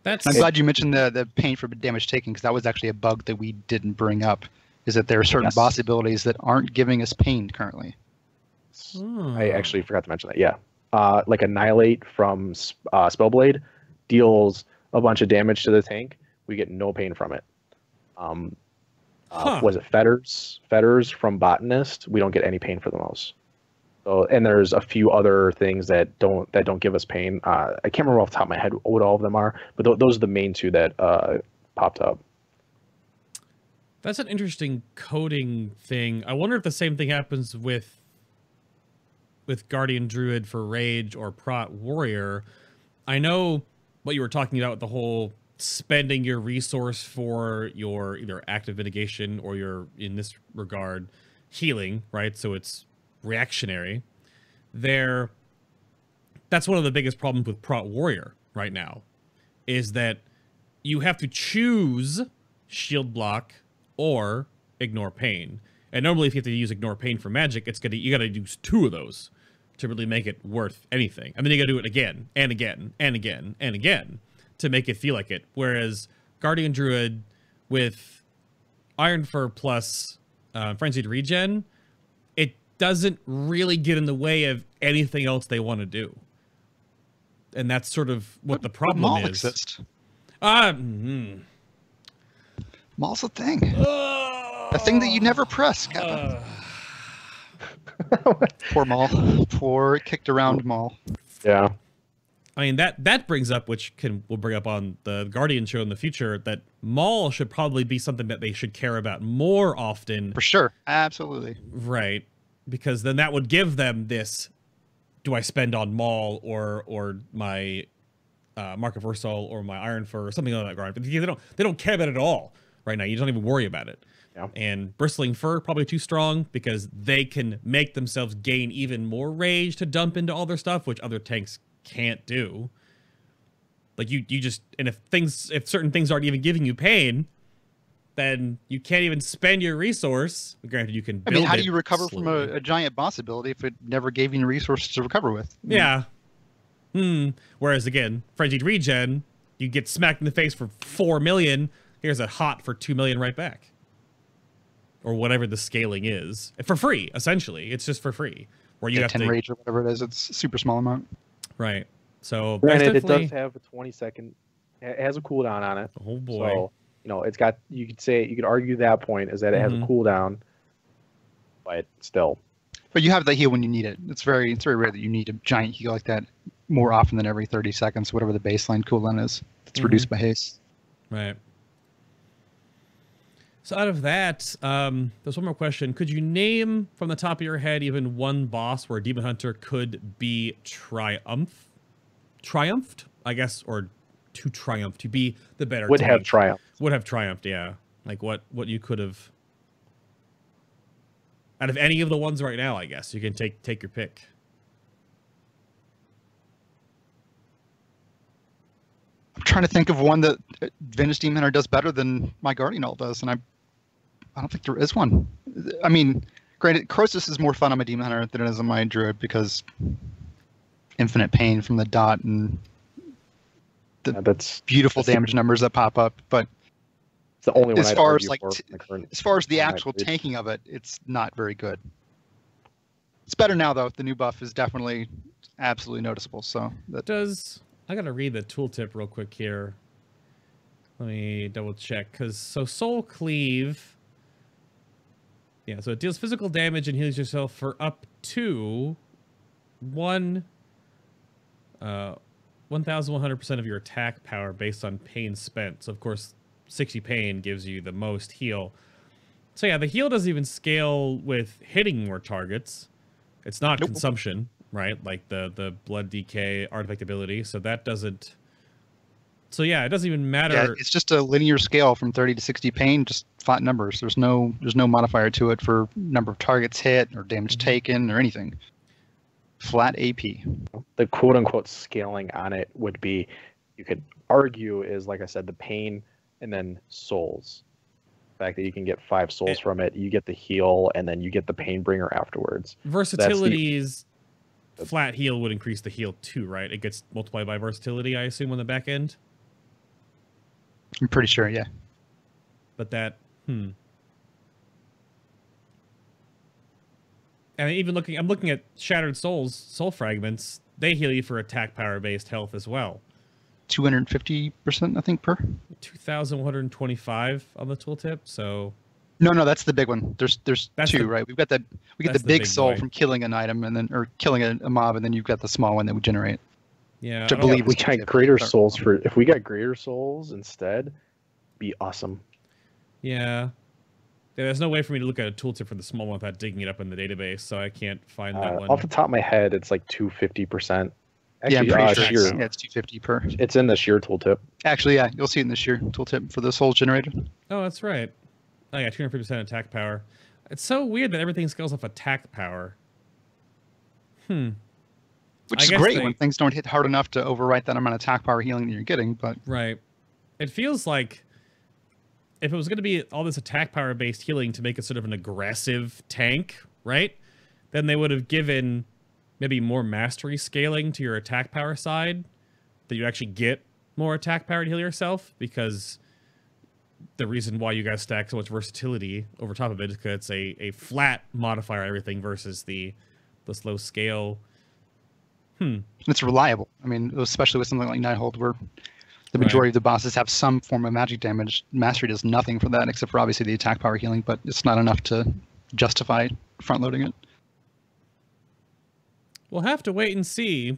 I'm glad you mentioned the pain for damage taken, because that was actually a bug that we didn't bring up, is that there are certain boss abilities that aren't giving us pain currently. I actually forgot to mention that. Yeah. Like Annihilate from Spellblade deals a bunch of damage to the tank. We get no pain from it. Was it Fetters? Fetters from Botanist? We don't get any pain for those. So, and there's a few other things that don't give us pain. I can't remember off the top of my head what all of them are, but those are the main two that popped up. That's an interesting coding thing. I wonder if the same thing happens with Guardian Druid for Rage or Prot Warrior. I know what you were talking about with the whole spending your resource for your either active mitigation or your, in this regard, healing, right? So it's reactionary. That's one of the biggest problems with Prot Warrior right now, is that you have to choose shield block or ignore pain. And normally if you have to use ignore pain for magic, you gotta use 2 of those to really make it worth anything. And then you gotta do it again and again and again and again to make it feel like it. Whereas Guardian Druid with Iron Fur plus Frenzied Regen, it doesn't really get in the way of anything else they want to do. And that's sort of what the problem Maul is. Exists. Maul's a thing. A thing that you never press, Kevin. Poor Maul. Poor kicked around Maul. Yeah. I mean, that brings up, we'll bring up on the Guardian show in the future, that Maul should probably be something that they should care about more often. For sure. Absolutely. Right. Because then that would give them this, do I spend on Maul or my Mark of Ursol or my Iron Fur or something like that regard. But they don't care about it at all right now. You don't even worry about it. Yeah. And Bristling Fur, probably too strong, because they can make themselves gain even more rage to dump into all their stuff, which other tanks can't do. Like you just, and if certain things aren't even giving you pain, then you can't even spend your resource. Granted, you can build it. I mean, how do you recover from a giant boss ability if it never gave you any resources to recover with? Yeah. Whereas again, Frenzied Regen, you get smacked in the face for 4 million. Here's a hot for 2 million right back. Or whatever the scaling is. For free, essentially. It's just for free. Where you have 10 rage or whatever it is. It's a super small amount. Right. So granted, it does have a 20-second. It has a cooldown on it. Oh boy. So, it's got. You could argue that point is that it has a cooldown, but still. But you have the heal when you need it. It's very rare that you need a giant heal like that more often than every 30 seconds, whatever the baseline cooldown is. It's reduced by haste. Right. So out of that, there's one more question. Could you name from the top of your head even one boss where Demon Hunter could be triumphed, I guess, or to triumph, to be the better would have triumphed. Would have triumphed, yeah. Like what you could have, out of any of the ones right now, I guess you can take your pick. I'm trying to think of one that Vintage Demon Hunter does better than my Guardian Ult does, and I don't think there is one. I mean, granted, Croesus is more fun on my Demon Hunter than it is on my Druid because infinite pain from the dot and that's beautiful damage numbers that pop up. But it's the only one as far as as far as the actual tanking of it, it's not very good. It's better now though. The new buff is definitely absolutely noticeable. So that does. I gotta read the tooltip real quick here. Let me double check, so Soul Cleave. Yeah, so it deals physical damage and heals yourself for up to 1,100% of your attack power based on pain spent. So of course, 60 pain gives you the most heal. So yeah, the heal doesn't even scale with hitting more targets. It's not consumption, right? Like the blood decay artifact ability. So that doesn't. So yeah, it doesn't even matter. Yeah, it's just a linear scale from 30 to 60 pain, just flat numbers. There's no modifier to it for number of targets hit or damage taken or anything. Flat AP. The quote-unquote scaling on it would be, you could argue, is like I said, the pain and then souls. fact that you can get 5 souls from it, you get the heal, and then you get the Painbringer afterwards. Versatility's flat heal would increase the heal too, right? It gets multiplied by versatility, I assume, on the back end. I'm pretty sure, yeah. But that, And even I'm looking at Shattered Souls, Soul Fragments. They heal you for attack power based health as well. 250%, I think, per. 2,125 on the tooltip. So. No, that's the big one. There's two, right? We get the big soul boy from killing an item or killing a mob, and then you've got the small one that we generate. Yeah, I believe we got greater souls if we got greater souls instead, be awesome. Yeah. There's no way for me to look at a tooltip for the small one without digging it up in the database, so I can't find that one. Off the top of my head, it's like 250%. Actually, yeah, I'm pretty sure sheer. It's 250 per. It's in the sheer tooltip. Actually, yeah, you'll see it in the sheer tooltip for the souls generated. Oh, that's right. Oh, yeah, 250% attack power. It's so weird that everything scales off attack power. Which is great when things don't hit hard enough to overwrite that amount of attack power healing that you're getting, but... Right. It feels like if it was going to be all this attack power based healing to make it sort of an aggressive tank, right? Then they would have given maybe more mastery scaling to your attack power side, that you actually get more attack power to heal yourself, because the reason why you guys stack so much versatility over top of it is because it's a flat modifier everything versus the slow scale. It's reliable. I mean, especially with something like Nighthold, where the majority of the bosses have some form of magic damage. Mastery does nothing for that, except for obviously the attack power healing, but it's not enough to justify front-loading it. We'll have to wait and see.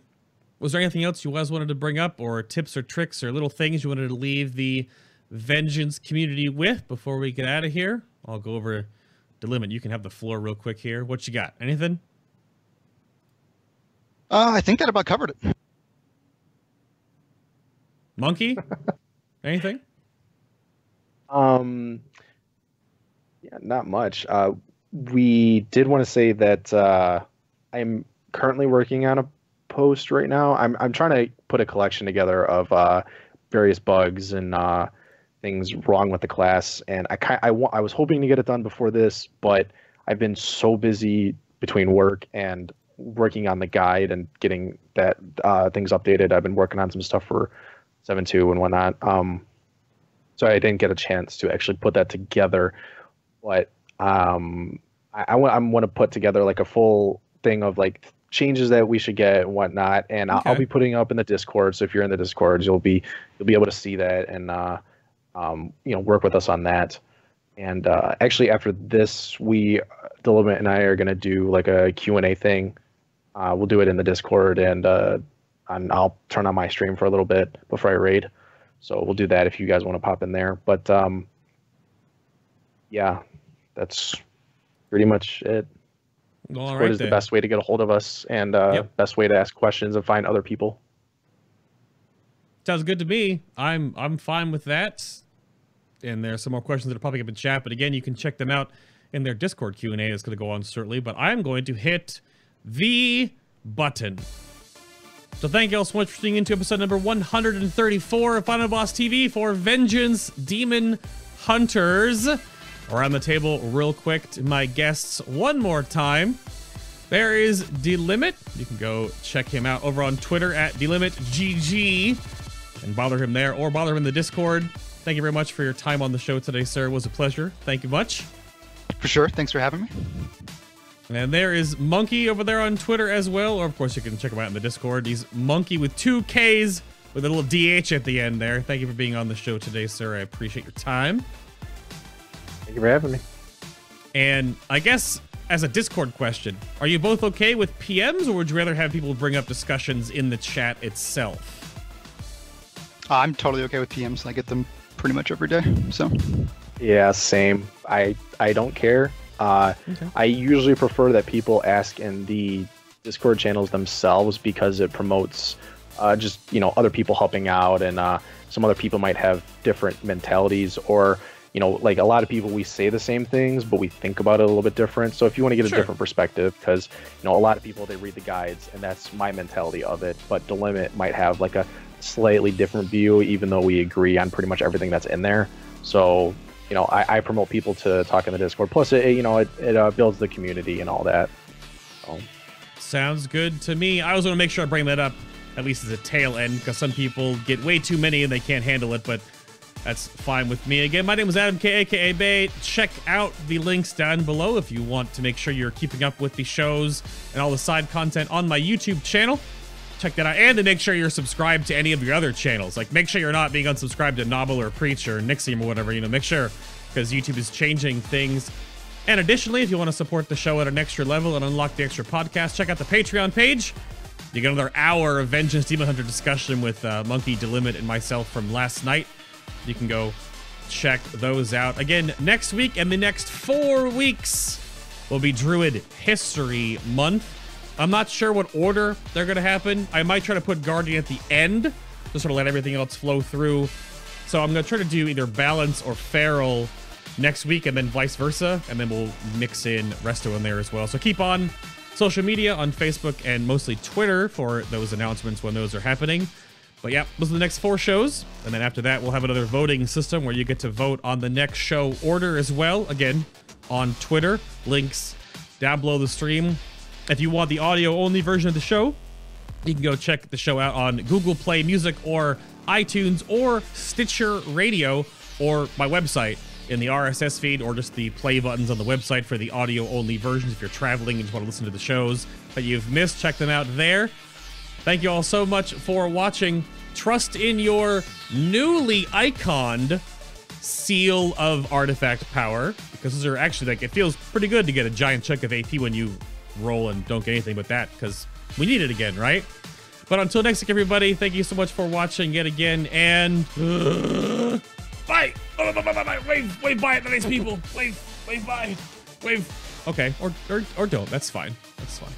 Was there anything else you guys wanted to bring up, or tips or tricks or little things you wanted to leave the Vengeance community with before we get out of here? I'll go over Delimit. You can have the floor real quick here. What you got? Anything? I think that about covered it. Munkky? Anything? Yeah, not much. We did want to say that I'm currently working on a post right now. I'm trying to put a collection together of various bugs and things wrong with the class, and I was hoping to get it done before this, but I've been so busy between work and working on the guide and getting that things updated. I've been working on some stuff for 7.2 and whatnot. So I didn't get a chance to actually put that together, but I want to put together like a full thing of like changes that we should get and whatnot, and I'll be putting up in the Discord. So if you're in the Discord, you'll be able to see that and work with us on that. And actually, after this, Delimit and I are gonna do like a Q&A thing. We'll do it in the Discord, and I'll turn on my stream for a little bit before I raid. So we'll do that if you guys want to pop in there. But yeah, that's pretty much it. Discord is the best way to get a hold of us, and best way to ask questions and find other people. Sounds good to me. I'm fine with that. And there's some more questions that are popping up in chat, but again, you can check them out in their Discord Q&A. That's going to go on shortly, but I'm going to hit the button. So thank you all so much for tuning into episode number 134 of Final Boss TV for Vengeance Demon Hunters. Around the table real quick to my guests one more time. There is Delimit. You can go check him out over on Twitter at DelimitGG and bother him there, or bother him in the Discord. Thank you very much for your time on the show today, sir. It was a pleasure. Thank you much. For sure. Thanks for having me. And there is Munkky over there on Twitter as well, or of course you can check him out in the Discord. He's Munkky with 2 Ks with a little DH at the end there. Thank you for being on the show today, sir. I appreciate your time. Thank you for having me. And I guess as a Discord question, are you both okay with PMs, or would you rather have people bring up discussions in the chat itself? I'm totally okay with PMs. I get them pretty much every day, so. Yeah, same. I don't care. I usually prefer that people ask in the Discord channels themselves, because it promotes just, other people helping out, and some other people might have different mentalities, or, like a lot of people, we say the same things, but we think about it a little bit different. So if you want to get a different perspective, because, a lot of people, they read the guides, and that's my mentality of it, but Delimit might have like a slightly different view, even though we agree on pretty much everything that's in there. So you know, I promote people to talk in the Discord. Plus, it builds the community and all that. So. Sounds good to me. I was going to make sure I bring that up, at least as a tail end, because some people get way too many and they can't handle it, but that's fine with me. Again, my name is Adam K, aka Bay. Check out the links down below if you want to make sure you're keeping up with the shows and all the side content on my YouTube channel. Check that out, and to make sure you're subscribed to any of your other channels. Like, make sure you're not being unsubscribed to Nobble or Preach or Nixium or whatever, you know, make sure, because YouTube is changing things. And additionally, if you want to support the show at an extra level and unlock the extra podcast, check out the Patreon page. You get another hour of Vengeance Demon Hunter discussion with Munkky, Delimit, and myself from last night. You can go check those out. Again, next week and the next 4 weeks will be Druid History Month. I'm not sure what order they're going to happen. I might try to put Guardian at the end, just sort of let everything else flow through. So I'm going to try to do either Balance or Feral next week, and then vice versa, and then we'll mix in Resto in there as well. So keep on social media on Facebook and mostly Twitter for those announcements when those are happening. But yeah, those are the next 4 shows, and then after that we'll have another voting system where you get to vote on the next show order as well, again on Twitter. Links down below the stream. If you want the audio only version of the show, you can go check the show out on Google Play Music or iTunes or Stitcher Radio or my website in the RSS feed, or just the play buttons on the website for the audio only versions if you're traveling and just want to listen to the shows that you've missed. Check them out there. Thank you all so much for watching. Trust in your newly iconed Seal of Artifact Power, because those are actually, like, it feels pretty good to get a giant chunk of AP when you roll and don't get anything but that, because we need it again, right? But until next week, everybody, thank you so much for watching yet again, and bye! Bye! Wave bye at the nice people! Wave bye! Wave. Okay, or don't, that's fine. That's fine.